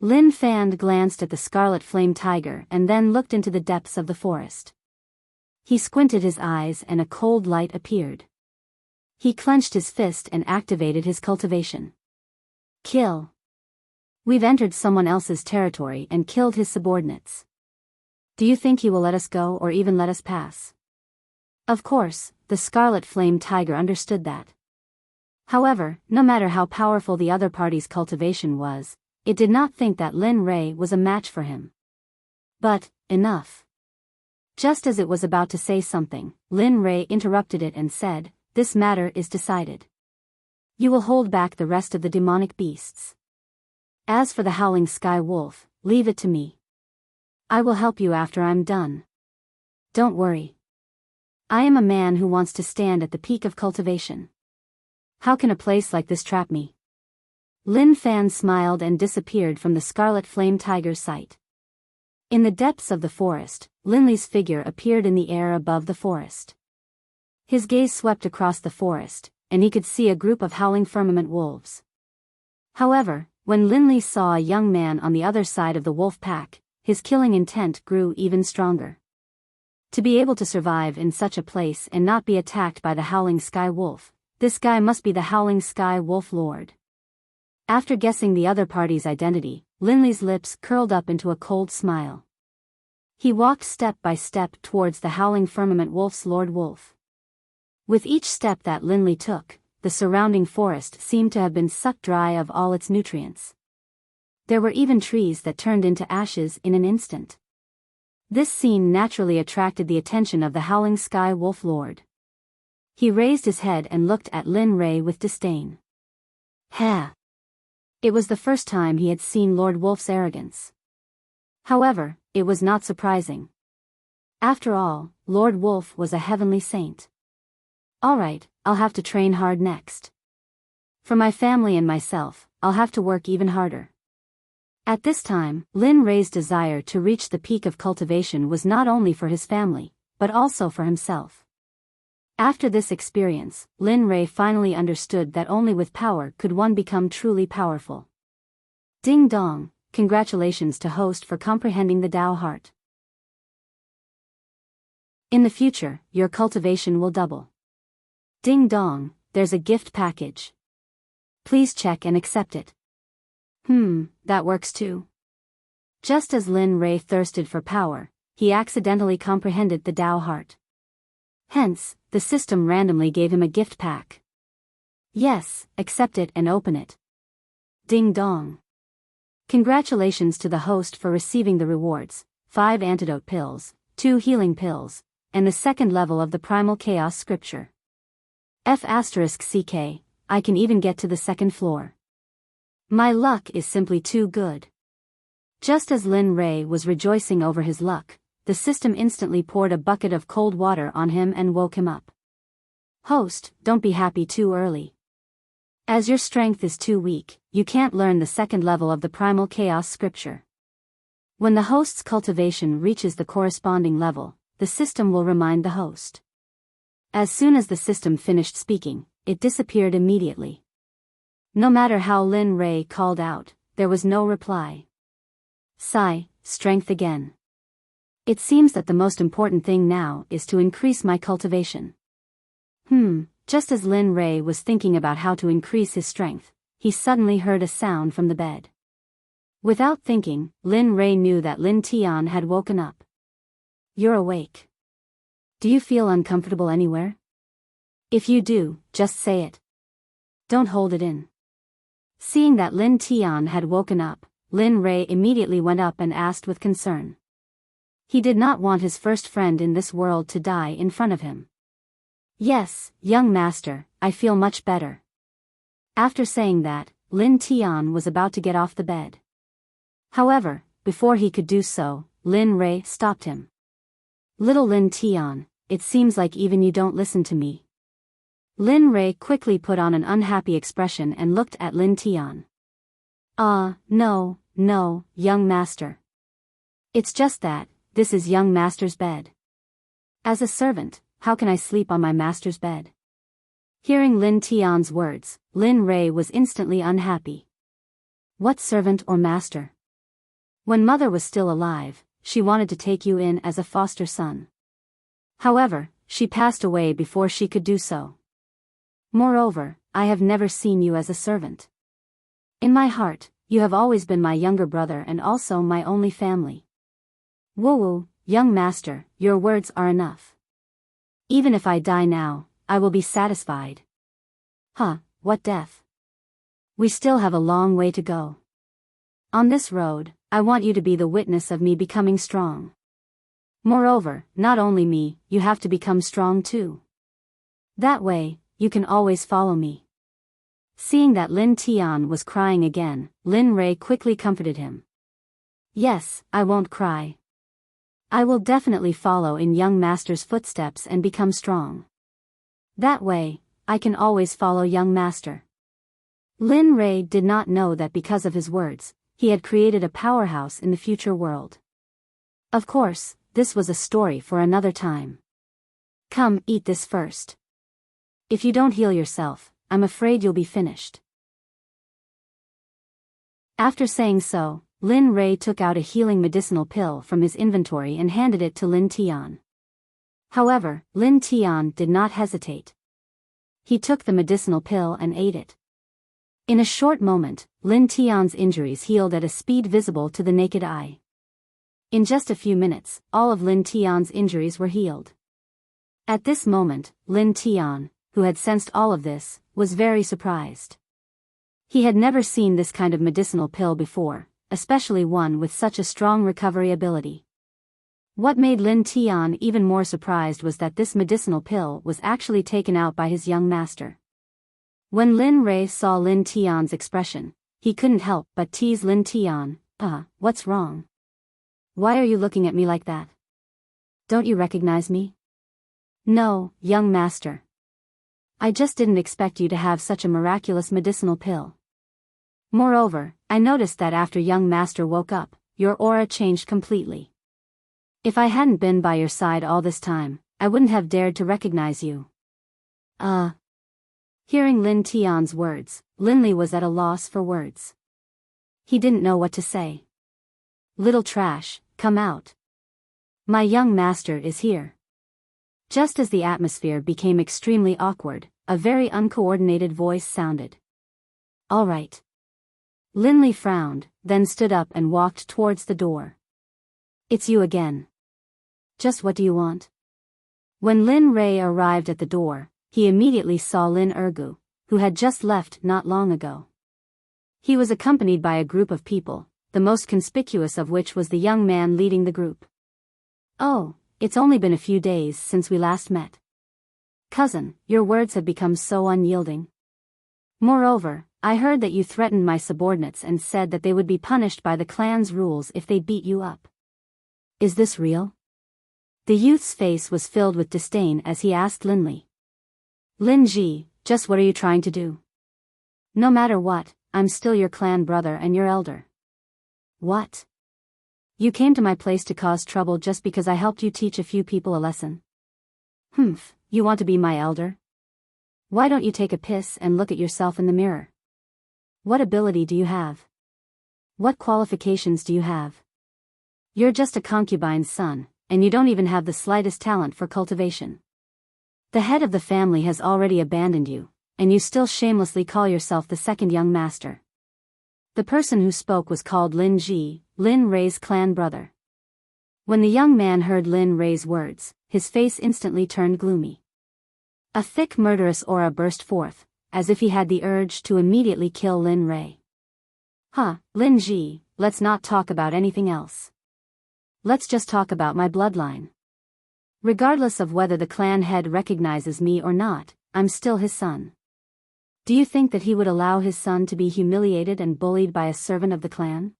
Lin Fan glanced at the scarlet flame tiger and then looked into the depths of the forest. He squinted his eyes and a cold light appeared. He clenched his fist and activated his cultivation. Kill. We've entered someone else's territory and killed his subordinates. Do you think he will let us go or even let us pass? Of course, the scarlet flame tiger understood that. However, no matter how powerful the other party's cultivation was, it did not think that Lin Ray was a match for him. But, enough. Just as it was about to say something, Lin Ray interrupted it and said, "This matter is decided. You will hold back the rest of the demonic beasts. As for the howling sky wolf, leave it to me. I will help you after I'm done. Don't worry. I am a man who wants to stand at the peak of cultivation. How can a place like this trap me?" Lin Fan smiled and disappeared from the scarlet flame tiger's sight. In the depths of the forest, Lin Li's figure appeared in the air above the forest. His gaze swept across the forest, and he could see a group of howling firmament wolves. However, when Lin Li saw a young man on the other side of the wolf pack, his killing intent grew even stronger. To be able to survive in such a place and not be attacked by the howling sky wolf, This guy must be the Howling Sky Wolf Lord. After guessing the other party's identity, Linley's lips curled up into a cold smile. He walked step by step towards the Howling Firmament Wolf's Lord Wolf. With each step that Linley took, the surrounding forest seemed to have been sucked dry of all its nutrients. There were even trees that turned into ashes in an instant. This scene naturally attracted the attention of the Howling Sky Wolf Lord. He raised his head and looked at Lin Ray with disdain. Ha! It was the first time he had seen Lord Wolf's arrogance. However, it was not surprising. After all, Lord Wolf was a heavenly saint. Alright, I'll have to train hard next. For my family and myself, I'll have to work even harder. At this time, Lin Ray's desire to reach the peak of cultivation was not only for his family, but also for himself. After this experience, Lin Ray finally understood that only with power could one become truly powerful. Ding dong, congratulations to host for comprehending the Tao heart. In the future, your cultivation will double. Ding dong, there's a gift package. Please check and accept it. That works too. Just as Lin Ray thirsted for power, he accidentally comprehended the Tao heart. Hence, the system randomly gave him a gift pack. Yes, accept it and open it. Ding dong. Congratulations to the host for receiving the rewards: 5 antidote pills, 2 healing pills, and the second level of the Primal Chaos Scripture. F***CK, I can even get to the second floor. My luck is simply too good. Just as Lin Ray was rejoicing over his luck, the system instantly poured a bucket of cold water on him and woke him up. Host, don't be happy too early. As your strength is too weak, you can't learn the second level of the Primal Chaos Scripture. When the host's cultivation reaches the corresponding level, the system will remind the host. As soon as the system finished speaking, it disappeared immediately. No matter how Lin Ray called out, there was no reply. Sigh, strength again. It seems that the most important thing now is to increase my cultivation. Just as Lin Ray was thinking about how to increase his strength, he suddenly heard a sound from the bed. Without thinking, Lin Ray knew that Lin Tian had woken up. You're awake. Do you feel uncomfortable anywhere? If you do, just say it. Don't hold it in. Seeing that Lin Tian had woken up, Lin Ray immediately went up and asked with concern. He did not want his first friend in this world to die in front of him. Yes, young master, I feel much better. After saying that, Lin Tian was about to get off the bed. However, before he could do so, Lin Ray stopped him. Little Lin Tian, it seems like even you don't listen to me. Lin Ray quickly put on an unhappy expression and looked at Lin Tian. No, young master. It's just that, this is young master's bed. As a servant, how can I sleep on my master's bed? Hearing Lin Tian's words, Lin Ray was instantly unhappy. What servant or master? When mother was still alive, she wanted to take you in as a foster son. However, she passed away before she could do so. Moreover, I have never seen you as a servant. In my heart, you have always been my younger brother and also my only family. Woo-woo, young master, your words are enough. Even if I die now, I will be satisfied. What death? We still have a long way to go. On this road, I want you to be the witness of me becoming strong. Moreover, not only me, you have to become strong too. That way, you can always follow me. Seeing that Lin Tian was crying again, Lin Ray quickly comforted him. Yes, I won't cry. I will definitely follow in young master's footsteps and become strong. That way, I can always follow young master. Lin Ray did not know that because of his words, he had created a powerhouse in the future world. Of course, this was a story for another time. Come, eat this first. If you don't heal yourself, I'm afraid you'll be finished. After saying so, Lin Ray took out a healing medicinal pill from his inventory and handed it to Lin Tian. However, Lin Tian did not hesitate. he took the medicinal pill and ate it. In a short moment, Lin Tian's injuries healed at a speed visible to the naked eye. In just a few minutes, all of Lin Tian's injuries were healed. At this moment, Lin Tian, who had sensed all of this, was very surprised. He had never seen this kind of medicinal pill before, especially one with such a strong recovery ability. What made Lin Tian even more surprised was that this medicinal pill was actually taken out by his young master. When Lin Rei saw Lin Tian's expression, he couldn't help but tease Lin Tian, what's wrong? Why are you looking at me like that? Don't you recognize me? No, young master. I just didn't expect you to have such a miraculous medicinal pill. Moreover, I noticed that after young master woke up, your aura changed completely. If I hadn't been by your side all this time, I wouldn't have dared to recognize you. Hearing Lin Tian's words, Linli was at a loss for words. He didn't know what to say. Little trash, come out. My young master is here. Just as the atmosphere became extremely awkward, a very uncoordinated voice sounded. All right. Linli frowned, then stood up and walked towards the door. It's you again. Just what do you want? When Lin Rei arrived at the door, he immediately saw Lin Ergu, who had just left not long ago. He was accompanied by a group of people, the most conspicuous of which was the young man leading the group. Oh, it's only been a few days since we last met. Cousin, your words have become so unyielding. Moreover, I heard that you threatened my subordinates and said that they would be punished by the clan's rules if they beat you up. Is this real? The youth's face was filled with disdain as he asked Linli. Lin Ji, just what are you trying to do? No matter what, I'm still your clan brother and your elder. What? You came to my place to cause trouble just because I helped you teach a few people a lesson? Humph, you want to be my elder? Why don't you take a piss and look at yourself in the mirror? What ability do you have? What qualifications do you have? You're just a concubine's son, and you don't even have the slightest talent for cultivation. The head of the family has already abandoned you, and you still shamelessly call yourself the second young master. The person who spoke was called Lin Ji, Lin Rei's clan brother. When the young man heard Lin Rei's words, his face instantly turned gloomy. A thick murderous aura burst forth, as if he had the urge to immediately kill Lin Rei. Lin Ji, let's not talk about anything else. Let's just talk about my bloodline. Regardless of whether the clan head recognizes me or not, I'm still his son. Do you think that he would allow his son to be humiliated and bullied by a servant of the clan?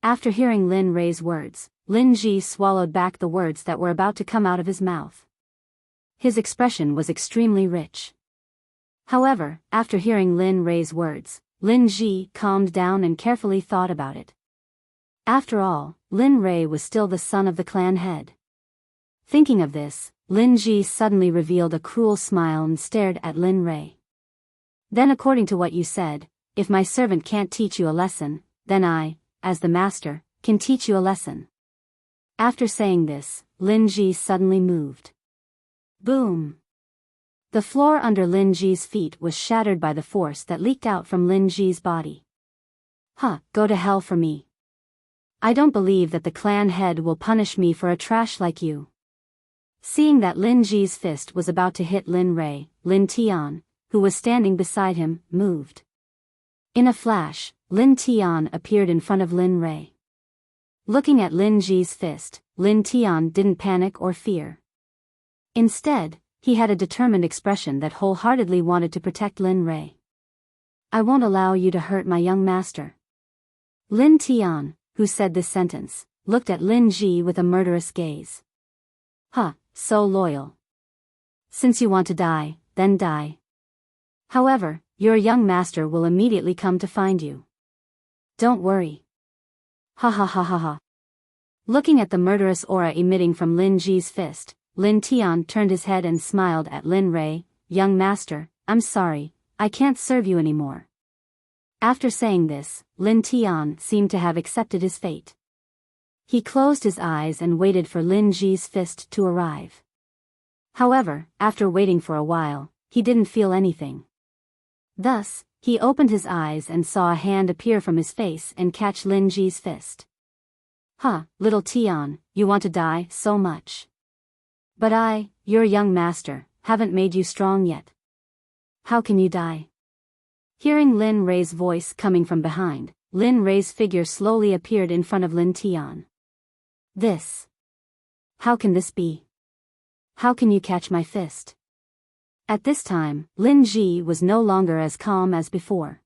After hearing Lin Rei's words, Lin Ji swallowed back the words that were about to come out of his mouth. His expression was extremely rich. However, after hearing Lin Rei's words, Lin Ji calmed down and carefully thought about it. After all, Lin Rei was still the son of the clan head. Thinking of this, Lin Ji suddenly revealed a cruel smile and stared at Lin Rei. Then, according to what you said, if my servant can't teach you a lesson, then I, as the master, can teach you a lesson. After saying this, Lin Ji suddenly moved. Boom! The floor under Lin Ji's feet was shattered by the force that leaked out from Lin Ji's body. Go to hell for me. I don't believe that the clan head will punish me for a trash like you. Seeing that Lin Ji's fist was about to hit Lin Rei, Lin Tian, who was standing beside him, moved. In a flash, Lin Tian appeared in front of Lin Rei. Looking at Lin Ji's fist, Lin Tian didn't panic or fear. Instead, he had a determined expression that wholeheartedly wanted to protect Lin Rei. I won't allow you to hurt my young master. Lin Tian, who said this sentence, looked at Lin Ji with a murderous gaze. So loyal. Since you want to die, then die. However, your young master will immediately come to find you. Don't worry. Looking at the murderous aura emitting from Lin Ji's fist, Lin Tian turned his head and smiled at Lin Rei. Young master, I'm sorry, I can't serve you anymore. After saying this, Lin Tian seemed to have accepted his fate. He closed his eyes and waited for Lin Ji's fist to arrive. However, after waiting for a while, he didn't feel anything. Thus, he opened his eyes and saw a hand appear from his face and catch Lin Ji's fist. Huh, little Tian, you want to die so much. But I, your young master, haven't made you strong yet. How can you die? Hearing Lin Rei's voice coming from behind, Lin Rei's figure slowly appeared in front of Lin Tian. This. How can this be? How can you catch my fist? At this time, Lin Ji was no longer as calm as before.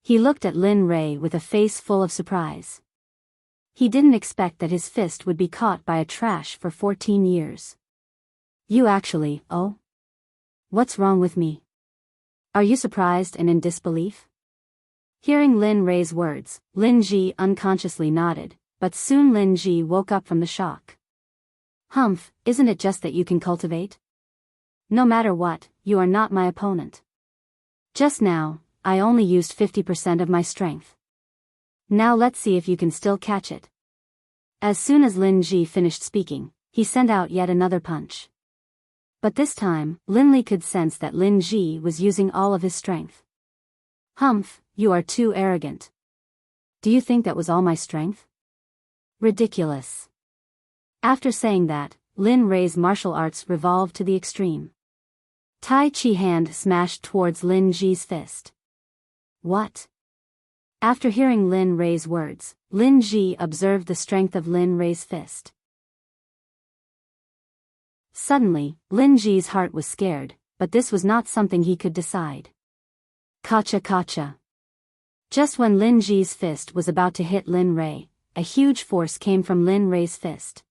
He looked at Lin Rei with a face full of surprise. He didn't expect that his fist would be caught by a trash for 14 years. You actually, oh? What's wrong with me? Are you surprised and in disbelief? Hearing Lin Rei's words, Lin Ji unconsciously nodded, but soon Lin Ji woke up from the shock. Humph, isn't it just that you can cultivate? No matter what, you are not my opponent. Just now, I only used 50% of my strength. Now let's see if you can still catch it. As soon as Lin Ji finished speaking, he sent out yet another punch. But this time, Lin Li could sense that Lin Ji was using all of his strength. Humph, you are too arrogant. Do you think that was all my strength? Ridiculous. After saying that, Lin Rei's martial arts revolved to the extreme. Tai Chi hand smashed towards Lin Ji's fist. What? After hearing Lin Rei's words, Lin Ji observed the strength of Lin Rei's fist. Suddenly, Lin Ji's heart was scared, but this was not something he could decide. Kacha kacha. Just when Lin Ji's fist was about to hit Lin Rei, a huge force came from Lin Rei's fist.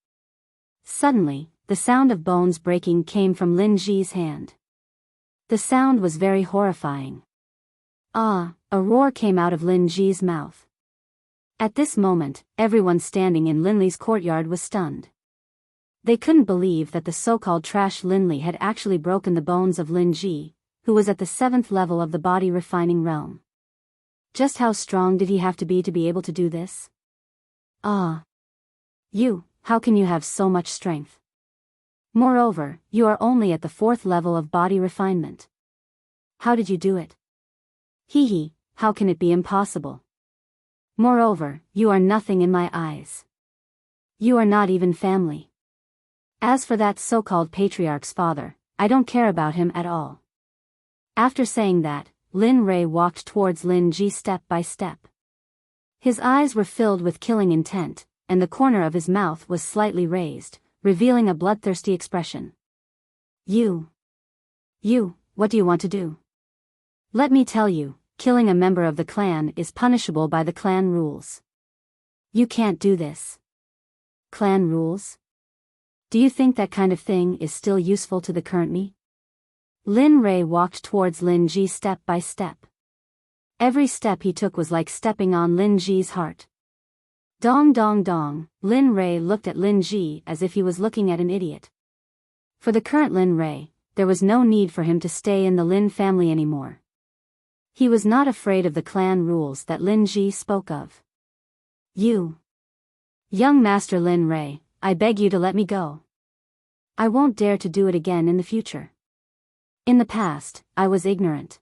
Suddenly, the sound of bones breaking came from Lin Ji's hand. The sound was very horrifying. Ah, a roar came out of Lin Ji's mouth. At this moment, everyone standing in Lin Li's courtyard was stunned. They couldn't believe that the so-called trash Lin Li had actually broken the bones of Lin Ji, who was at the 7th level of the body refining realm. Just how strong did he have to be able to do this? Ah. You, how can you have so much strength? Moreover, you are only at the 4th level of body refinement. How did you do it? Hee, how can it be impossible? Moreover, you are nothing in my eyes. You are not even family. As for that so-called patriarch's father, I don't care about him at all. After saying that, Lin Rei walked towards Lin Ji step by step. His eyes were filled with killing intent, and the corner of his mouth was slightly raised, revealing a bloodthirsty expression. You, what do you want to do? Let me tell you, killing a member of the clan is punishable by the clan rules. You can't do this. Clan rules? Do you think that kind of thing is still useful to the current me? Lin Rei walked towards Lin Ji step by step. Every step he took was like stepping on Lin Ji's heart. Dong dong dong, Lin Rei looked at Lin Ji as if he was looking at an idiot. For the current Lin Rei, there was no need for him to stay in the Lin family anymore. He was not afraid of the clan rules that Lin Ji spoke of. You, young Master Lin Rei, I beg you to let me go. I won't dare to do it again in the future. In the past, I was ignorant.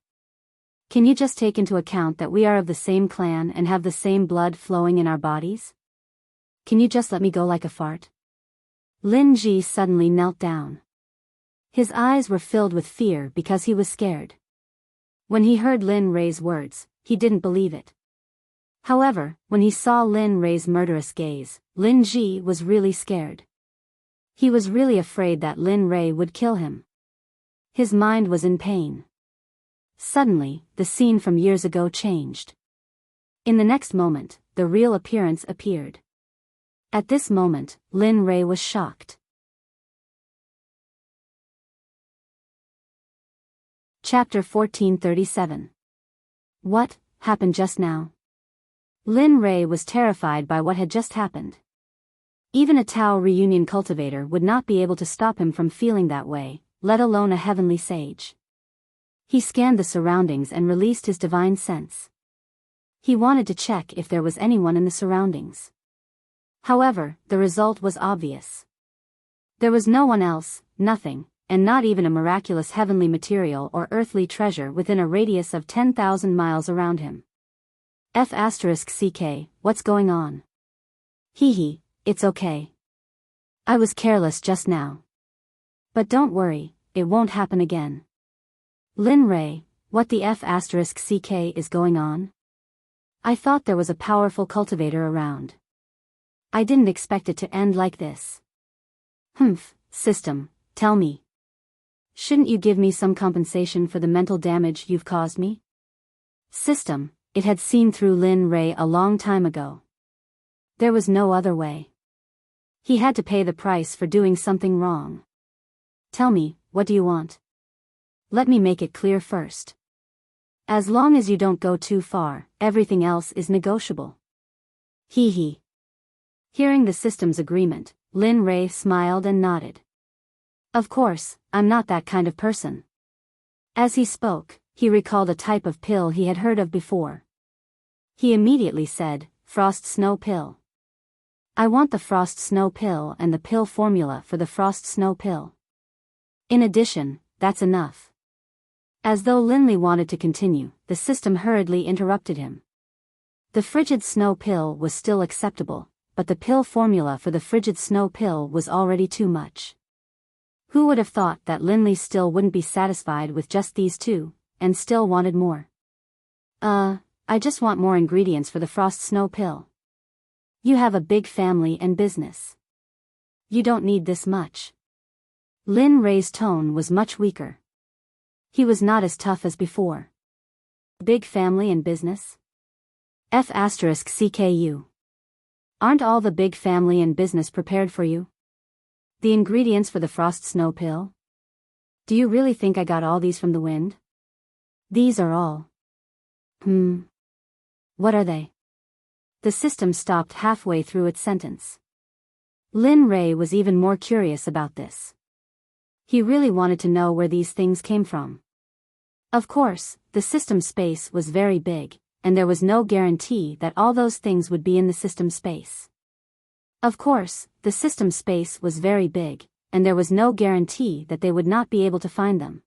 Can you just take into account that we are of the same clan and have the same blood flowing in our bodies? Can you just let me go like a fart? Lin Ji suddenly knelt down. His eyes were filled with fear because he was scared. When he heard Lin Rei's words, he didn't believe it. However, when he saw Lin Rei's murderous gaze, Lin Ji was really scared. He was really afraid that Lin Rei would kill him. His mind was in pain. Suddenly, the scene from years ago changed. In the next moment, the real appearance appeared. At this moment, Lin Rei was shocked. Chapter 1437. What happened just now? Lin Rei was terrified by what had just happened. Even a Tao reunion cultivator would not be able to stop him from feeling that way, let alone a heavenly sage. He scanned the surroundings and released his divine sense. He wanted to check if there was anyone in the surroundings. However, the result was obvious. There was no one else, nothing, and not even a miraculous heavenly material or earthly treasure within a radius of 10,000 miles around him. F***ck, what's going on? Hee, it's okay. I was careless just now. But don't worry, it won't happen again. Lin Ray, what the F***ck is going on? I thought there was a powerful cultivator around. I didn't expect it to end like this. System, tell me. Shouldn't you give me some compensation for the mental damage you've caused me? System, it had seen through Lin Ray a long time ago. There was no other way. He had to pay the price for doing something wrong. Tell me, what do you want? Let me make it clear first. As long as you don't go too far, everything else is negotiable. Hee. Hearing the system's agreement, Lin Ray smiled and nodded. Of course, I'm not that kind of person. As he spoke, he recalled a type of pill he had heard of before. He immediately said, Frost Snow Pill. I want the Frost Snow Pill and the pill formula for the Frost Snow Pill. In addition, that's enough. As though Linley wanted to continue, the system hurriedly interrupted him. The frigid snow pill was still acceptable, but the pill formula for the frigid snow pill was already too much. Who would have thought that Linley still wouldn't be satisfied with just these two, and still wanted more? I just want more ingredients for the Frost Snow Pill. You have a big family and business. You don't need this much. Lin Ray's tone was much weaker. He was not as tough as before. Big family and business? F***ck. Aren't all the big family and business prepared for you? The ingredients for the Frost Snow Pill? Do you really think I got all these from the wind? These are all. What are they? The system stopped halfway through its sentence. Lin Ray was even more curious about this. He really wanted to know where these things came from. Of course, the system space was very big, and there was no guarantee that all those things would be in the system space. Of course, the system space was very big, and there was no guarantee that they would not be able to find them.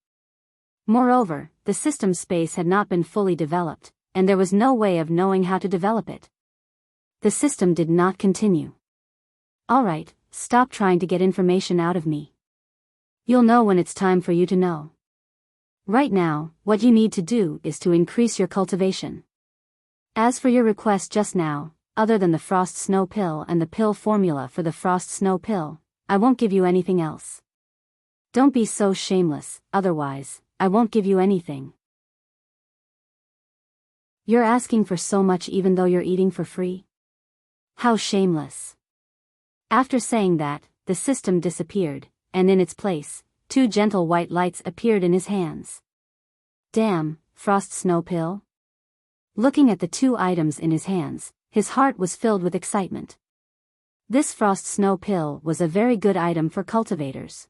Moreover, the system space had not been fully developed, and there was no way of knowing how to develop it. The system did not continue. All right, stop trying to get information out of me. You'll know when it's time for you to know. Right now, what you need to do is to increase your cultivation. As for your request just now, other than the Frost Snow Pill and the pill formula for the Frost Snow Pill, I won't give you anything else. Don't be so shameless, otherwise, I won't give you anything. You're asking for so much even though you're eating for free? How shameless. After saying that, the system disappeared, and in its place, two gentle white lights appeared in his hands. Damn, Frost Snow Pill? Looking at the two items in his hands, his heart was filled with excitement. This Frost Snow Pill was a very good item for cultivators.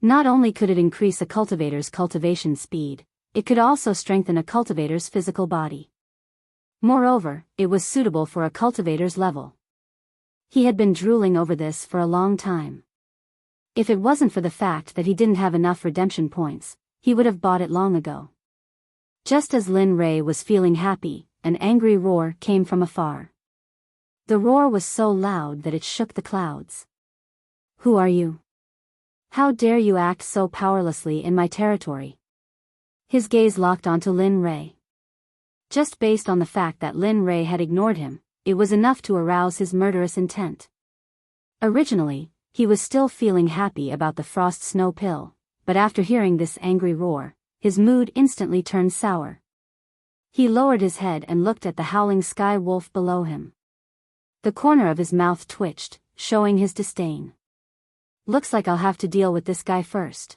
Not only could it increase a cultivator's cultivation speed, it could also strengthen a cultivator's physical body. Moreover, it was suitable for a cultivator's level. He had been drooling over this for a long time. If it wasn't for the fact that he didn't have enough redemption points, he would have bought it long ago. Just as Lin Ray was feeling happy, an angry roar came from afar. The roar was so loud that it shook the clouds. Who are you? How dare you act so powerlessly in my territory? His gaze locked onto Lin Ray. Just based on the fact that Lin Ray had ignored him, it was enough to arouse his murderous intent. Originally, he was still feeling happy about the Frost Snow Pill, but after hearing this angry roar, his mood instantly turned sour. He lowered his head and looked at the howling sky wolf below him. The corner of his mouth twitched, showing his disdain. Looks like I'll have to deal with this guy first.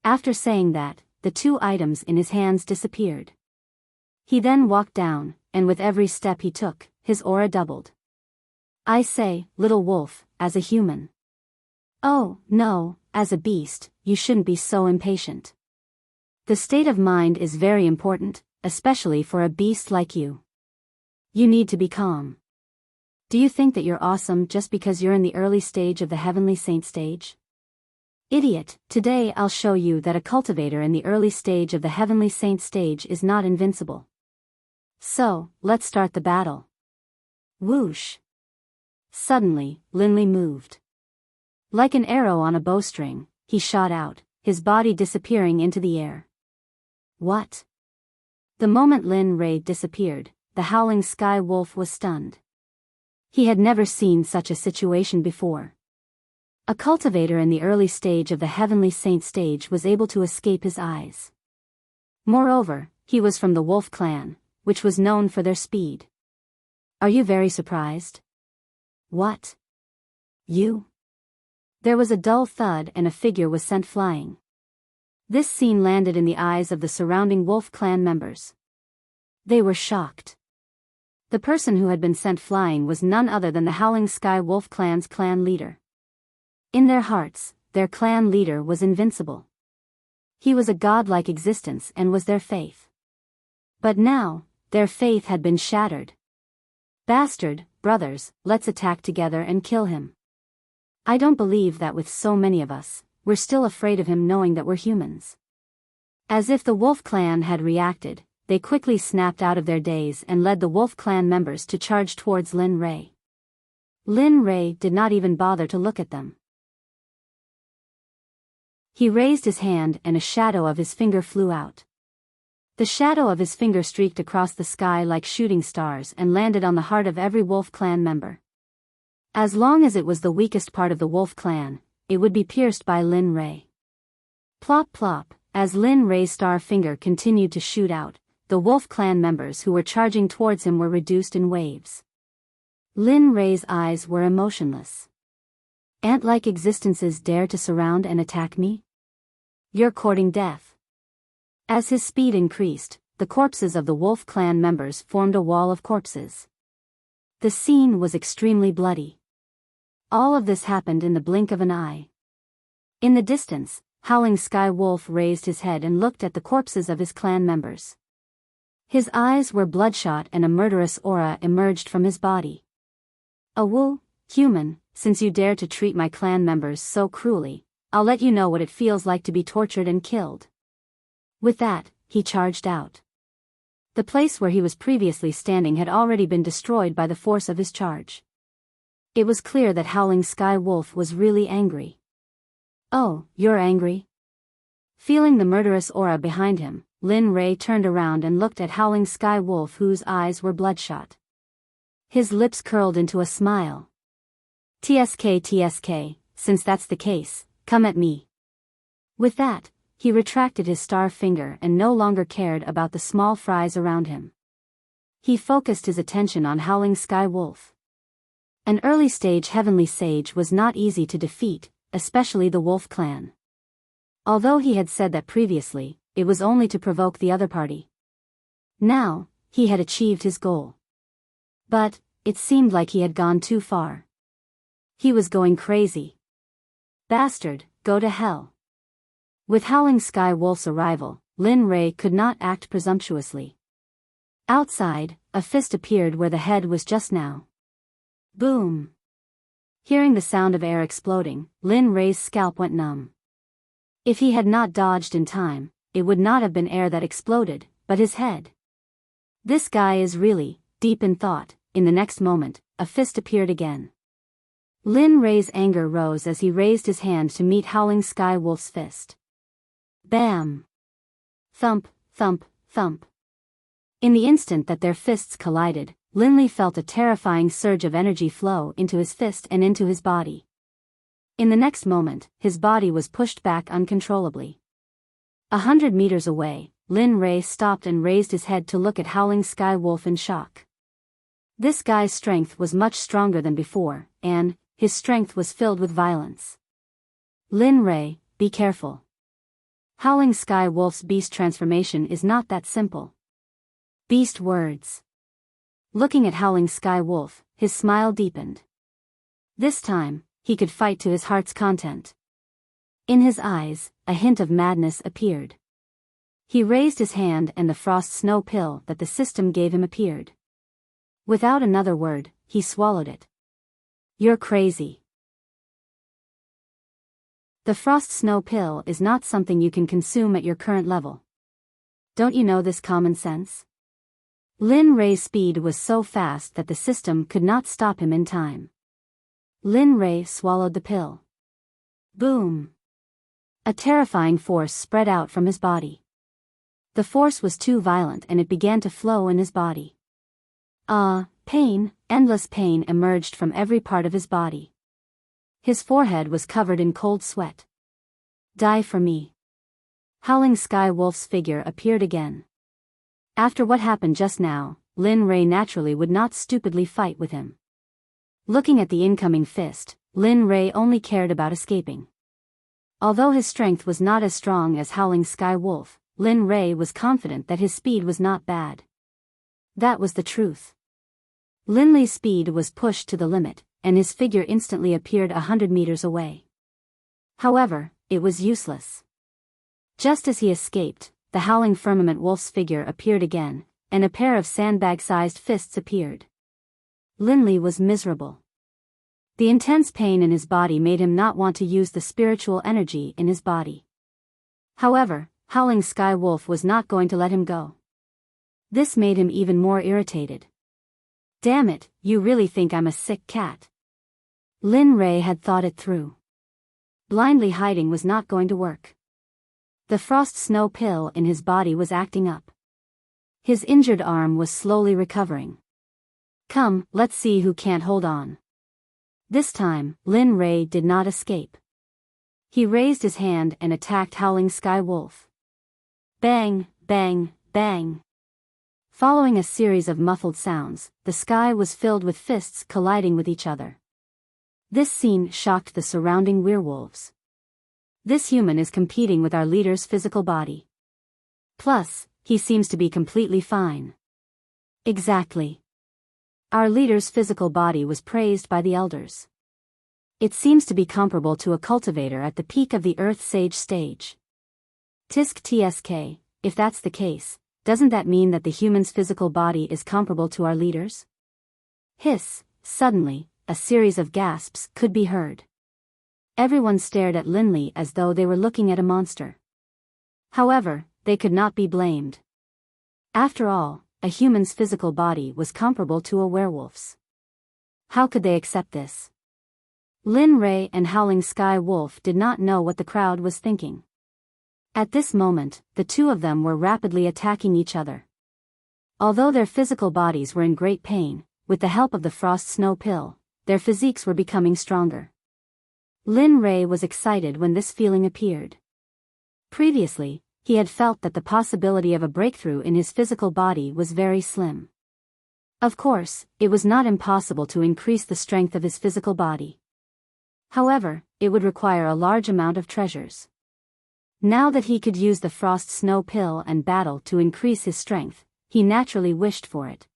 After saying that, the two items in his hands disappeared. He then walked down, and with every step he took, his aura doubled. I say, little wolf, as a human. Oh, no, as a beast, you shouldn't be so impatient. The state of mind is very important, especially for a beast like you. You need to be calm. Do you think that you're awesome just because you're in the early stage of the Heavenly Saint stage? Idiot, today I'll show you that a cultivator in the early stage of the Heavenly Saint stage is not invincible. So, let's start the battle. Whoosh. Suddenly, Linley moved. Like an arrow on a bowstring, he shot out, his body disappearing into the air. What? The moment Lin Ray disappeared, the howling sky wolf was stunned. He had never seen such a situation before. A cultivator in the early stage of the Heavenly Saint stage was able to escape his eyes. Moreover, he was from the Wolf clan, which was known for their speed. Are you very surprised? What? You? There was a dull thud and a figure was sent flying. This scene landed in the eyes of the surrounding Wolf clan members. They were shocked. The person who had been sent flying was none other than the Howling Sky Wolf clan's clan leader. In their hearts, their clan leader was invincible. He was a godlike existence and was their faith. But now, their faith had been shattered. Bastard, brothers, let's attack together and kill him. I don't believe that with so many of us, we're still afraid of him knowing that we're humans. As if the Wolf clan had reacted, they quickly snapped out of their daze and led the Wolf clan members to charge towards Lin Ray. Lin Ray did not even bother to look at them. He raised his hand and a shadow of his finger flew out. The shadow of his finger streaked across the sky like shooting stars and landed on the heart of every Wolf clan member. As long as it was the weakest part of the Wolf clan, it would be pierced by Lin Ray. Plop plop, as Lin Ray's star finger continued to shoot out, the Wolf clan members who were charging towards him were reduced in waves. Lin Ray's eyes were emotionless. Ant-like existences dare to surround and attack me? You're courting death. As his speed increased, the corpses of the Wolf clan members formed a wall of corpses. The scene was extremely bloody. All of this happened in the blink of an eye. In the distance, Howling Sky Wolf raised his head and looked at the corpses of his clan members. His eyes were bloodshot and a murderous aura emerged from his body. Awoo, human, since you dare to treat my clan members so cruelly, I'll let you know what it feels like to be tortured and killed. With that, he charged out. The place where he was previously standing had already been destroyed by the force of his charge. It was clear that Howling Sky Wolf was really angry. Oh, you're angry? Feeling the murderous aura behind him, Lin Ray turned around and looked at Howling Sky Wolf whose eyes were bloodshot. His lips curled into a smile. TSK, since that's the case, come at me. With that, he retracted his star finger and no longer cared about the small fries around him. He focused his attention on Howling Sky Wolf. An early-stage heavenly sage was not easy to defeat, especially the Wolf clan. Although he had said that previously, it was only to provoke the other party. Now, he had achieved his goal. But, it seemed like he had gone too far. He was going crazy. Bastard, go to hell. With Howling Sky Wolf's arrival, Lin Ray could not act presumptuously. Outside, a fist appeared where the head was just now. Boom! Hearing the sound of air exploding, Lin Ray's scalp went numb. If he had not dodged in time, it would not have been air that exploded, but his head. This guy is really deep in thought. In the next moment, a fist appeared again. Lin Ray's anger rose as he raised his hand to meet Howling Sky Wolf's fist. Bam! Thump, thump, thump. In the instant that their fists collided, Linley felt a terrifying surge of energy flow into his fist and into his body. In the next moment, his body was pushed back uncontrollably. 100 meters away, Lin Ray stopped and raised his head to look at Howling Sky Wolf in shock. This guy's strength was much stronger than before, and his strength was filled with violence. Lin Ray, be careful. Howling Sky Wolf's beast transformation is not that simple. Beast words. Looking at Howling Sky Wolf, his smile deepened. This time, he could fight to his heart's content. In his eyes, a hint of madness appeared. He raised his hand and the frost snow pill that the system gave him appeared. Without another word, he swallowed it. You're crazy. The frost snow pill is not something you can consume at your current level. Don't you know this common sense? Lin Rei's speed was so fast that the system could not stop him in time. Lin Rei swallowed the pill. Boom! A terrifying force spread out from his body. The force was too violent and it began to flow in his body. Pain, endless pain emerged from every part of his body. His forehead was covered in cold sweat. Die for me. Howling Sky Wolf's figure appeared again. After what happened just now, Lin Rei naturally would not stupidly fight with him. Looking at the incoming fist, Lin Rei only cared about escaping. Although his strength was not as strong as Howling Sky Wolf, Lin Rei was confident that his speed was not bad. That was the truth. Lin Li's speed was pushed to the limit, and his figure instantly appeared 100 meters away. However, it was useless. Just as he escaped, the Howling Firmament Wolf's figure appeared again, and a pair of sandbag-sized fists appeared. Lin Li was miserable. The intense pain in his body made him not want to use the spiritual energy in his body. However, Howling Sky Wolf was not going to let him go. This made him even more irritated. Damn it, you really think I'm a sick cat? Lin Rei had thought it through. Blindly hiding was not going to work. The frost snow pill in his body was acting up. His injured arm was slowly recovering. Come, let's see who can't hold on. This time, Lin Rei did not escape. He raised his hand and attacked Howling Sky Wolf. Bang, bang, bang. Following a series of muffled sounds, the sky was filled with fists colliding with each other. This scene shocked the surrounding werewolves. This human is competing with our leader's physical body. Plus, he seems to be completely fine. Exactly. Our leader's physical body was praised by the elders. It seems to be comparable to a cultivator at the peak of the Earth Sage stage. Tisk tsk, if that's the case, doesn't that mean that the human's physical body is comparable to our leader's? Hiss, suddenly, a series of gasps could be heard. Everyone stared at Lin Li as though they were looking at a monster. However, they could not be blamed. After all, a human's physical body was comparable to a werewolf's. How could they accept this? Lin Rei and Howling Sky Wolf did not know what the crowd was thinking. At this moment, the two of them were rapidly attacking each other. Although their physical bodies were in great pain, with the help of the frost snow pill, their physiques were becoming stronger. Lin Rei was excited when this feeling appeared. Previously, he had felt that the possibility of a breakthrough in his physical body was very slim. Of course, it was not impossible to increase the strength of his physical body. However, it would require a large amount of treasures. Now that he could use the frost snow pill and battle to increase his strength, he naturally wished for it.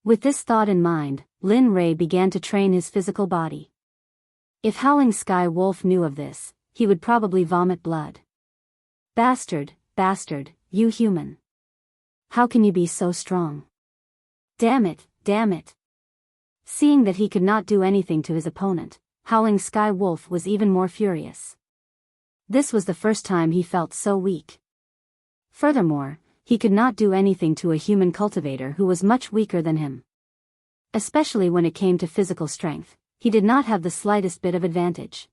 With this thought in mind, Lin Rei began to train his physical body. If Howling Sky Wolf knew of this, he would probably vomit blood. Bastard, bastard, you human. How can you be so strong? Damn it, damn it. Seeing that he could not do anything to his opponent, Howling Sky Wolf was even more furious. This was the first time he felt so weak. Furthermore, he could not do anything to a human cultivator who was much weaker than him. Especially when it came to physical strength, he did not have the slightest bit of advantage.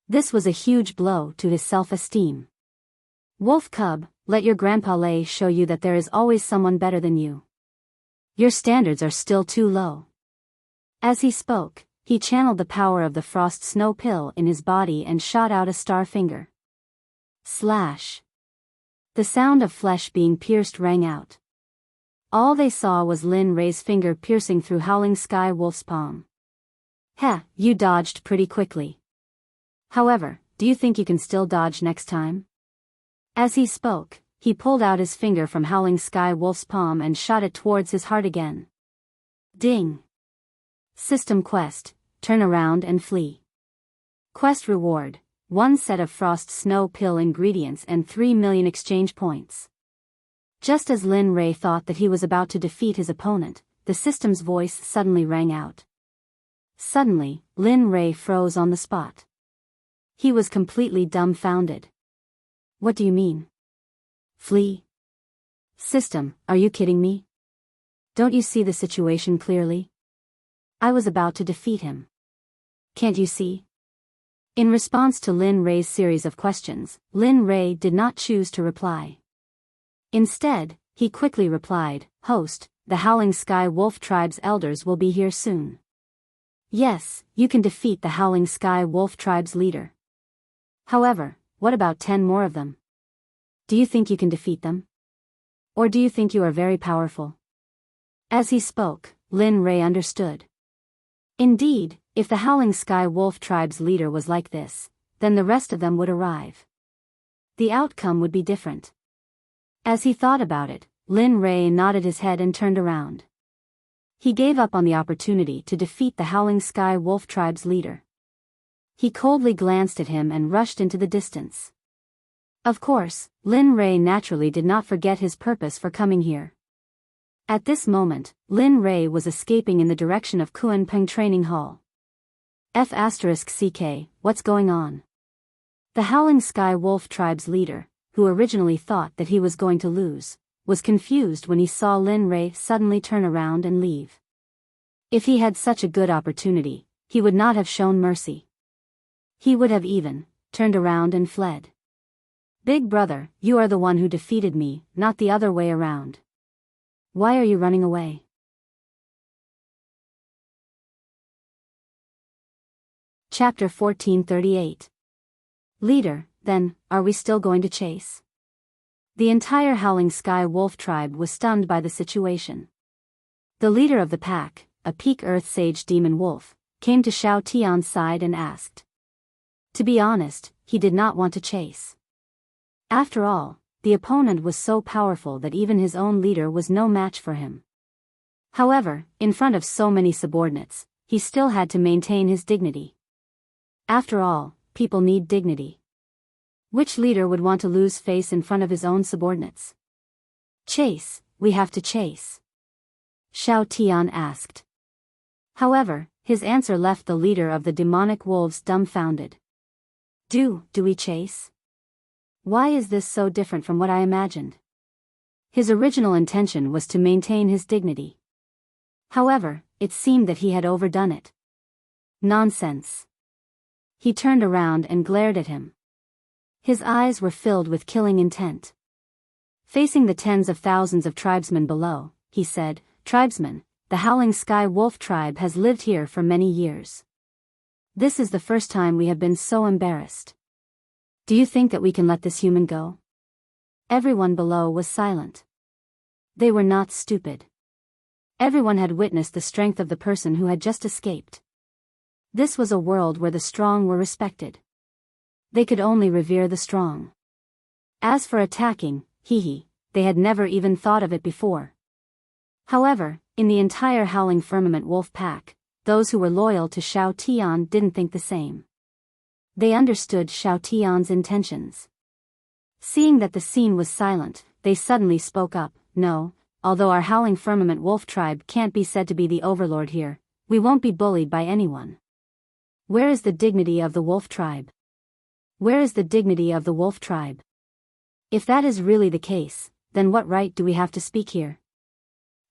This was a huge blow to his self-esteem. Wolf cub, let your grandpa Lei show you that there is always someone better than you. Your standards are still too low. As he spoke, he channeled the power of the frost snow pill in his body and shot out a star finger. Slash. The sound of flesh being pierced rang out. All they saw was Lin Rei's finger piercing through Howling Sky Wolf's palm. Heh, you dodged pretty quickly. However, do you think you can still dodge next time? As he spoke, he pulled out his finger from Howling Sky Wolf's palm and shot it towards his heart again. Ding. System quest, turn around and flee. Quest reward, 1 set of frost snow pill ingredients and 3 million exchange points. Just as Lin Rei thought that he was about to defeat his opponent, the system's voice suddenly rang out. Suddenly, Lin Ray froze on the spot. He was completely dumbfounded. What do you mean? Flee? System, are you kidding me? Don't you see the situation clearly? I was about to defeat him. Can't you see? In response to Lin Ray's series of questions, Lin Ray did not choose to reply. Instead, he quickly replied, Host, the Howling Sky Wolf Tribe's elders will be here soon. Yes, you can defeat the Howling Sky Wolf Tribe's leader. However, what about 10 more of them? Do you think you can defeat them? Or do you think you are very powerful? As he spoke, Lin Ray understood. Indeed, if the Howling Sky Wolf Tribe's leader was like this, then the rest of them would arrive. The outcome would be different. As he thought about it, Lin Ray nodded his head and turned around. He gave up on the opportunity to defeat the Howling Sky Wolf Tribe's leader. He coldly glanced at him and rushed into the distance. Of course, Lin Ray naturally did not forget his purpose for coming here. At this moment, Lin Ray was escaping in the direction of Kuan Peng Training Hall. F***CK, what's going on? The Howling Sky Wolf Tribe's leader, who originally thought that he was going to lose, was confused when he saw Lin Ray suddenly turn around and leave. If he had such a good opportunity, he would not have shown mercy. He would have even turned around and fled. Big brother, you are the one who defeated me, not the other way around. Why are you running away? Chapter 1438. Leader, then, are we still going to chase? The entire Howling Sky Wolf tribe was stunned by the situation. The leader of the pack, a peak Earth Sage Demon Wolf, came to Xiao Tian's side and asked. To be honest, he did not want to chase. After all, the opponent was so powerful that even his own leader was no match for him. However, in front of so many subordinates, he still had to maintain his dignity. After all, people need dignity. Which leader would want to lose face in front of his own subordinates? Chase, we have to chase. Xiao Tian asked. However, his answer left the leader of the demonic wolves dumbfounded. Do we chase? Why is this so different from what I imagined? His original intention was to maintain his dignity. However, it seemed that he had overdone it. Nonsense. He turned around and glared at him. His eyes were filled with killing intent. Facing the tens of thousands of tribesmen below, he said, Tribesmen, the Howling Sky Wolf tribe has lived here for many years. This is the first time we have been so embarrassed. Do you think that we can let this human go? Everyone below was silent. They were not stupid. Everyone had witnessed the strength of the person who had just escaped. This was a world where the strong were respected. They could only revere the strong. As for attacking, they had never even thought of it before. However, in the entire Howling Firmament Wolf pack, those who were loyal to Xiao Tian didn't think the same. They understood Xiao Tian's intentions. Seeing that the scene was silent, they suddenly spoke up, No, although our Howling Firmament Wolf tribe can't be said to be the overlord here, we won't be bullied by anyone. Where is the dignity of the wolf tribe? Where is the dignity of the wolf tribe? If that is really the case, then what right do we have to speak here?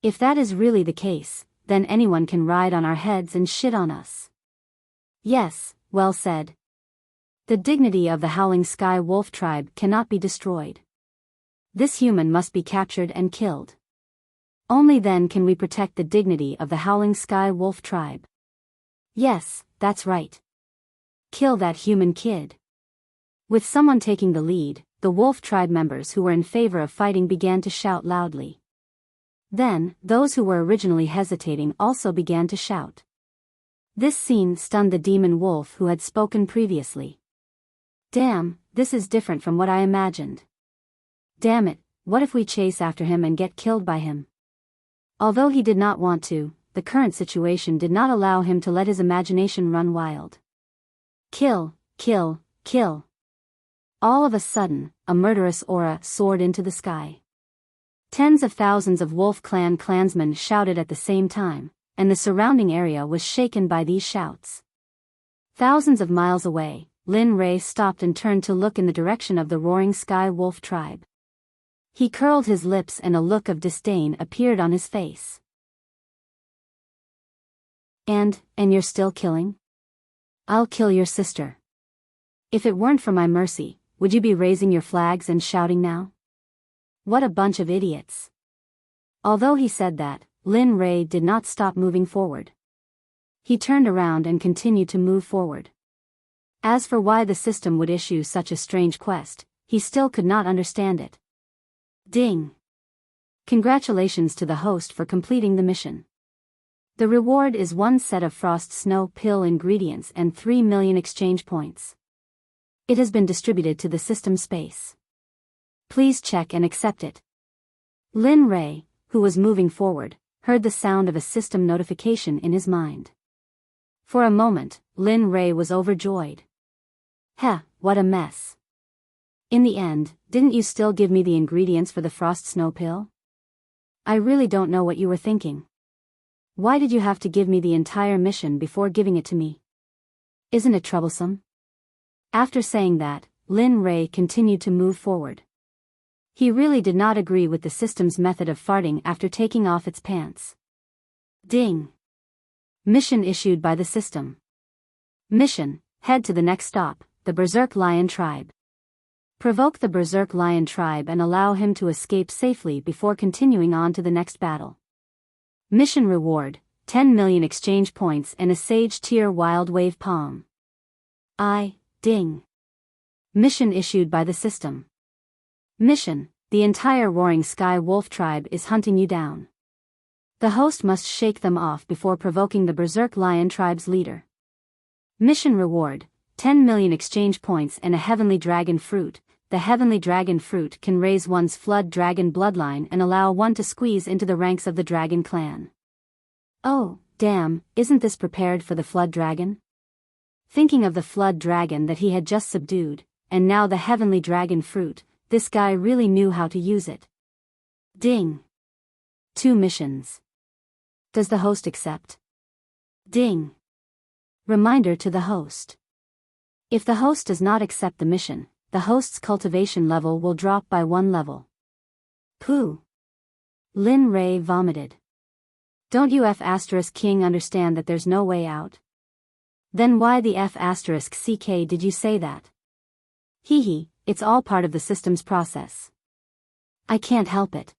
If that is really the case, then anyone can ride on our heads and shit on us. Yes, well said. The dignity of the Howling Sky Wolf tribe cannot be destroyed. This human must be captured and killed. Only then can we protect the dignity of the Howling Sky Wolf tribe. Yes, that's right. Kill that human kid. With someone taking the lead, the wolf tribe members who were in favor of fighting began to shout loudly. Then, those who were originally hesitating also began to shout. This scene stunned the demon wolf who had spoken previously. Damn, this is different from what I imagined. Damn it, what if we chase after him and get killed by him? Although he did not want to, the current situation did not allow him to let his imagination run wild. Kill, kill, kill. All of a sudden, a murderous aura soared into the sky. Tens of thousands of Wolf Clan clansmen shouted at the same time, and the surrounding area was shaken by these shouts. Thousands of miles away, Lin Ray stopped and turned to look in the direction of the roaring sky wolf tribe. He curled his lips and a look of disdain appeared on his face. And you're still killing? I'll kill your sister. If it weren't for my mercy, would you be raising your flags and shouting now? What a bunch of idiots. Although he said that, Lin Ray did not stop moving forward. He turned around and continued to move forward. As for why the system would issue such a strange quest, he still could not understand it. Ding! Congratulations to the host for completing the mission. The reward is 1 set of frost snow pill ingredients and 3 million exchange points. It has been distributed to the system space. Please check and accept it. Lin Ray, who was moving forward, heard the sound of a system notification in his mind. For a moment, Lin Ray was overjoyed. Heh, what a mess. In the end, didn't you still give me the ingredients for the frost snow pill? I really don't know what you were thinking. Why did you have to give me the entire mission before giving it to me? Isn't it troublesome? After saying that, Lin Ray continued to move forward. He really did not agree with the system's method of farting after taking off its pants. Ding! Mission issued by the system. Mission: head to the next stop, the Berserk Lion Tribe. Provoke the Berserk Lion Tribe and allow him to escape safely before continuing on to the next battle. Mission reward: 10 million exchange points and a Sage Tier Wild Wave Palm. Ding! Mission issued by the system. Mission: the entire Roaring Sky Wolf Tribe is hunting you down. The host must shake them off before provoking the Berserk Lion Tribe's leader. Mission reward: 10 million exchange points and a Heavenly Dragon Fruit. The Heavenly Dragon Fruit can raise one's Flood Dragon bloodline and allow one to squeeze into the ranks of the Dragon Clan. Oh, damn, isn't this prepared for the Flood Dragon? Thinking of the Flood Dragon that he had just subdued, and now the Heavenly Dragon Fruit, this guy really knew how to use it. Ding! 2 missions. Does the host accept? Ding! Reminder to the host. If the host does not accept the mission, the host's cultivation level will drop by 1 level. Pooh! Lin Ray vomited. Don't you F*King understand that there's no way out? Then why the F*CK did you say that? Hee hee, it's all part of the system's process. I can't help it.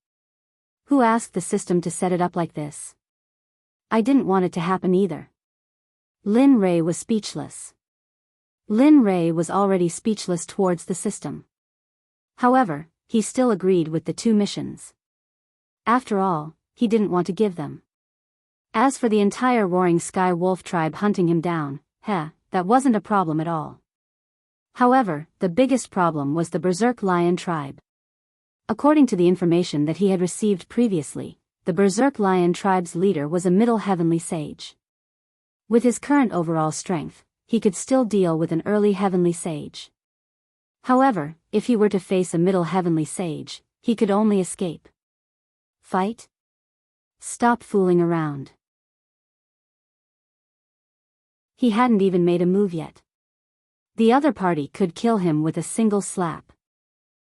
Who asked the system to set it up like this? I didn't want it to happen either. Lin Ray was speechless. Lin Ray was already speechless towards the system. However, he still agreed with the 2 missions. After all, he didn't want to give them. As for the entire Roaring Sky Wolf Tribe hunting him down, that wasn't a problem at all. However, the biggest problem was the Berserk Lion Tribe. According to the information that he had received previously, the Berserk Lion Tribe's leader was a middle Heavenly Sage. With his current overall strength, he could still deal with an early Heavenly Sage. However, if he were to face a middle Heavenly Sage, he could only escape. Fight? Stop fooling around. He hadn't even made a move yet. The other party could kill him with a single slap.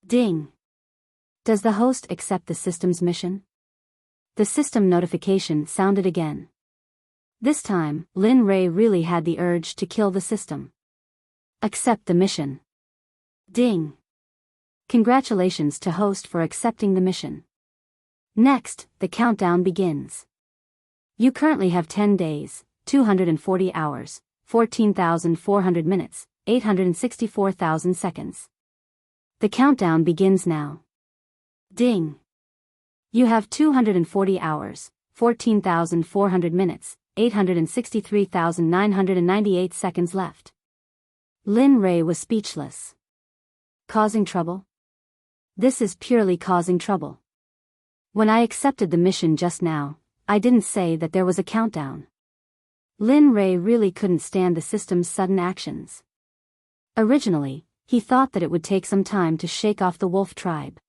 Ding! Does the host accept the system's mission? The system notification sounded again. This time, Lin Ray really had the urge to kill the system. Accept the mission. Ding! Congratulations to host for accepting the mission. Next, the countdown begins. You currently have 10 days, 240 hours, 14,400 minutes, 864,000 seconds. The countdown begins now. Ding! You have 240 hours, 14,400 minutes, 863,998 seconds left. Lin Ray was speechless. Causing trouble? This is purely causing trouble. When I accepted the mission just now, I didn't say that there was a countdown. Lin Ray really couldn't stand the system's sudden actions. Originally, he thought that it would take some time to shake off the wolf tribe.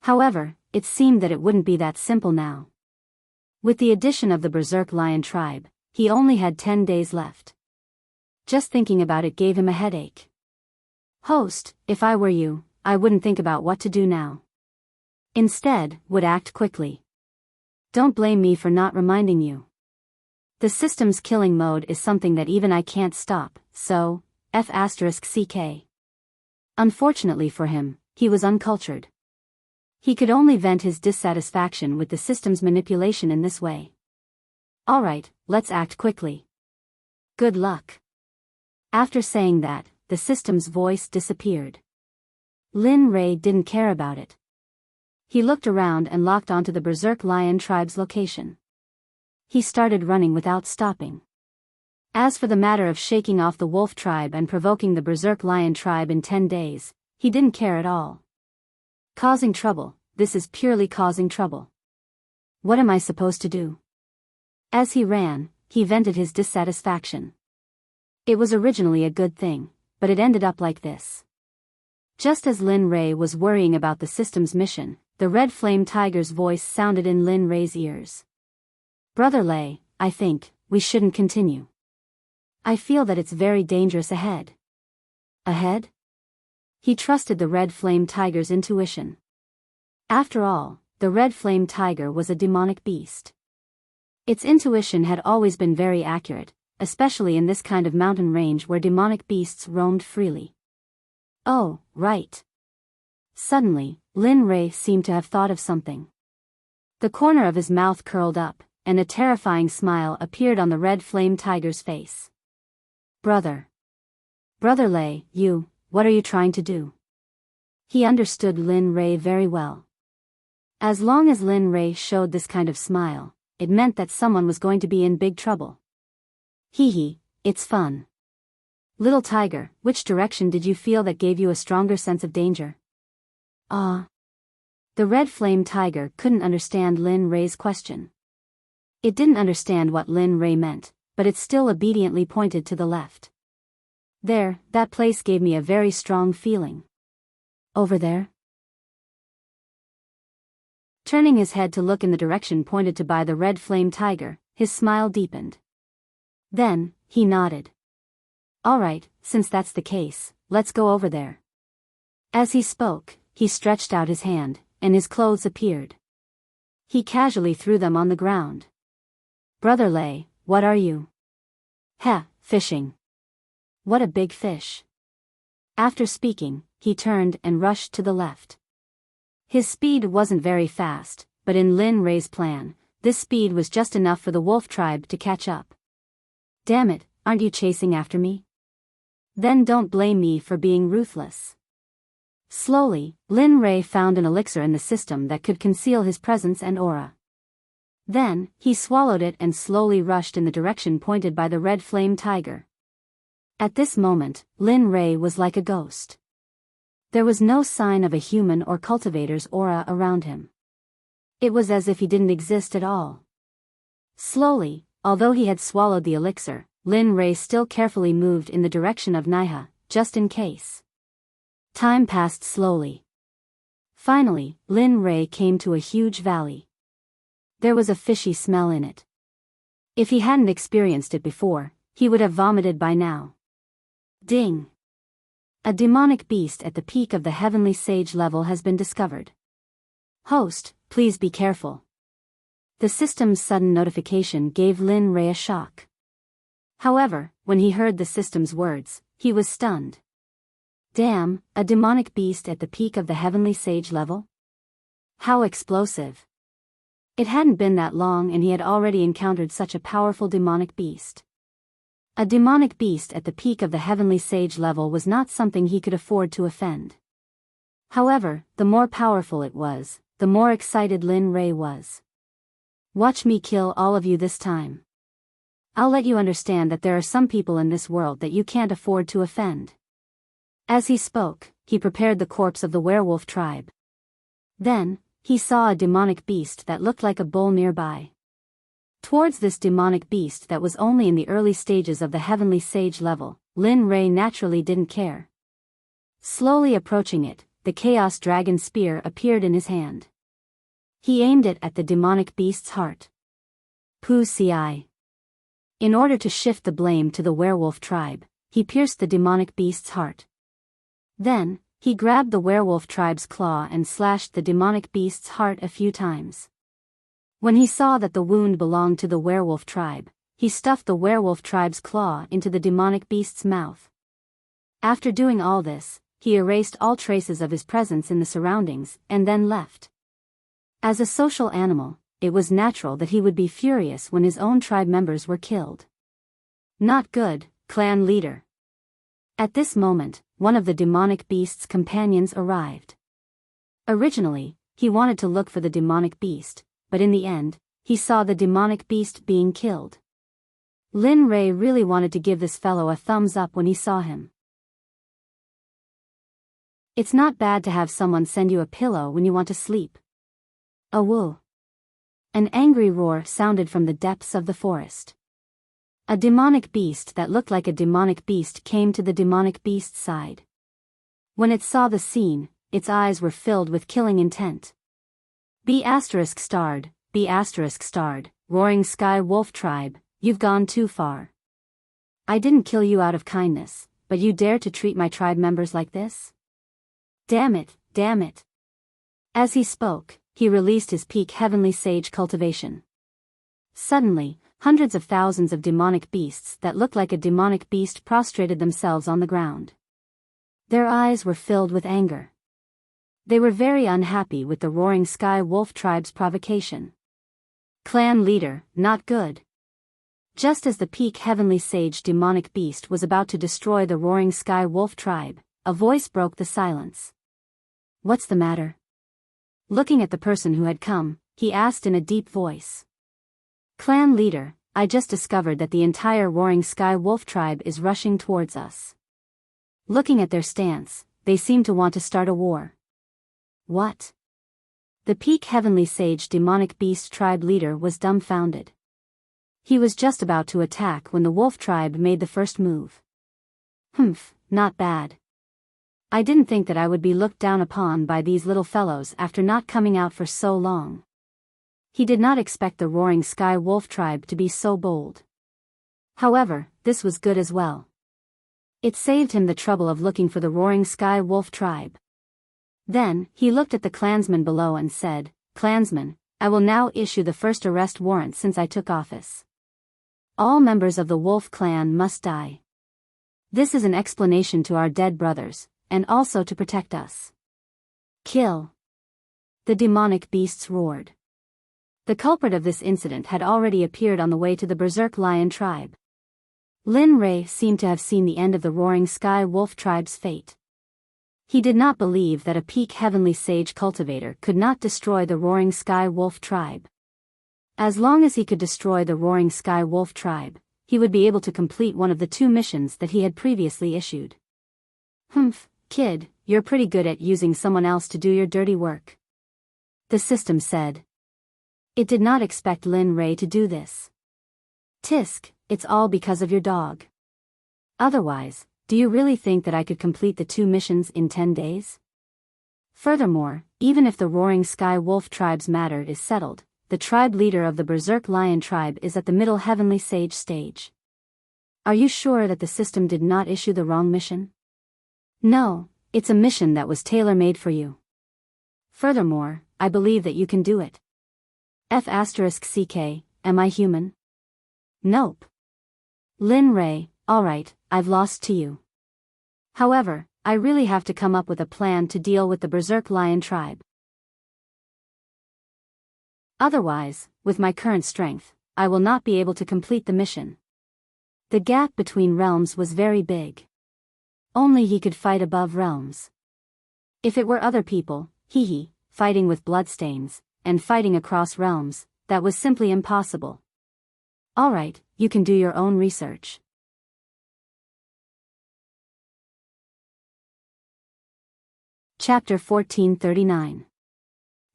However, it seemed that it wouldn't be that simple now. With the addition of the Berserk Lion tribe, he only had 10 days left. Just thinking about it gave him a headache. Host, if I were you, I wouldn't think about what to do now. Instead, would act quickly. Don't blame me for not reminding you. The system's killing mode is something that even I can't stop, so, F***CK. Unfortunately for him, he was uncultured. He could only vent his dissatisfaction with the system's manipulation in this way. Alright, let's act quickly. Good luck. After saying that, the system's voice disappeared. Lin Ray didn't care about it. He looked around and locked onto the Berserk Lion tribe's location. He started running without stopping. As for the matter of shaking off the wolf tribe and provoking the Berserk Lion tribe in 10 days, he didn't care at all. Causing trouble, this is purely causing trouble. What am I supposed to do? As he ran, he vented his dissatisfaction. It was originally a good thing, but it ended up like this. Just as Lin Ray was worrying about the system's mission, the Red Flame Tiger's voice sounded in Lin Ray's ears. Brother Lei, I think, we shouldn't continue. I feel that it's very dangerous ahead. Ahead? He trusted the Red Flame Tiger's intuition. After all, the Red Flame Tiger was a demonic beast. Its intuition had always been very accurate, especially in this kind of mountain range where demonic beasts roamed freely. Oh, right. Suddenly, Lin Ray seemed to have thought of something. The corner of his mouth curled up, and a terrifying smile appeared on the Red Flame Tiger's face. Brother Lei, what are you trying to do? He understood Lin Ray very well. As long as Lin Ray showed this kind of smile, it meant that someone was going to be in big trouble. Hee, it's fun. Little tiger, which direction did you feel that gave you a stronger sense of danger? The Red Flame Tiger couldn't understand Lin Ray's question. It didn't understand what Lin Ray meant, but it still obediently pointed to the left. There, that place gave me a very strong feeling. Over there? Turning his head to look in the direction pointed to by the Red Flame Tiger, his smile deepened. Then, he nodded. Alright, since that's the case, let's go over there. As he spoke, he stretched out his hand, and his clothes appeared. He casually threw them on the ground. Brother Lei, what are you? Fishing. What a big fish. After speaking, he turned and rushed to the left. His speed wasn't very fast, but in Lin Ray's plan, this speed was just enough for the wolf tribe to catch up. Damn it, aren't you chasing after me? Then don't blame me for being ruthless. Slowly, Lin Ray found an elixir in the system that could conceal his presence and aura. Then, he swallowed it and slowly rushed in the direction pointed by the Red Flame Tiger. At this moment, Lin Ray was like a ghost. There was no sign of a human or cultivator's aura around him. It was as if he didn't exist at all. Slowly, although he had swallowed the elixir, Lin Ray still carefully moved in the direction of Naiha, just in case. Time passed slowly. Finally, Lin Ray came to a huge valley. There was a fishy smell in it. If he hadn't experienced it before, he would have vomited by now. Ding! A demonic beast at the peak of the Heavenly Sage level has been discovered. Host, please be careful. The system's sudden notification gave Lin Ray a shock. However, when he heard the system's words, he was stunned. Damn, a demonic beast at the peak of the Heavenly Sage level? How explosive. It hadn't been that long and he had already encountered such a powerful demonic beast. A demonic beast at the peak of the Heavenly Sage level was not something he could afford to offend. However, the more powerful it was, the more excited Lin Ray was. Watch me kill all of you this time. I'll let you understand that there are some people in this world that you can't afford to offend. As he spoke, he prepared the corpse of the werewolf tribe. Then, he saw a demonic beast that looked like a bull nearby. Towards this demonic beast that was only in the early stages of the Heavenly Sage level, Lin Ray naturally didn't care. Slowly approaching it, the Chaos Dragon Spear appeared in his hand. He aimed it at the demonic beast's heart. Pooh ci. In order to shift the blame to the werewolf tribe, he pierced the demonic beast's heart. Then, he grabbed the werewolf tribe's claw and slashed the demonic beast's heart a few times. When he saw that the wound belonged to the werewolf tribe, he stuffed the werewolf tribe's claw into the demonic beast's mouth. After doing all this, he erased all traces of his presence in the surroundings and then left. As a social animal, it was natural that he would be furious when his own tribe members were killed. Not good, clan leader. At this moment, one of the demonic beast's companions arrived. Originally, he wanted to look for the demonic beast, but in the end, he saw the demonic beast being killed. Lin Rei really wanted to give this fellow a thumbs up when he saw him. It's not bad to have someone send you a pillow when you want to sleep. Awoo. An angry roar sounded from the depths of the forest. A demonic beast that looked like a demonic beast came to the demonic beast's side. When it saw the scene, its eyes were filled with killing intent. B*****, roaring sky wolf tribe, you've gone too far. I didn't kill you out of kindness, but you dare to treat my tribe members like this? Damn it, damn it. As he spoke, he released his peak heavenly sage cultivation. Suddenly, hundreds of thousands of demonic beasts that looked like a demonic beast prostrated themselves on the ground. Their eyes were filled with anger. They were very unhappy with the roaring sky wolf tribe's provocation. Clan leader, not good. Just as the peak heavenly sage demonic beast was about to destroy the roaring sky wolf tribe, a voice broke the silence. What's the matter? Looking at the person who had come, he asked in a deep voice. Clan leader, I just discovered that the entire roaring sky wolf tribe is rushing towards us. Looking at their stance, they seem to want to start a war. What? The peak heavenly sage demonic beast tribe leader was dumbfounded. He was just about to attack when the wolf tribe made the first move. Not bad. I didn't think that I would be looked down upon by these little fellows after not coming out for so long. He did not expect the roaring sky wolf tribe to be so bold. However, this was good as well. It saved him the trouble of looking for the roaring sky wolf tribe. Then, he looked at the clansmen below and said, Clansmen, I will now issue the first arrest warrant since I took office. All members of the wolf clan must die. This is an explanation to our dead brothers, and also to protect us. Kill. The demonic beasts roared. The culprit of this incident had already appeared on the way to the berserk lion tribe. Lin Rei seemed to have seen the end of the roaring sky wolf tribe's fate. He did not believe that a peak heavenly sage cultivator could not destroy the roaring sky wolf tribe. As long as he could destroy the roaring sky wolf tribe, he would be able to complete one of the 2 missions that he had previously issued. Kid, you're pretty good at using someone else to do your dirty work. The system said. It did not expect Lin Rei to do this. Tisk, it's all because of your dog. Otherwise, do you really think that I could complete the 2 missions in 10 days? Furthermore, even if the roaring sky wolf tribe's matter is settled, the tribe leader of the berserk lion tribe is at the middle heavenly sage stage. Are you sure that the system did not issue the wrong mission? No, it's a mission that was tailor-made for you. Furthermore, I believe that you can do it. F***ck, am I human? Nope. Lin Rei, alright, I've lost to you. However, I really have to come up with a plan to deal with the berserk lion tribe. Otherwise, with my current strength, I will not be able to complete the mission. The gap between realms was very big. Only he could fight above realms. If it were other people, fighting with bloodstains, and fighting across realms, that was simply impossible. Alright, you can do your own research. Chapter 1439.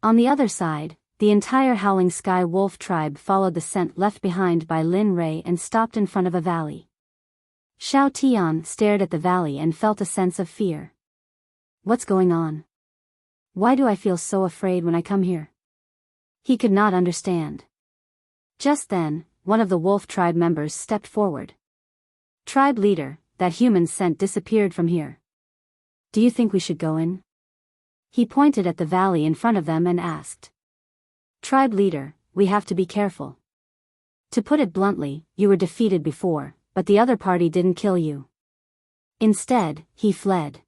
On the other side, the entire Howling Sky Wolf tribe followed the scent left behind by Lin Rei and stopped in front of a valley. Xiao Tian stared at the valley and felt a sense of fear. What's going on? Why do I feel so afraid when I come here? He could not understand. Just then, one of the wolf tribe members stepped forward. Tribe leader, that human scent disappeared from here. Do you think we should go in? He pointed at the valley in front of them and asked. Tribe leader, we have to be careful. To put it bluntly, you were defeated before, but the other party didn't kill you. Instead, he fled.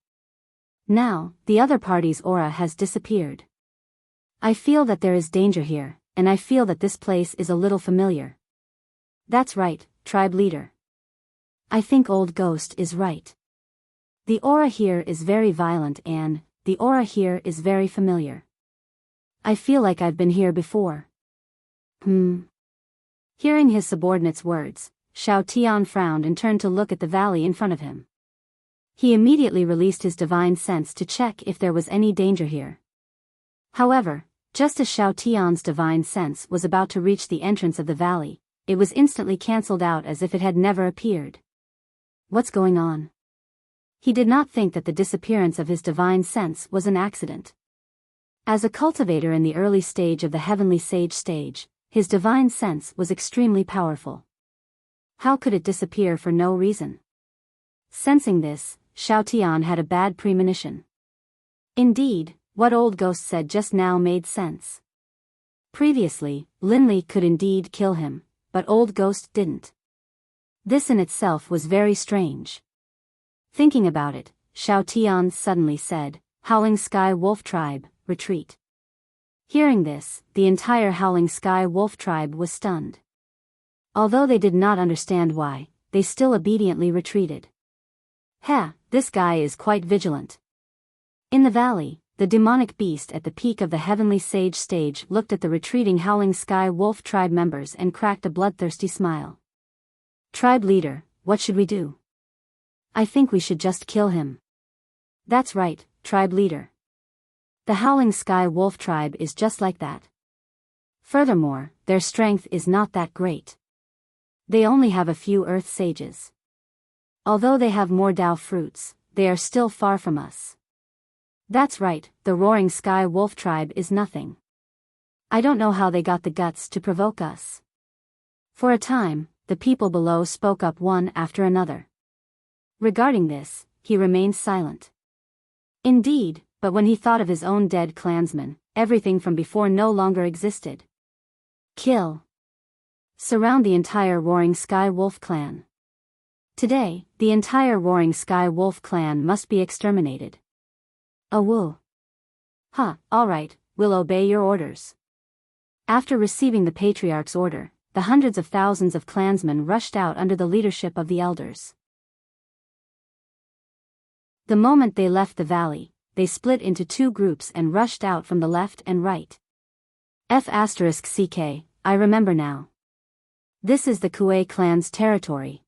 Now, the other party's aura has disappeared. I feel that there is danger here, and I feel that this place is a little familiar. That's right, tribe leader. I think Old Ghost is right. The aura here is very violent and, the aura here is very familiar. I feel like I've been here before. Hearing his subordinate's words, Xiao Tian frowned and turned to look at the valley in front of him. He immediately released his divine sense to check if there was any danger here. However, just as Xiao Tian's divine sense was about to reach the entrance of the valley, it was instantly cancelled out as if it had never appeared. What's going on? He did not think that the disappearance of his divine sense was an accident. As a cultivator in the early stage of the heavenly sage stage, his divine sense was extremely powerful. How could it disappear for no reason? Sensing this, Xiao Tian had a bad premonition. Indeed, what Old Ghost said just now made sense. Previously, Linli could indeed kill him, but Old Ghost didn't. This in itself was very strange. Thinking about it, Xiao Tian suddenly said, Howling Sky Wolf Tribe, retreat. Hearing this, the entire Howling Sky Wolf Tribe was stunned. Although they did not understand why, they still obediently retreated. This guy is quite vigilant. In the valley, the demonic beast at the peak of the heavenly sage stage looked at the retreating Howling Sky Wolf Tribe members and cracked a bloodthirsty smile. Tribe leader, what should we do? I think we should just kill him. That's right, tribe leader. The Howling Sky Wolf Tribe is just like that. Furthermore, their strength is not that great. They only have a few earth sages. Although they have more Dao fruits, they are still far from us. That's right, the Roaring Sky Wolf Tribe is nothing. I don't know how they got the guts to provoke us. For a time, the people below spoke up one after another. Regarding this, he remained silent. Indeed, but when he thought of his own dead clansmen, everything from before no longer existed. Kill. Surround the entire Roaring Sky Wolf clan. Today, the entire Roaring Sky Wolf clan must be exterminated. Awoo. Alright, we'll obey your orders. After receiving the patriarch's order, the hundreds of thousands of clansmen rushed out under the leadership of the elders. The moment they left the valley, they split into two groups and rushed out from the left and right. F***CK, I remember now. This is the Kuei clan's territory.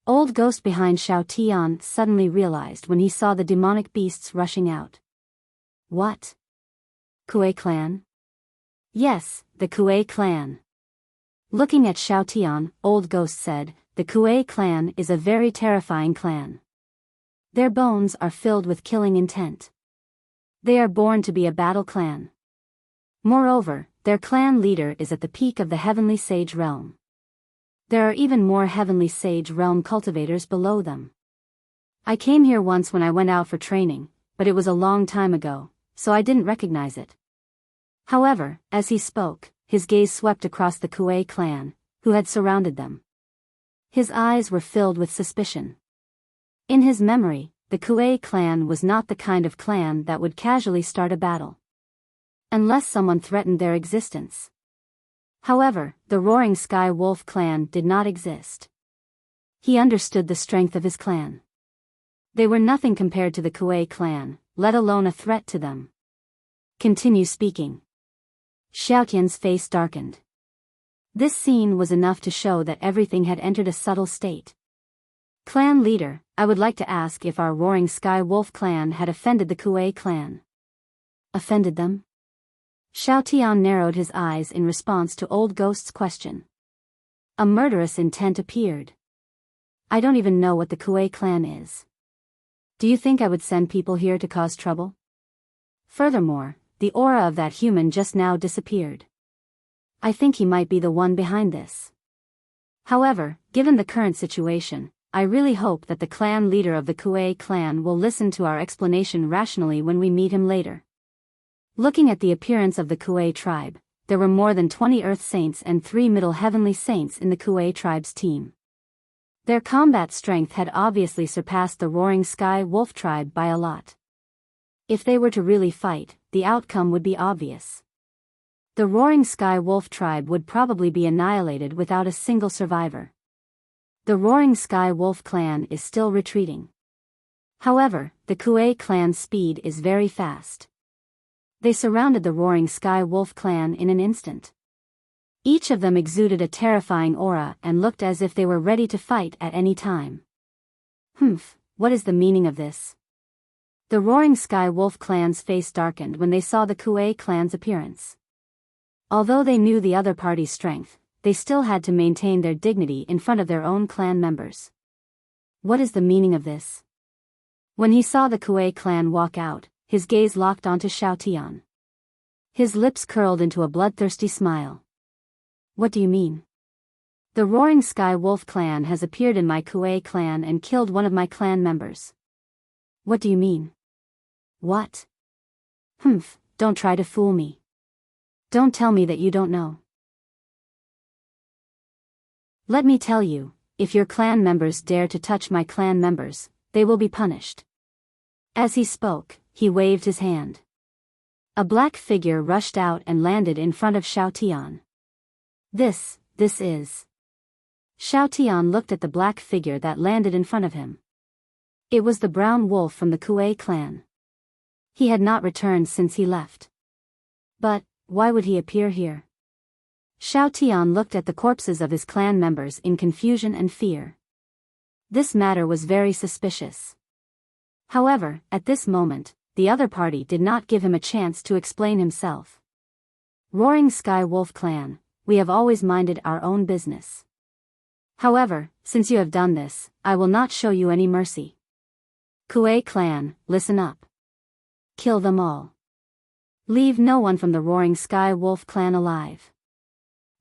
Old Ghost behind Xiao Tian suddenly realized when he saw the demonic beasts rushing out. What? Kuei clan? Yes, the Kuei clan. Looking at Xiao Tian, Old Ghost said, the Kuei clan is a very terrifying clan. Their bones are filled with killing intent. They are born to be a battle clan. Moreover, their clan leader is at the peak of the Heavenly Sage realm. There are even more Heavenly Sage realm cultivators below them. I came here once when I went out for training, but it was a long time ago, so I didn't recognize it. However, as he spoke, his gaze swept across the Kuei clan, who had surrounded them. His eyes were filled with suspicion. In his memory, the Kuei clan was not the kind of clan that would casually start a battle. Unless someone threatened their existence. However, the Roaring Sky Wolf clan did not exist. He understood the strength of his clan. They were nothing compared to the Kuei clan, let alone a threat to them. Continue speaking. Xiaotian's face darkened. This scene was enough to show that everything had entered a subtle state. Clan leader, I would like to ask if our Roaring Sky Wolf clan had offended the Kuei clan. Offended them? Xiao Tian narrowed his eyes in response to Old Ghost's question. A murderous intent appeared. I don't even know what the Kuei clan is. Do you think I would send people here to cause trouble? Furthermore, the aura of that human just now disappeared. I think he might be the one behind this. However, given the current situation, I really hope that the clan leader of the Kuei clan will listen to our explanation rationally when we meet him later. Looking at the appearance of the Kuei tribe, there were more than 20 Earth Saints and 3 Middle Heavenly Saints in the Kuei tribe's team. Their combat strength had obviously surpassed the Roaring Sky Wolf tribe by a lot. If they were to really fight, the outcome would be obvious. The Roaring Sky Wolf tribe would probably be annihilated without a single survivor. The Roaring Sky Wolf clan is still retreating. However, the Kuei clan's speed is very fast. They surrounded the Roaring Sky Wolf clan in an instant. Each of them exuded a terrifying aura and looked as if they were ready to fight at any time. What is the meaning of this? The Roaring Sky Wolf clan's face darkened when they saw the Kuei clan's appearance. Although they knew the other party's strength, they still had to maintain their dignity in front of their own clan members. What is the meaning of this? When he saw the Kuei clan walk out, his gaze locked onto Xiao Tian. His lips curled into a bloodthirsty smile. What do you mean? The Roaring Sky Wolf clan has appeared in my Kuei clan and killed one of my clan members. What do you mean? What? Don't try to fool me. Don't tell me that you don't know. Let me tell you, if your clan members dare to touch my clan members, they will be punished. As he spoke, he waved his hand. A black figure rushed out and landed in front of Xiao Tian. This is... Xiao Tian looked at the black figure that landed in front of him. It was the brown wolf from the Kuei clan. He had not returned since he left. But, why would he appear here? Xiao Tian looked at the corpses of his clan members in confusion and fear. This matter was very suspicious. However, at this moment, the other party did not give him a chance to explain himself. Roaring Sky Wolf clan, we have always minded our own business. However, since you have done this, I will not show you any mercy. Kuei clan, listen up. Kill them all. Leave no one from the Roaring Sky Wolf clan alive.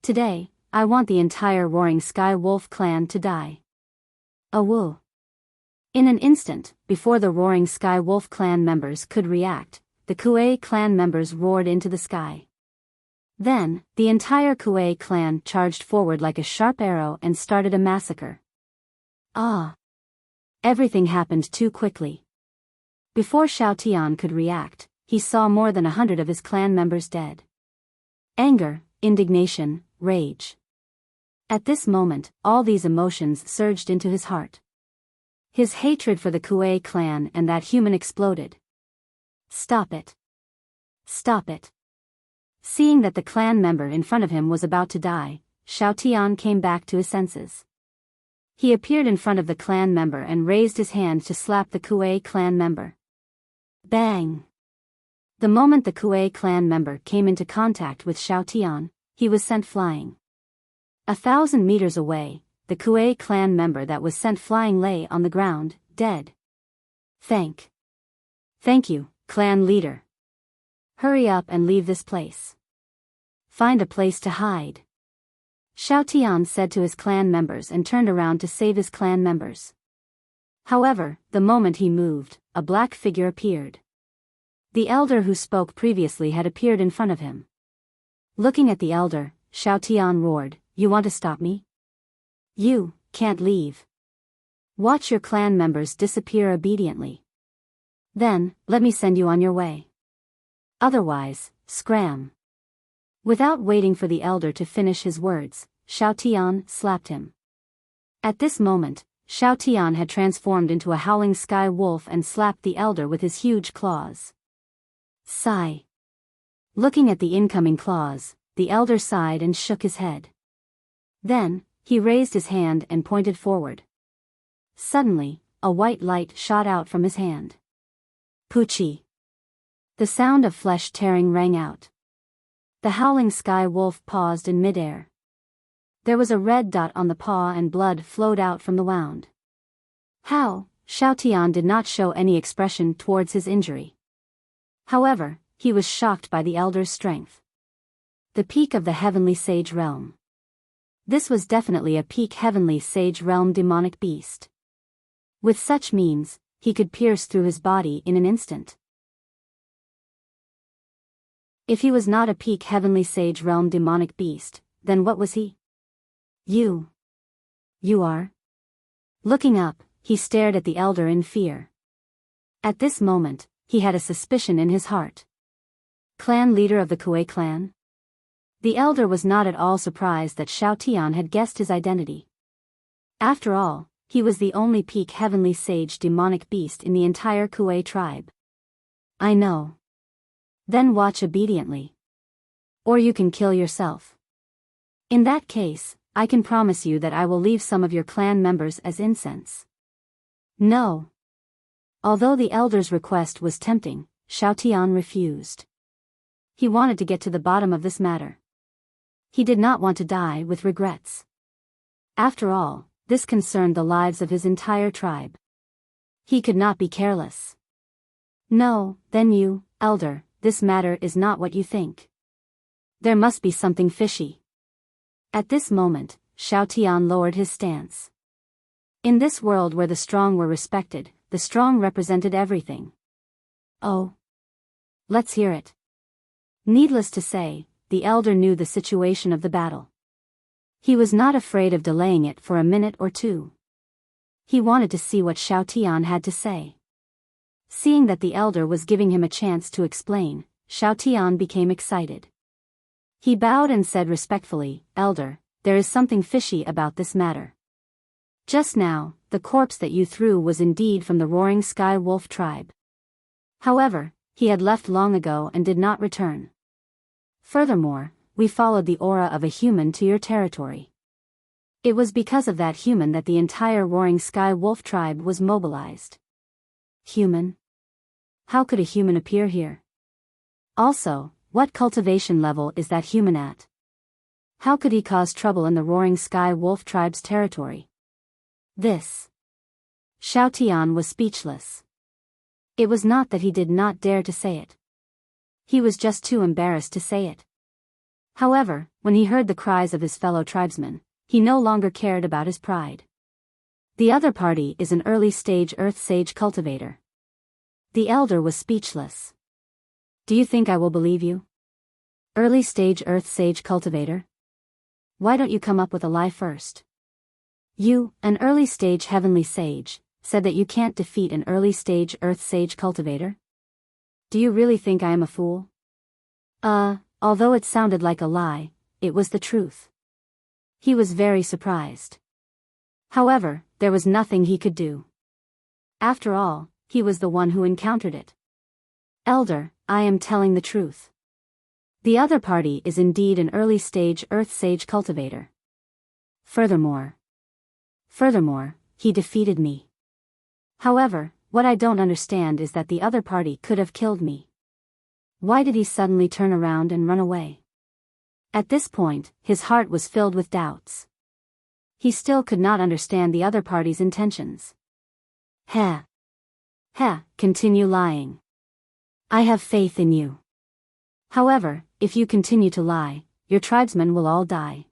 Today, I want the entire Roaring Sky Wolf clan to die. Awoo. In an instant, before the Roaring Sky Wolf clan members could react, the Kuei clan members roared into the sky. Then, the entire Kuei clan charged forward like a sharp arrow and started a massacre. Everything happened too quickly. Before Xiao Tian could react, he saw more than 100 of his clan members dead. Anger, indignation, rage. At this moment, all these emotions surged into his heart. His hatred for the Kuei clan and that human exploded. Stop it. Stop it. Seeing that the clan member in front of him was about to die, Xiao Tian came back to his senses. He appeared in front of the clan member and raised his hand to slap the Kuei clan member. Bang! The moment the Kuei clan member came into contact with Xiao Tian, he was sent flying. 1,000 meters away, the Kuei clan member that was sent flying lay on the ground, dead. Thank you, clan leader. Hurry up and leave this place. Find a place to hide. Xiao Tian said to his clan members and turned around to save his clan members. However, the moment he moved, a black figure appeared. The elder who spoke previously had appeared in front of him. Looking at the elder, Xiao Tian roared, "You want to stop me? You can't leave. Watch your clan members disappear obediently. Then, let me send you on your way. Otherwise, scram." Without waiting for the elder to finish his words, Xiao Tian slapped him. At this moment, Xiao Tian had transformed into a howling sky wolf and slapped the elder with his huge claws. Sigh. Looking at the incoming claws, the elder sighed and shook his head. Then, he raised his hand and pointed forward. Suddenly, a white light shot out from his hand. Poochie. The sound of flesh tearing rang out. The howling sky wolf paused in midair. There was a red dot on the paw and blood flowed out from the wound. How? Xiao Tian did not show any expression towards his injury. However, he was shocked by the elder's strength. The peak of the Heavenly Sage Realm. This was definitely a peak Heavenly Sage Realm demonic beast. With such means, he could pierce through his body in an instant. If he was not a peak Heavenly Sage Realm demonic beast, then what was he? You are? Looking up, he stared at the elder in fear. At this moment, he had a suspicion in his heart. Clan leader of the Kuei clan? The elder was not at all surprised that Xiao Tian had guessed his identity. After all, he was the only peak Heavenly Sage demonic beast in the entire Kuei tribe. I know. Then watch obediently. Or you can kill yourself. In that case, I can promise you that I will leave some of your clan members as incense. No. Although the elder's request was tempting, Xiao Tian refused. He wanted to get to the bottom of this matter. He did not want to die with regrets. After all, this concerned the lives of his entire tribe. He could not be careless. No, then you, elder, this matter is not what you think. There must be something fishy. At this moment, Xiao Tian lowered his stance. In this world where the strong were respected, the strong represented everything. Oh. Let's hear it. Needless to say, the elder knew the situation of the battle. He was not afraid of delaying it for a minute or two. He wanted to see what Xiao Tian had to say. Seeing that the elder was giving him a chance to explain, Xiao Tian became excited. He bowed and said respectfully, "Elder, there is something fishy about this matter. Just now, the corpse that you threw was indeed from the Roaring Sky Wolf tribe. However, he had left long ago and did not return. Furthermore, we followed the aura of a human to your territory. It was because of that human that the entire Roaring Sky Wolf tribe was mobilized." Human? How could a human appear here? Also, what cultivation level is that human at? How could he cause trouble in the Roaring Sky Wolf tribe's territory? Xiao Tian was speechless. It was not that he did not dare to say it. He was just too embarrassed to say it. However, when he heard the cries of his fellow tribesmen, he no longer cared about his pride. The other party is an early-stage Earth Sage cultivator. The elder was speechless. Do you think I will believe you? Early-stage Earth Sage cultivator? Why don't you come up with a lie first? You, an early-stage Heavenly Sage, said that you can't defeat an early-stage Earth Sage cultivator? Do you really think I am a fool? Although it sounded like a lie, it was the truth. He was very surprised. However, there was nothing he could do. After all, he was the one who encountered it. Elder, I am telling the truth. The other party is indeed an early-stage Earth Sage cultivator. Furthermore, he defeated me. However, what I don't understand is that the other party could have killed me. Why did he suddenly turn around and run away? At this point, his heart was filled with doubts. He still could not understand the other party's intentions. Continue lying. I have faith in you. However, if you continue to lie, your tribesmen will all die.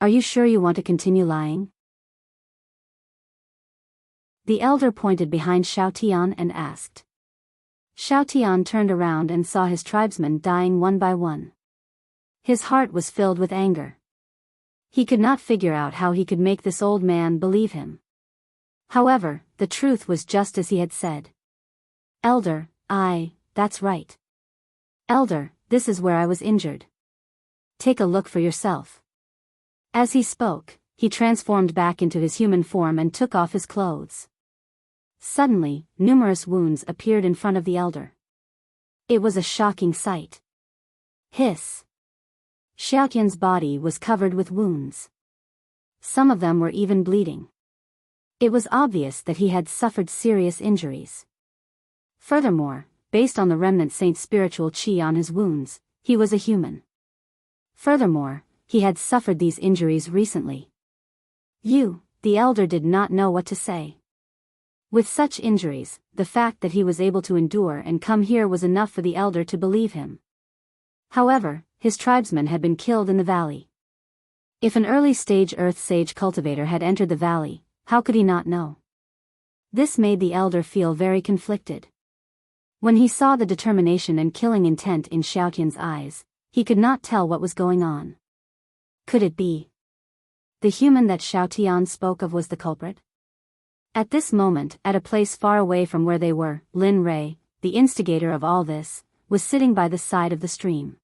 Are you sure you want to continue lying? The elder pointed behind Xiao Tian and asked. Xiao Tian turned around and saw his tribesmen dying one by one. His heart was filled with anger. He could not figure out how he could make this old man believe him. However, the truth was just as he had said. Elder, that's right. Elder, this is where I was injured. Take a look for yourself. As he spoke, he transformed back into his human form and took off his clothes. Suddenly, numerous wounds appeared in front of the elder. It was a shocking sight. Hiss. Xiaotian's body was covered with wounds. Some of them were even bleeding. It was obvious that he had suffered serious injuries. Furthermore, based on the remnant saint's spiritual qi on his wounds, he was a human. Furthermore, he had suffered these injuries recently. The elder did not know what to say. With such injuries, the fact that he was able to endure and come here was enough for the elder to believe him. However, his tribesmen had been killed in the valley. If an early-stage Earth Sage cultivator had entered the valley, how could he not know? This made the elder feel very conflicted. When he saw the determination and killing intent in Xiao Tian's eyes, he could not tell what was going on. Could it be the human that Xiao Tian spoke of was the culprit? At this moment, at a place far away from where they were, Lin Rei, the instigator of all this, was sitting by the side of the stream.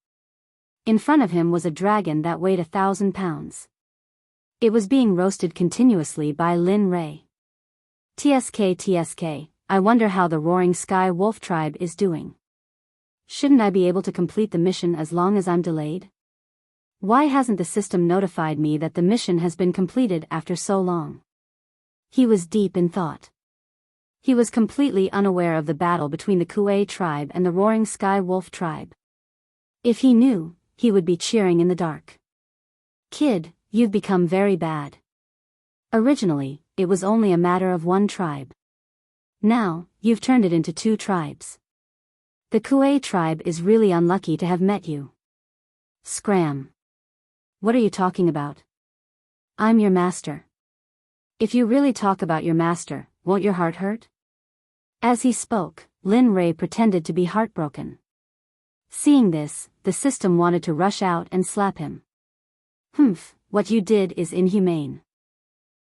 In front of him was a dragon that weighed 1,000 pounds. It was being roasted continuously by Lin Rei. TSK, I wonder how the Roaring Sky Wolf tribe is doing. Shouldn't I be able to complete the mission as long as I'm delayed? Why hasn't the system notified me that the mission has been completed after so long? He was deep in thought. He was completely unaware of the battle between the Kuei tribe and the Roaring Sky Wolf tribe. If he knew, he would be cheering in the dark. Kid, you've become very bad. Originally, it was only a matter of one tribe. Now, you've turned it into 2 tribes. The Kuei tribe is really unlucky to have met you. Scram. What are you talking about? I'm your master. If you really talk about your master, won't your heart hurt? As he spoke, Lin Rei pretended to be heartbroken. Seeing this, the system wanted to rush out and slap him. Humph, what you did is inhumane.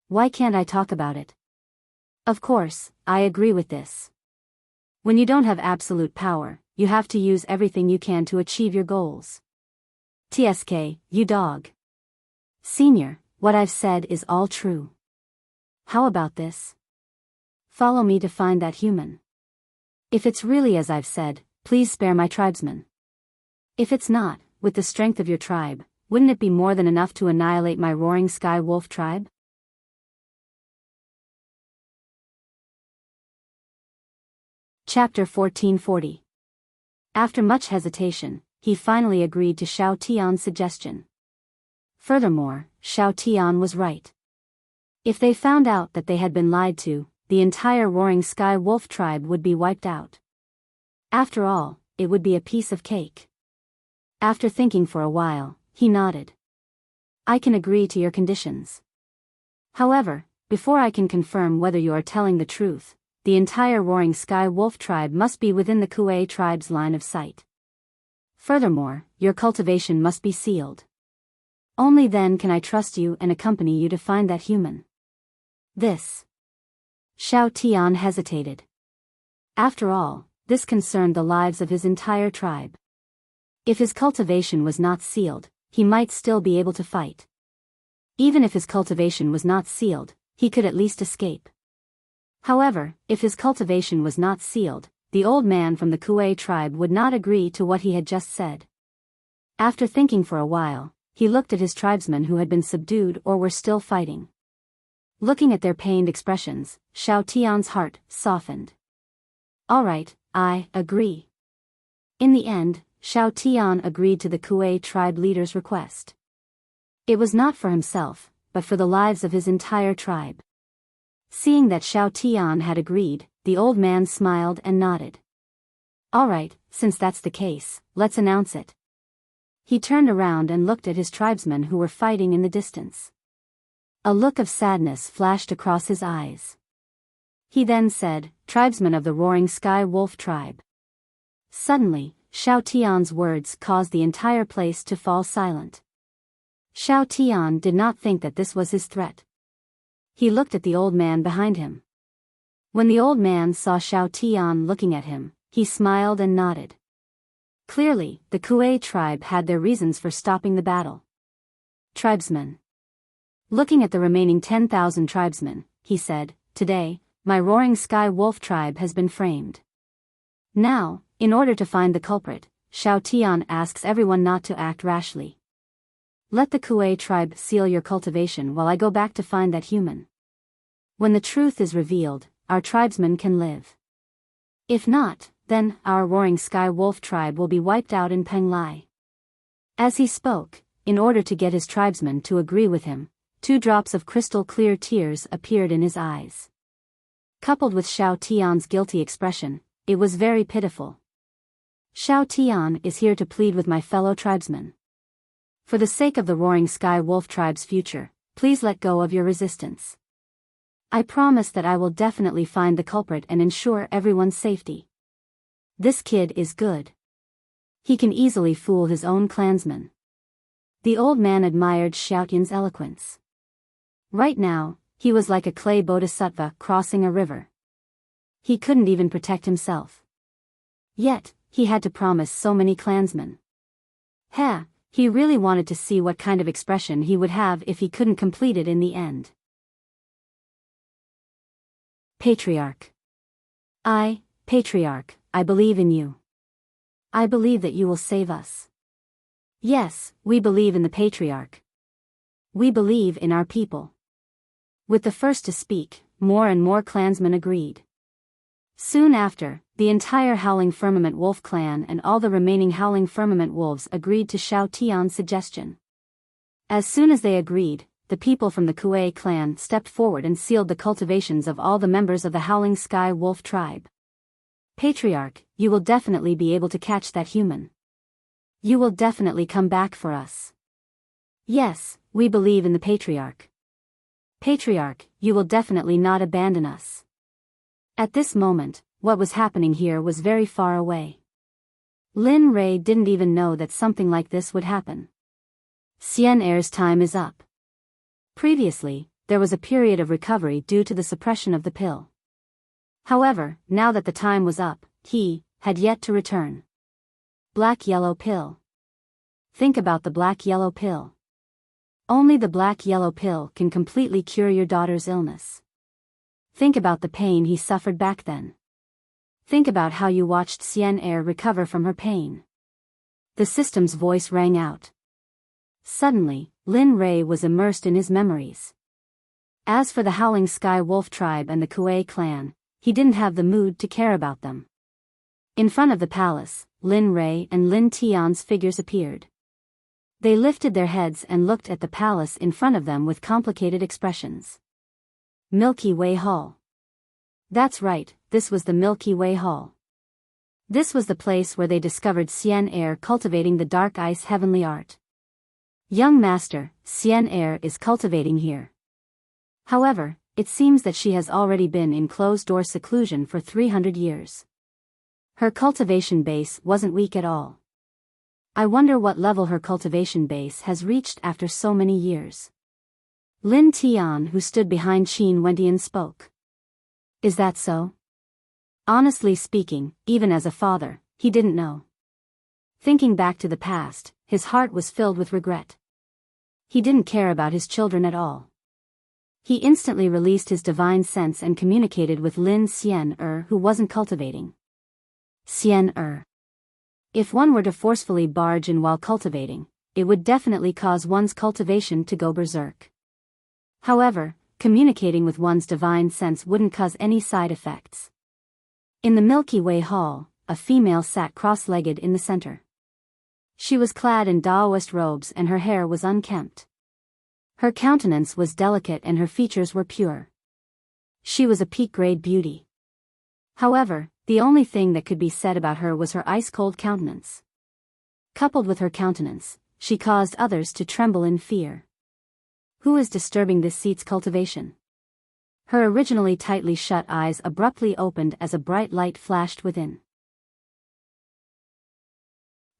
Why can't I talk about it? Of course, I agree with this. When you don't have absolute power, you have to use everything you can to achieve your goals. TSK, you dog. Senior, what I've said is all true. How about this? Follow me to find that human. If it's really as I've said, please spare my tribesmen. If it's not, with the strength of your tribe, wouldn't it be more than enough to annihilate my Roaring Sky Wolf tribe? Chapter 1440. After much hesitation, he finally agreed to Xiao Tian's suggestion. Furthermore, Xiao Tian was right. If they found out that they had been lied to, the entire Roaring Sky Wolf tribe would be wiped out. After all, it would be a piece of cake. After thinking for a while, he nodded. I can agree to your conditions. However, before I can confirm whether you are telling the truth, the entire Roaring Sky Wolf tribe must be within the Kuei tribe's line of sight. Furthermore, your cultivation must be sealed. Only then can I trust you and accompany you to find that human. This. Xiao Tian hesitated. After all, this concerned the lives of his entire tribe. If his cultivation was not sealed, he might still be able to fight. Even if his cultivation was not sealed, he could at least escape. However, if his cultivation was not sealed, the old man from the Kuei tribe would not agree to what he had just said. After thinking for a while, he looked at his tribesmen who had been subdued or were still fighting. Looking at their pained expressions, Xiao Tian's heart softened. All right, I agree. In the end, Xiao Tian agreed to the Kuei tribe leader's request. It was not for himself, but for the lives of his entire tribe. Seeing that Xiao Tian had agreed, the old man smiled and nodded. All right, since that's the case, let's announce it. He turned around and looked at his tribesmen who were fighting in the distance. A look of sadness flashed across his eyes. He then said, Tribesmen of the Roaring Sky Wolf tribe. Suddenly, Xiao Tian's words caused the entire place to fall silent. Xiao Tian did not think that this was his threat. He looked at the old man behind him. When the old man saw Xiao Tian looking at him, he smiled and nodded. Clearly, the Kuei tribe had their reasons for stopping the battle. Tribesmen. Looking at the remaining 10,000 tribesmen, he said, Today, my Roaring Sky Wolf tribe has been framed. Now, in order to find the culprit, Xiao Tian asks everyone not to act rashly. Let the Kuei tribe seal your cultivation while I go back to find that human. When the truth is revealed, our tribesmen can live. If not, then our Roaring Sky Wolf tribe will be wiped out in Penglai. As he spoke, in order to get his tribesmen to agree with him, 2 drops of crystal-clear tears appeared in his eyes. Coupled with Xiao Tian's guilty expression, it was very pitiful. Xiao Tian is here to plead with my fellow tribesmen. For the sake of the Roaring Sky Wolf Tribe's future, please let go of your resistance. I promise that I will definitely find the culprit and ensure everyone's safety. This kid is good. He can easily fool his own clansmen. The old man admired Xiaotian's eloquence. Right now, he was like a clay bodhisattva crossing a river. He couldn't even protect himself. Yet, he had to promise so many clansmen. He really wanted to see what kind of expression he would have if he couldn't complete it in the end. Patriarch. Patriarch, I believe in you. I believe that you will save us. Yes, we believe in the Patriarch. We believe in our people. With the first to speak, more and more clansmen agreed. Soon after, the entire Howling Firmament Wolf clan and all the remaining Howling Firmament Wolves agreed to Xiao Tian's suggestion. As soon as they agreed, the people from the Kuei clan stepped forward and sealed the cultivations of all the members of the Howling Sky Wolf tribe. Patriarch, you will definitely be able to catch that human. You will definitely come back for us. Yes, we believe in the Patriarch. Patriarch, you will definitely not abandon us. At this moment, what was happening here was very far away. Lin Rei didn't even know that something like this would happen. Xian Er's time is up. Previously, there was a period of recovery due to the suppression of the pill. However, now that the time was up, he had yet to return. Black-yellow pill. Think about the black-yellow pill. Only the black-yellow pill can completely cure your daughter's illness. Think about the pain he suffered back then. Think about how you watched Xian Er recover from her pain. The system's voice rang out. Suddenly, Lin Rei was immersed in his memories. As for the Howling Sky Wolf tribe and the Kuei clan, he didn't have the mood to care about them. In front of the palace, Lin Rei and Lin Tian's figures appeared. They lifted their heads and looked at the palace in front of them with complicated expressions. Milky Way Hall. That's right, this was the Milky Way Hall. This was the place where they discovered Xian Er cultivating the dark ice heavenly art. Young master, Xian Er is cultivating here. However, it seems that she has already been in closed-door seclusion for 300 years. Her cultivation base wasn't weak at all. I wonder what level her cultivation base has reached after so many years. Lin Tian, who stood behind Qin Wentian, spoke. Is that so? Honestly speaking, even as a father, he didn't know. Thinking back to the past, his heart was filled with regret. He didn't care about his children at all. He instantly released his divine sense and communicated with Lin Xian Er, who wasn't cultivating. Xian Er. If one were to forcefully barge in while cultivating, it would definitely cause one's cultivation to go berserk. However, communicating with one's divine sense wouldn't cause any side effects. In the Milky Way Hall, a female sat cross-legged in the center. She was clad in Daoist robes and her hair was unkempt. Her countenance was delicate and her features were pure. She was a peak-grade beauty. However, the only thing that could be said about her was her ice-cold countenance. Coupled with her countenance, she caused others to tremble in fear. Who is disturbing this seat's cultivation? Her originally tightly shut eyes abruptly opened as a bright light flashed within.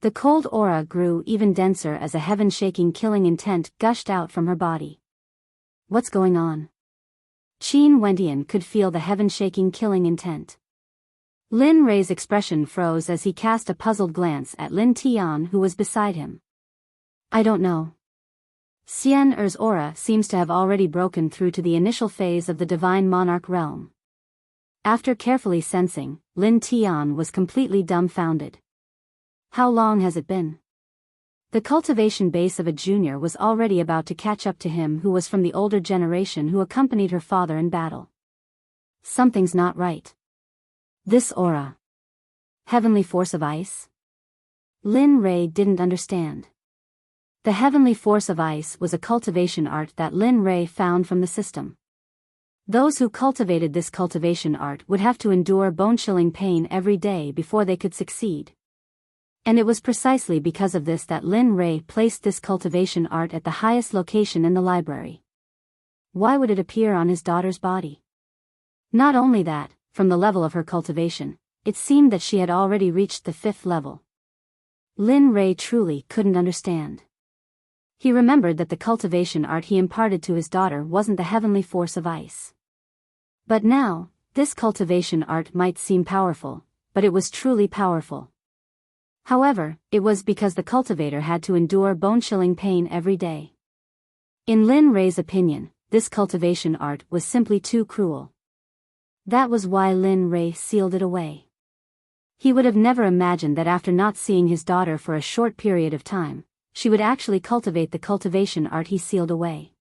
The cold aura grew even denser as a heaven-shaking killing intent gushed out from her body. What's going on? Qin Wentian could feel the heaven-shaking killing intent. Lin Rei's expression froze as he cast a puzzled glance at Lin Tian, who was beside him. I don't know. Xian Er's aura seems to have already broken through to the initial phase of the Divine Monarch realm. After carefully sensing, Lin Tian was completely dumbfounded. How long has it been? The cultivation base of a junior was already about to catch up to him, who was from the older generation who accompanied her father in battle. Something's not right. This aura. Heavenly force of ice? Lin Rei didn't understand. The heavenly force of ice was a cultivation art that Lin Rei found from the system. Those who cultivated this cultivation art would have to endure bone-chilling pain every day before they could succeed. And it was precisely because of this that Lin Ray placed this cultivation art at the highest location in the library. Why would it appear on his daughter's body? Not only that, from the level of her cultivation, it seemed that she had already reached the 5th level. Lin Ray truly couldn't understand. He remembered that the cultivation art he imparted to his daughter wasn't the heavenly force of ice. But now, this cultivation art might seem powerful, but it was truly powerful. However, it was because the cultivator had to endure bone-chilling pain every day. In Lin Ray's opinion, this cultivation art was simply too cruel. That was why Lin Ray sealed it away. He would have never imagined that after not seeing his daughter for a short period of time, she would actually cultivate the cultivation art he sealed away.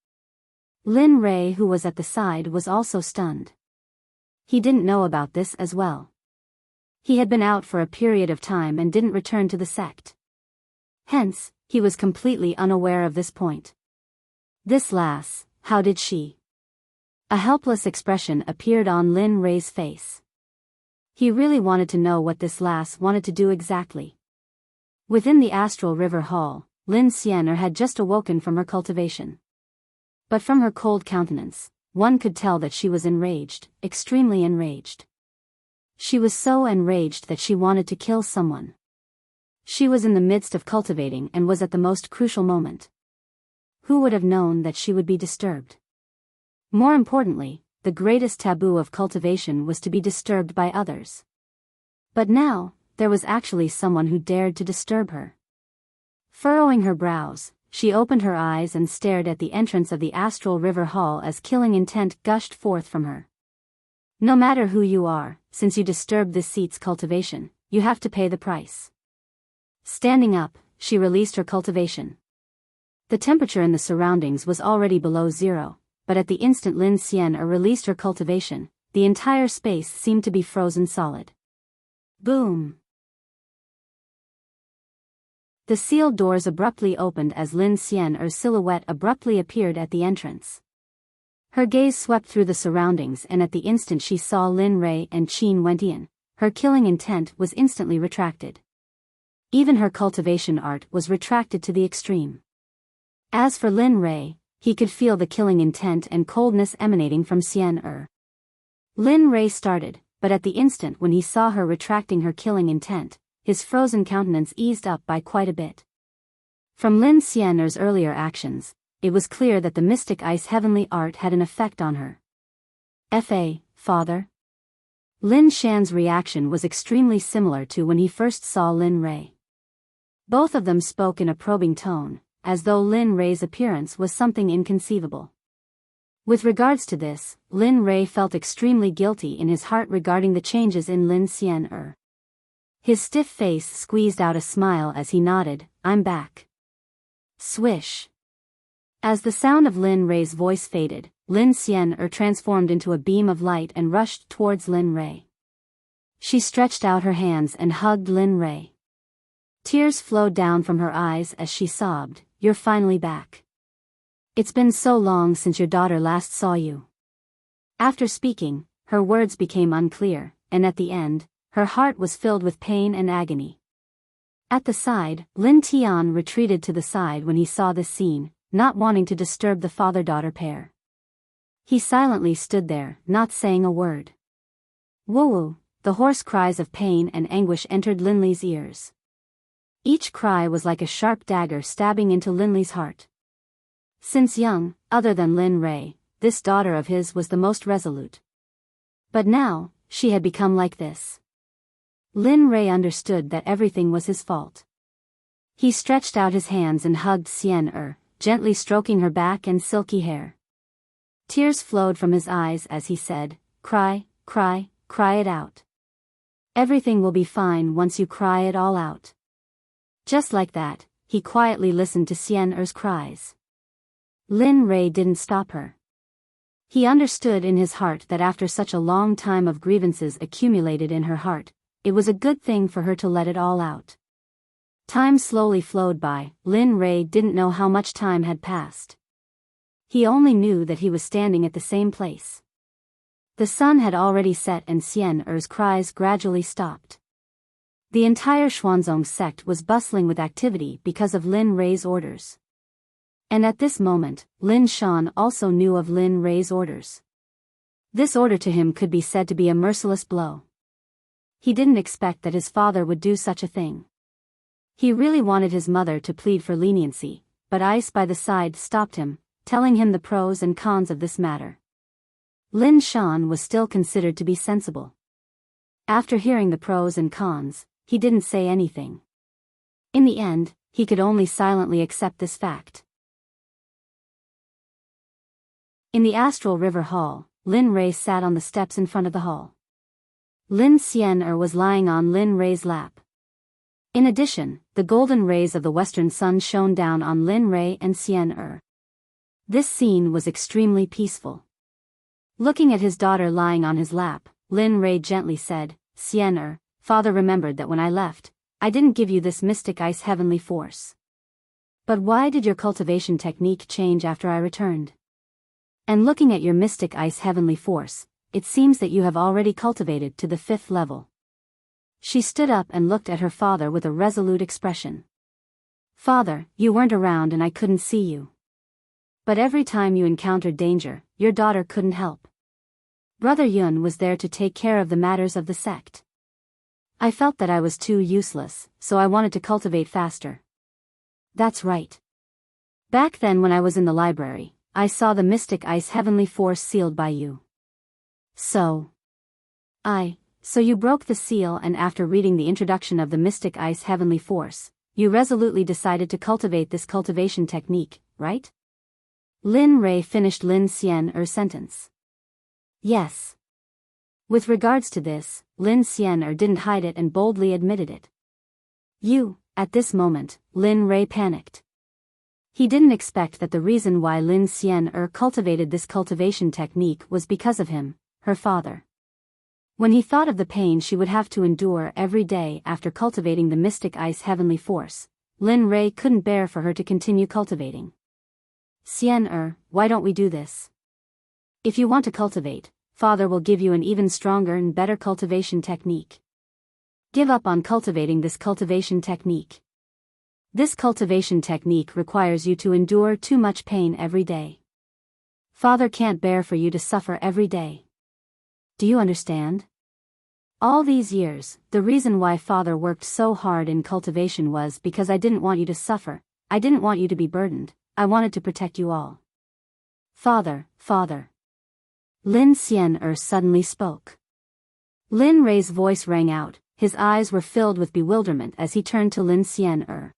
Lin Ray, who was at the side, was also stunned. He didn't know about this as well. He had been out for a period of time and didn't return to the sect. Hence, he was completely unaware of this point. This lass, how did she? A helpless expression appeared on Lin Ray's face. He really wanted to know what this lass wanted to do exactly. Within the Astral River Hall, Lin Xian'er had just awoken from her cultivation. But from her cold countenance, one could tell that she was enraged, extremely enraged. She was so enraged that she wanted to kill someone. She was in the midst of cultivating and was at the most crucial moment. Who would have known that she would be disturbed? More importantly, the greatest taboo of cultivation was to be disturbed by others. But now, there was actually someone who dared to disturb her. Furrowing her brows, she opened her eyes and stared at the entrance of the Astral River Hall as killing intent gushed forth from her. No matter who you are, since you disturbed this seat's cultivation, you have to pay the price. Standing up, she released her cultivation. The temperature in the surroundings was already below 0, but at the instant Lin Xian'er released her cultivation, the entire space seemed to be frozen solid. Boom! The sealed doors abruptly opened as Lin Xian'er's silhouette abruptly appeared at the entrance. Her gaze swept through the surroundings, and at the instant she saw Lin Ray and Qin Wentian, her killing intent was instantly retracted. Even her cultivation art was retracted to the extreme. As for Lin Ray, he could feel the killing intent and coldness emanating from Xian'er. Lin Ray started, but at the instant when he saw her retracting her killing intent, his frozen countenance eased up by quite a bit. From Lin Xian'er's earlier actions, it was clear that the mystic ice heavenly art had an effect on her. Father? Lin Shan's reaction was extremely similar to when he first saw Lin Ray. Both of them spoke in a probing tone, as though Lin Ray's appearance was something inconceivable. With regards to this, Lin Ray felt extremely guilty in his heart regarding the changes in Lin Xian'er. His stiff face squeezed out a smile as he nodded, "I'm back." Swish. As the sound of Lin Ray's voice faded, Lin Xian'er transformed into a beam of light and rushed towards Lin Ray. She stretched out her hands and hugged Lin Ray. Tears flowed down from her eyes as she sobbed, "You're finally back. It's been so long since your daughter last saw you." After speaking, her words became unclear, and at the end, her heart was filled with pain and agony. At the side, Lin Tian retreated to the side when he saw this scene, not wanting to disturb the father-daughter pair. He silently stood there, not saying a word. Woo-woo, the hoarse cries of pain and anguish entered Linley's ears. Each cry was like a sharp dagger stabbing into Linley's heart. Since young, other than Lin Ray, this daughter of his was the most resolute. But now, she had become like this. Lin Ray understood that everything was his fault. He stretched out his hands and hugged Xian'er, gently stroking her back and silky hair. Tears flowed from his eyes as he said, "Cry, cry, cry it out. Everything will be fine once you cry it all out." Just like that, he quietly listened to Xian'er's cries. Lin Ray didn't stop her. He understood in his heart that after such a long time of grievances accumulated in her heart, it was a good thing for her to let it all out. Time slowly flowed by. Lin Ray didn't know how much time had passed. He only knew that he was standing at the same place. The sun had already set and Xian'er's cries gradually stopped. The entire Xuanzong sect was bustling with activity because of Lin Rei's orders. And at this moment, Lin Shan also knew of Lin Rei's orders. This order to him could be said to be a merciless blow. He didn't expect that his father would do such a thing. He really wanted his mother to plead for leniency, but Ice by the side stopped him, telling him the pros and cons of this matter. Lin Shan was still considered to be sensible. After hearing the pros and cons, he didn't say anything. In the end, he could only silently accept this fact. In the Astral River Hall, Lin Rei sat on the steps in front of the hall. Lin Xian'er was lying on Lin Rei's lap. In addition, the golden rays of the western sun shone down on Lin Rei and Xian'er. This scene was extremely peaceful. Looking at his daughter lying on his lap, Lin Rei gently said, "Xian'er, father remembered that when I left, I didn't give you this mystic ice heavenly force. But why did your cultivation technique change after I returned? And looking at your mystic ice heavenly force, it seems that you have already cultivated to the 5th level." She stood up and looked at her father with a resolute expression. "Father, you weren't around and I couldn't see you. But every time you encountered danger, your daughter couldn't help. Brother Yun was there to take care of the matters of the sect. I felt that I was too useless, so I wanted to cultivate faster." "That's right. Back then when I was in the library, I saw the mystic ice heavenly force sealed by you. So you broke the seal, and after reading the introduction of the mystic ice heavenly force, you resolutely decided to cultivate this cultivation technique, right?" Lin Rei finished Lin Xian'er's sentence. "Yes." With regards to this, Lin Xian'er didn't hide it and boldly admitted it. At this moment, Lin Rei panicked. He didn't expect that the reason why Lin Xian'er cultivated this cultivation technique was because of him, her father. When he thought of the pain she would have to endure every day after cultivating the mystic ice heavenly force, Lin Rei couldn't bear for her to continue cultivating. "Xian'er, why don't we do this? If you want to cultivate, father will give you an even stronger and better cultivation technique. Give up on cultivating this cultivation technique. This cultivation technique requires you to endure too much pain every day. Father can't bear for you to suffer every day. Do you understand? All these years, the reason why father worked so hard in cultivation was because I didn't want you to suffer, I didn't want you to be burdened, I wanted to protect you all." Father. Lin Xian'er suddenly spoke. Lin Rei's voice rang out, his eyes were filled with bewilderment as he turned to Lin Xian'er.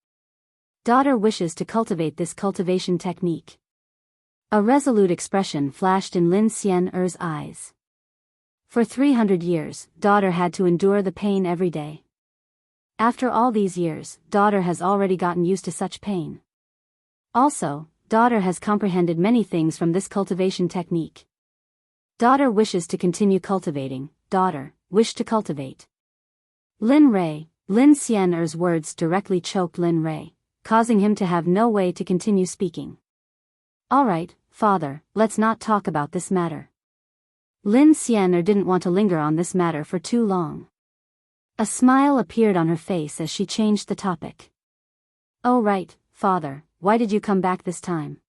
"Daughter wishes to cultivate this cultivation technique." A resolute expression flashed in Lin Xian'er's eyes. For 300 years, daughter had to endure the pain every day. After all these years, daughter has already gotten used to such pain. Also, daughter has comprehended many things from this cultivation technique. Daughter wishes to continue cultivating, daughter, wish to cultivate. Lin Xian'er's words directly choked Lin Rei, causing him to have no way to continue speaking. "All right, father, let's not talk about this matter." Lin Xian'er didn't want to linger on this matter for too long. A smile appeared on her face as she changed the topic. "Oh right, father, why did you come back this time?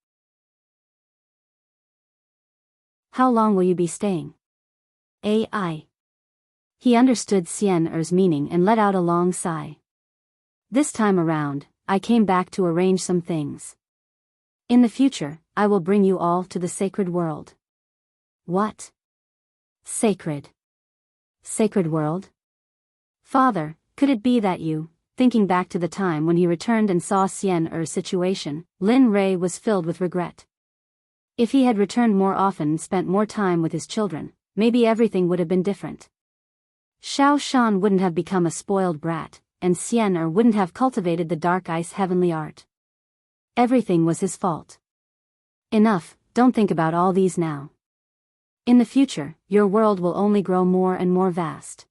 How long will you be staying?" Ai. He understood Xian'er's meaning and let out a long sigh. "This time around, I came back to arrange some things. In the future, I will bring you all to the sacred world." "What? Sacred world? Father, could it be that you..." Thinking back to the time when he returned and saw Xian'er's situation, Lin Rei was filled with regret. If he had returned more often and spent more time with his children, maybe everything would have been different. Xiao Shan wouldn't have become a spoiled brat, and Xian'er wouldn't have cultivated the dark ice heavenly art. Everything was his fault. Enough, don't think about all these now. In the future, your world will only grow more and more vast.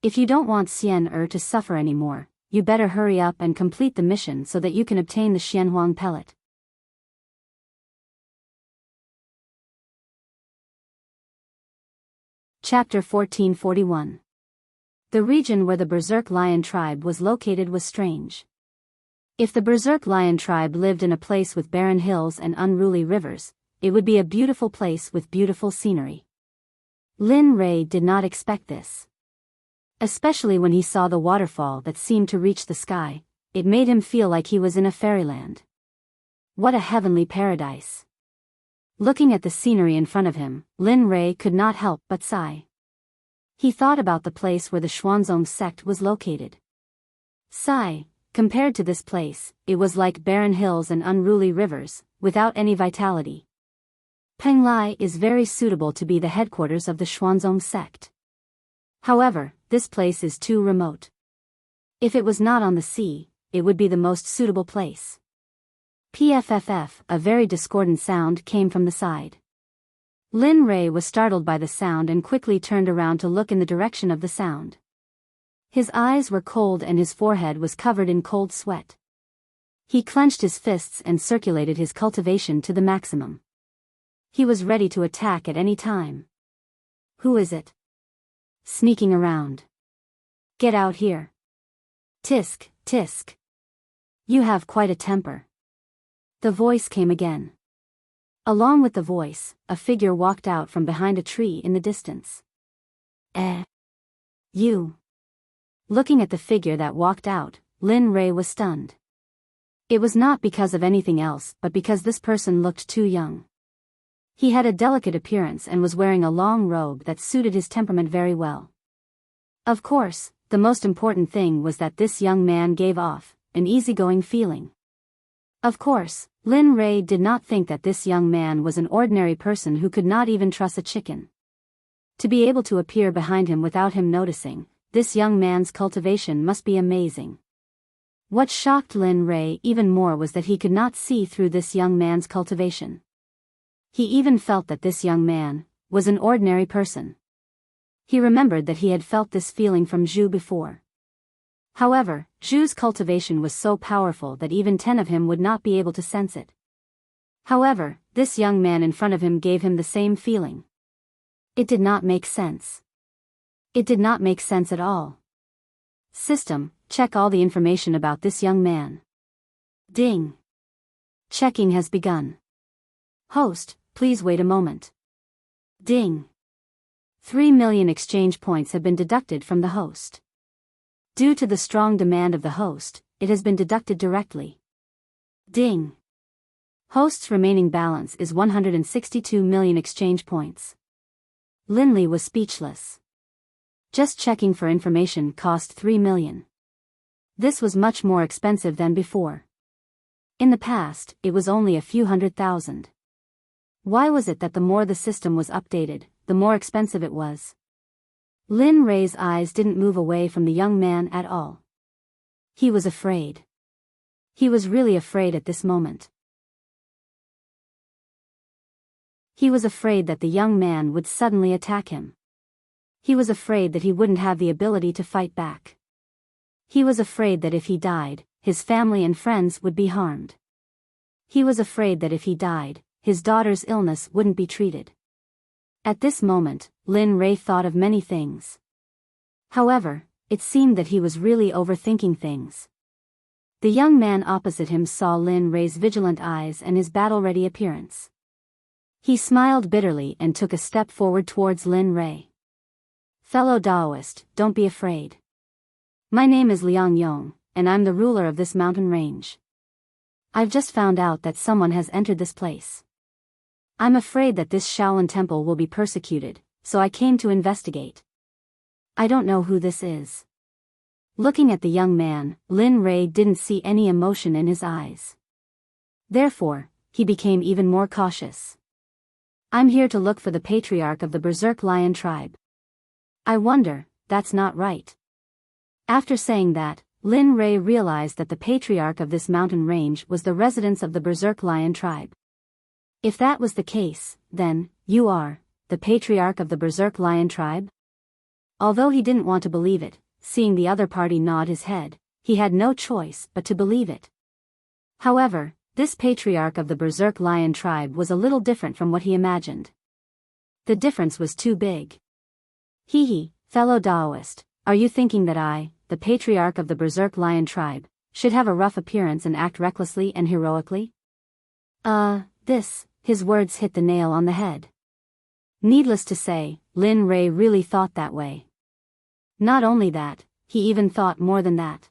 If you don't want Xian'er to suffer anymore, you better hurry up and complete the mission so that you can obtain the Xianhuang pellet. Chapter 1441. The region where the Berserk Lion tribe was located was strange. If the Berserk Lion tribe lived in a place with barren hills and unruly rivers, it would be a beautiful place with beautiful scenery. Lin Rei did not expect this. Especially when he saw the waterfall that seemed to reach the sky, it made him feel like he was in a fairyland. What a heavenly paradise. Looking at the scenery in front of him, Lin Rei could not help but sigh. He thought about the place where the Xuanzong sect was located. Sigh, compared to this place, it was like barren hills and unruly rivers, without any vitality. Penglai is very suitable to be the headquarters of the Xuanzong sect. However, this place is too remote. If it was not on the sea, it would be the most suitable place. Pfff, a very discordant sound came from the side. Lin Rei was startled by the sound and quickly turned around to look in the direction of the sound. His eyes were cold and his forehead was covered in cold sweat. He clenched his fists and circulated his cultivation to the maximum. He was ready to attack at any time. Who is it? Sneaking around. Get out here. Tisk, tisk. You have quite a temper. The voice came again. Along with the voice, a figure walked out from behind a tree in the distance. You. Looking at the figure that walked out, Lin Rei was stunned. It was not because of anything else but because this person looked too young. He had a delicate appearance and was wearing a long robe that suited his temperament very well. Of course, the most important thing was that this young man gave off an easygoing feeling. Of course, Lin Rei did not think that this young man was an ordinary person who could not even truss a chicken. To be able to appear behind him without him noticing, this young man's cultivation must be amazing. What shocked Lin Rei even more was that he could not see through this young man's cultivation. He even felt that this young man was an ordinary person. He remembered that he had felt this feeling from Zhu before. However, Zhu's cultivation was so powerful that even 10 of him would not be able to sense it. However, this young man in front of him gave him the same feeling. It did not make sense. It did not make sense at all. System, check all the information about this young man. Ding. Checking has begun. Host, please wait a moment. Ding. 3 million exchange points have been deducted from the host. Due to the strong demand of the host, it has been deducted directly. Ding. Host's remaining balance is 162 million exchange points. Linley was speechless. Just checking for information cost 3 million. This was much more expensive than before. In the past, it was only a few 100,000. Why was it that the more the system was updated, the more expensive it was? Lin Rei's eyes didn't move away from the young man at all. He was afraid. He was really afraid at this moment. He was afraid that the young man would suddenly attack him. He was afraid that he wouldn't have the ability to fight back. He was afraid that if he died, his family and friends would be harmed. He was afraid that if he died, his daughter's illness wouldn't be treated. At this moment, Lin Rei thought of many things. However, it seemed that he was really overthinking things. The young man opposite him saw Lin Rei's vigilant eyes and his battle-ready appearance. He smiled bitterly and took a step forward towards Lin Rei. Fellow Daoist, don't be afraid. My name is Liang Yong, and I'm the ruler of this mountain range. I've just found out that someone has entered this place. I'm afraid that this Shaolin temple will be persecuted, so I came to investigate. I don't know who this is. Looking at the young man, Lin Rei didn't see any emotion in his eyes. Therefore, he became even more cautious. I'm here to look for the patriarch of the Berserk Lion tribe. I wonder, that's not right. After saying that, Lin Rei realized that the patriarch of this mountain range was the residence of the Berserk Lion tribe. If that was the case, then, you are the patriarch of the Berserk Lion tribe? Although he didn't want to believe it, seeing the other party nod his head, he had no choice but to believe it. However, this patriarch of the Berserk Lion tribe was a little different from what he imagined. The difference was too big. Fellow Daoist, Are you thinking that I, the patriarch of the Berserk Lion tribe, should have a rough appearance and act recklessly and heroically? His words hit the nail on the head. Needless to say, Lin Rei really thought that way. Not only that, he even thought more than that.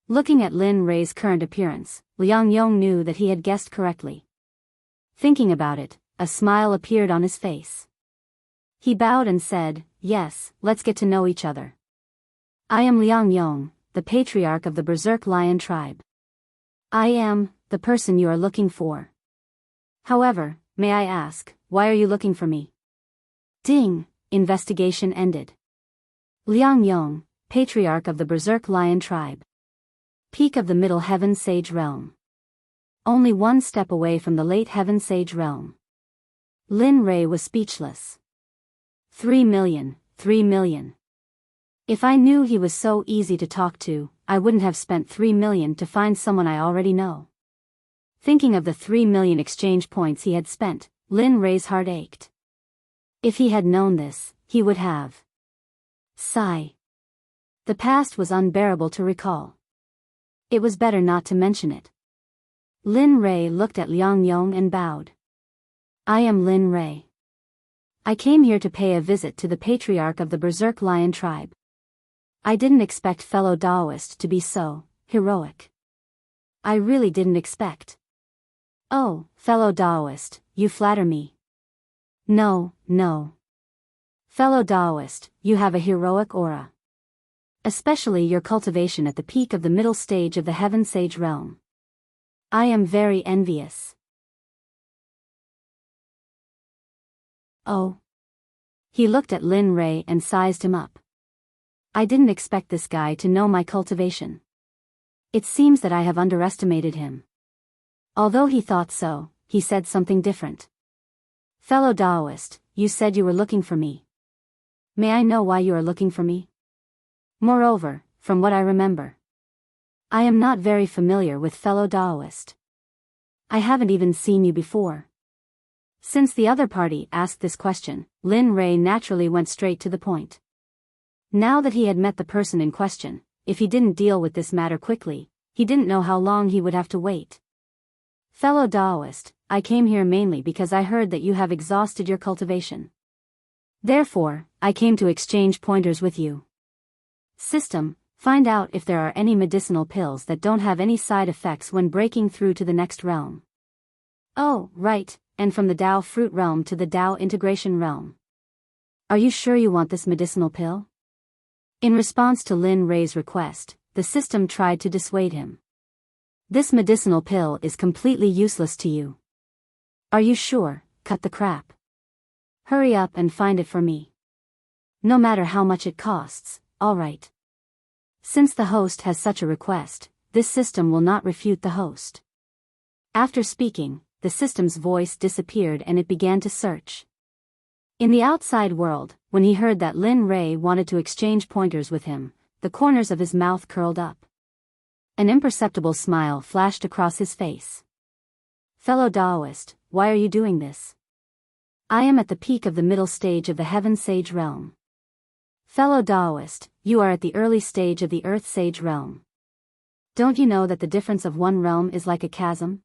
Looking at Lin Rei's current appearance, Liang Yong knew that he had guessed correctly. Thinking about it, a smile appeared on his face. He bowed and said, "Yes, let's get to know each other. I am Liang Yong, the patriarch of the Berserk Lion tribe. I am the person you are looking for. However, may I ask, why are you looking for me?" Ding! Investigation ended. Liang Yong, patriarch of the Berserk Lion tribe. Peak of the Middle Heaven Sage Realm. Only one step away from the Late Heaven Sage Realm. Lin Rei was speechless. 3 million, 3 million. If I knew he was so easy to talk to, I wouldn't have spent 3 million to find someone I already know. Thinking of the 3 million exchange points he had spent, Lin Rei's heart ached. If he had known this, he would have. Sigh. The past was unbearable to recall. It was better not to mention it. Lin Rei looked at Liang Yong and bowed. I am Lin Rei. I came here to pay a visit to the patriarch of the Berserk Lion tribe. I didn't expect fellow Daoist to be so heroic. I really didn't expect. Oh, fellow Daoist, you flatter me. No. Fellow Daoist, you have a heroic aura. Especially your cultivation at the peak of the middle stage of the Heaven Sage realm. I am very envious. Oh. He looked at Lin Rei and sized him up. I didn't expect this guy to know my cultivation. It seems that I have underestimated him. Although he thought so, he said something different. Fellow Daoist, you said you were looking for me. May I know why you are looking for me? Moreover, from what I remember, I am not very familiar with fellow Daoist. I haven't even seen you before. Since the other party asked this question, Lin Rei naturally went straight to the point. Now that he had met the person in question, if he didn't deal with this matter quickly, he didn't know how long he would have to wait. Fellow Daoist, I came here mainly because I heard that you have exhausted your cultivation. Therefore, I came to exchange pointers with you. System, find out if there are any medicinal pills that don't have any side effects when breaking through to the next realm. Oh, right, and from the Dao Fruit realm to the Dao Integration realm. Are you sure you want this medicinal pill? In response to Lin Rei's request, the system tried to dissuade him. This medicinal pill is completely useless to you. Are you sure? Cut the crap. Hurry up and find it for me. No matter how much it costs, alright. Since the host has such a request, this system will not refute the host. After speaking, the system's voice disappeared and it began to search. In the outside world, when he heard that Lin Rei wanted to exchange pointers with him, the corners of his mouth curled up. An imperceptible smile flashed across his face. Fellow Daoist, why are you doing this? I am at the peak of the middle stage of the Heaven Sage realm. Fellow Daoist, you are at the early stage of the Earth Sage realm. Don't you know that the difference of one realm is like a chasm?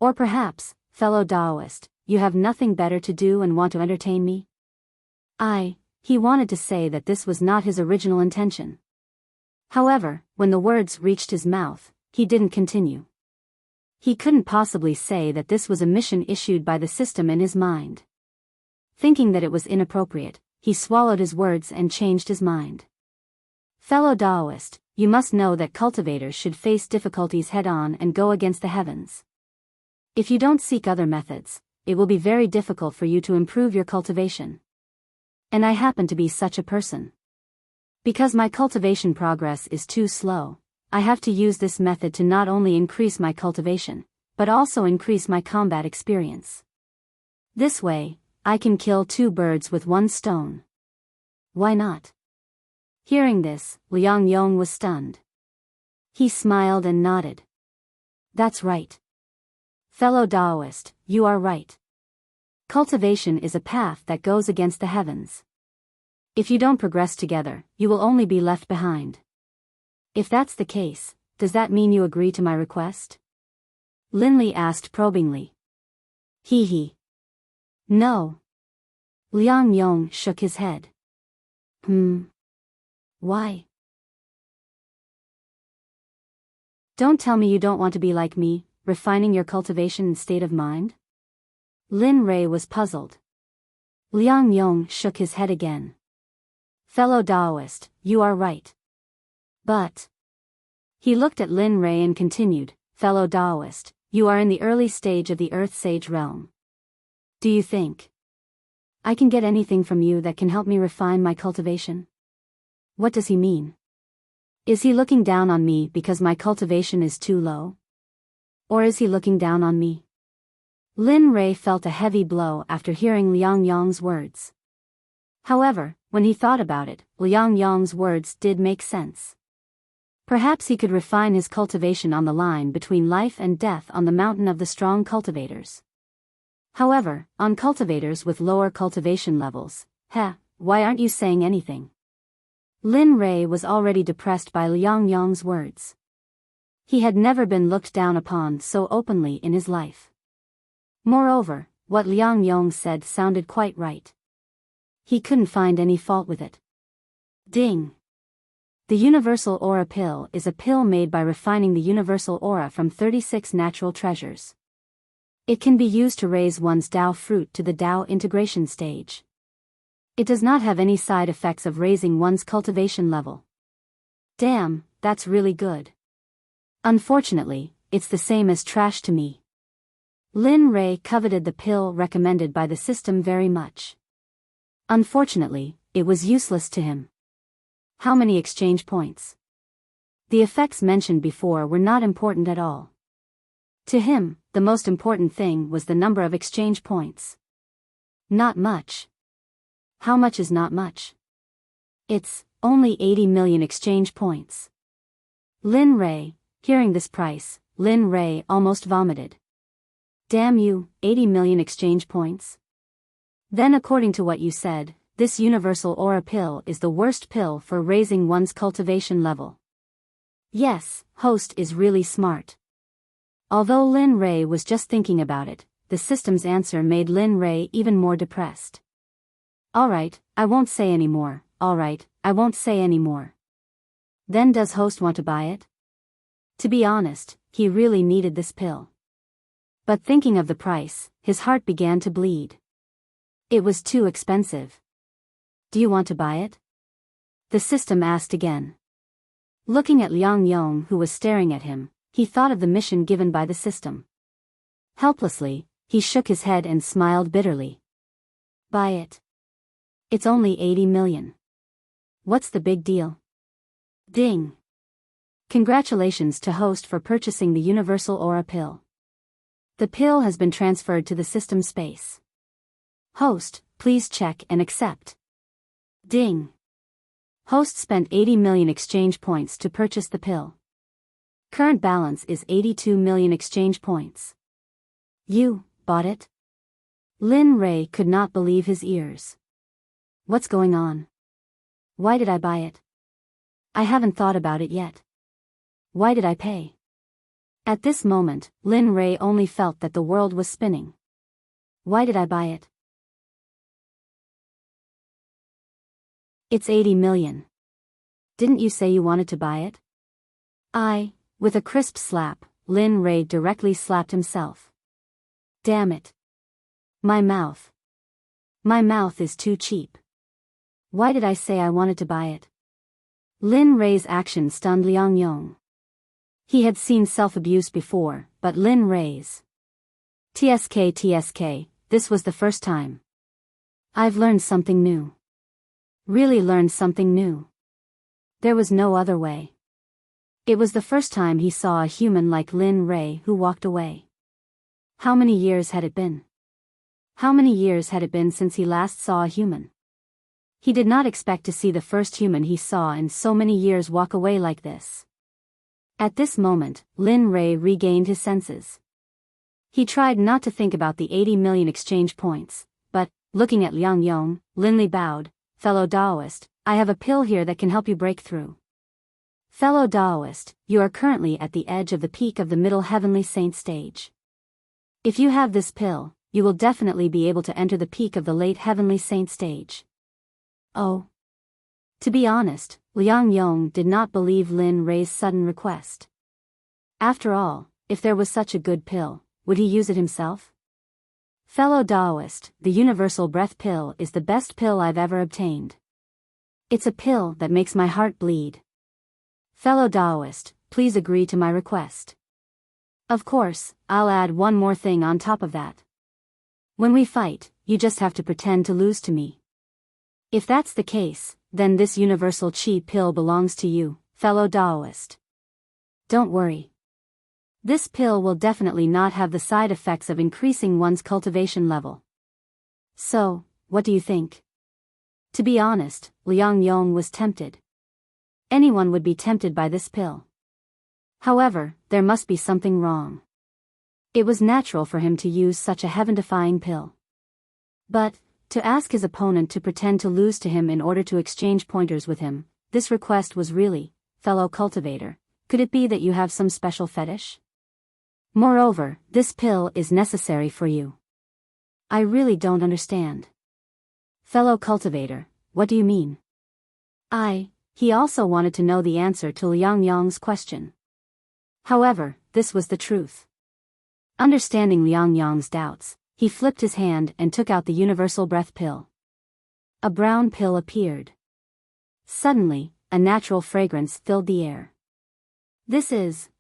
Or perhaps, fellow Daoist, you have nothing better to do and want to entertain me? He wanted to say that this was not his original intention. However, when the words reached his mouth, he didn't continue. He couldn't possibly say that this was a mission issued by the system in his mind. Thinking that it was inappropriate, he swallowed his words and changed his mind. Fellow Daoist, you must know that cultivators should face difficulties head-on and go against the heavens. If you don't seek other methods, it will be very difficult for you to improve your cultivation. And I happen to be such a person. Because my cultivation progress is too slow, I have to use this method to not only increase my cultivation, but also increase my combat experience. This way, I can kill 2 birds with 1 stone. Why not? Hearing this, Liang Yong was stunned. He smiled and nodded. That's right. Fellow Daoist, you are right. Cultivation is a path that goes against the heavens. If you don't progress together, you will only be left behind. If that's the case, does that mean you agree to my request? Linli asked probingly. He. No. Liang Yong shook his head. Why? Don't tell me you don't want to be like me, refining your cultivation and state of mind? Lin Rei was puzzled. Liang Yong shook his head again. Fellow Taoist, you are right. But. He looked at Lin Rei and continued, fellow Taoist, you are in the early stage of the Earth Sage realm. Do you think I can get anything from you that can help me refine my cultivation? What does he mean? Is he looking down on me because my cultivation is too low? Or is he looking down on me? Lin Rei felt a heavy blow after hearing Liang Yong's words. However, when he thought about it, Liang Yong's words did make sense. Perhaps he could refine his cultivation on the line between life and death on the mountain of the strong cultivators. However, on cultivators with lower cultivation levels, why aren't you saying anything? Lin Rei was already depressed by Liang Yong's words. He had never been looked down upon so openly in his life. Moreover, what Liang Yong said sounded quite right. He couldn't find any fault with it. Ding! The Universal Aura Pill is a pill made by refining the universal aura from 36 natural treasures. It can be used to raise one's Tao fruit to the Tao integration stage. It does not have any side effects of raising one's cultivation level. Damn, that's really good. Unfortunately, it's the same as trash to me. Lin Rei coveted the pill recommended by the system very much. Unfortunately, it was useless to him. How many exchange points? The effects mentioned before were not important at all. To him, the most important thing was the number of exchange points. Not much. How much is not much? It's only 80 million exchange points. Lin Rei, hearing this price, Lin Rei almost vomited. Damn you, 80 million exchange points? Then according to what you said, this universal aura pill is the worst pill for raising one's cultivation level. Yes, host is really smart. Although Lin Rei was just thinking about it, the system's answer made Lin Rei even more depressed. Alright, I won't say any more, alright, I won't say any more. Then does host want to buy it? To be honest, he really needed this pill. But thinking of the price, his heart began to bleed. It was too expensive. Do you want to buy it? The system asked again. Looking at Liang Yong who was staring at him, he thought of the mission given by the system. Helplessly, he shook his head and smiled bitterly. Buy it. It's only 80 million. What's the big deal? Ding. Congratulations to host for purchasing the Universal Aura Pill. The pill has been transferred to the system space. Host, please check and accept. Ding. Host spent 80 million exchange points to purchase the pill. Current balance is 82 million exchange points. You bought it? Lin Rei could not believe his ears. What's going on? Why did I buy it? I haven't thought about it yet. Why did I pay? At this moment, Lin Rei only felt that the world was spinning. Why did I buy it? It's 80 million. Didn't you say you wanted to buy it? With a crisp slap, Lin Rei directly slapped himself. Damn it. My mouth. My mouth is too cheap. Why did I say I wanted to buy it? Lin Rei's action stunned Liang Yong. He had seen self-abuse before, but Lin Rei's TSK, this was the first time. I've learned something new. Really learned something new. There was no other way. It was the first time he saw a human like Lin Rei who walked away. How many years had it been? How many years had it been since he last saw a human? He did not expect to see the first human he saw in so many years walk away like this. At this moment, Lin Rei regained his senses. He tried not to think about the 80 million exchange points, but, looking at Liang Yong, Lin Li bowed, fellow Daoist, I have a pill here that can help you break through. Fellow Daoist, you are currently at the edge of the peak of the middle heavenly saint stage. If you have this pill, you will definitely be able to enter the peak of the late heavenly saint stage. Oh. To be honest, Liang Yong did not believe Lin Rei's sudden request. After all, if there was such a good pill, would he use it himself? Fellow Daoist, the universal breath pill is the best pill I've ever obtained. It's a pill that makes my heart bleed. Fellow Daoist, please agree to my request. Of course, I'll add one more thing on top of that. When we fight, you just have to pretend to lose to me. If that's the case, then this universal chi pill belongs to you, fellow Daoist. Don't worry. This pill will definitely not have the side effects of increasing one's cultivation level. So, what do you think? To be honest, Liang Yong was tempted. Anyone would be tempted by this pill. However, there must be something wrong. It was natural for him to use such a heaven-defying pill. But, to ask his opponent to pretend to lose to him in order to exchange pointers with him, this request was really, fellow cultivator, could it be that you have some special fetish? Moreover, this pill is necessary for you. I really don't understand. Fellow cultivator, what do you mean? He also wanted to know the answer to Liang Yong's question. However, this was the truth. Understanding Liang Yong's doubts, he flipped his hand and took out the universal breath pill. A brown pill appeared. Suddenly, a natural fragrance filled the air.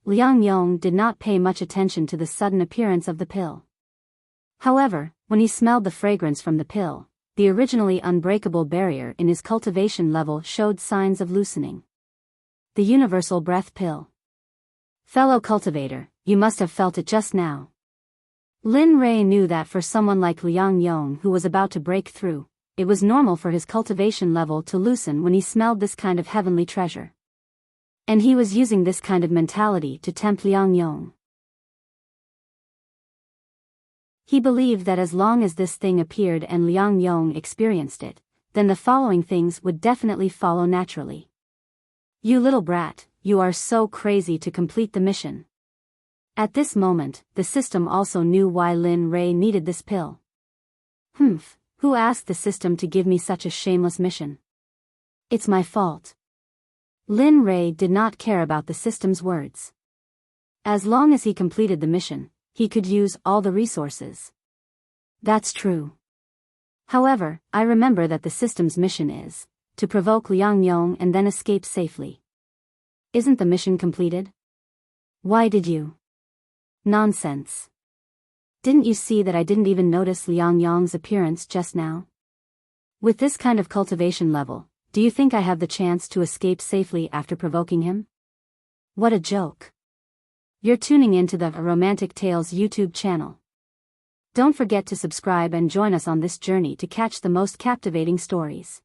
Liang Yong did not pay much attention to the sudden appearance of the pill. However, when he smelled the fragrance from the pill, the originally unbreakable barrier in his cultivation level showed signs of loosening. The universal breath pill. Fellow cultivator, you must have felt it just now. Lin Rei knew that for someone like Liang Yong who was about to break through, it was normal for his cultivation level to loosen when he smelled this kind of heavenly treasure. And he was using this kind of mentality to tempt Liang Yong. He believed that as long as this thing appeared and Liang Yong experienced it, then the following things would definitely follow naturally. You little brat, you are so crazy to complete the mission. At this moment, the system also knew why Lin Rei needed this pill. Who asked the system to give me such a shameless mission? It's my fault. Lin Rei did not care about the system's words. As long as he completed the mission, he could use all the resources. That's true. However, I remember that the system's mission is to provoke Liang Yong and then escape safely. Isn't the mission completed? Why did you? Nonsense. Didn't you see that I didn't even notice Liang Yong's appearance just now? With this kind of cultivation level, do you think I have the chance to escape safely after provoking him? What a joke. You're tuning into the Romantic Tales YouTube channel. Don't forget to subscribe and join us on this journey to catch the most captivating stories.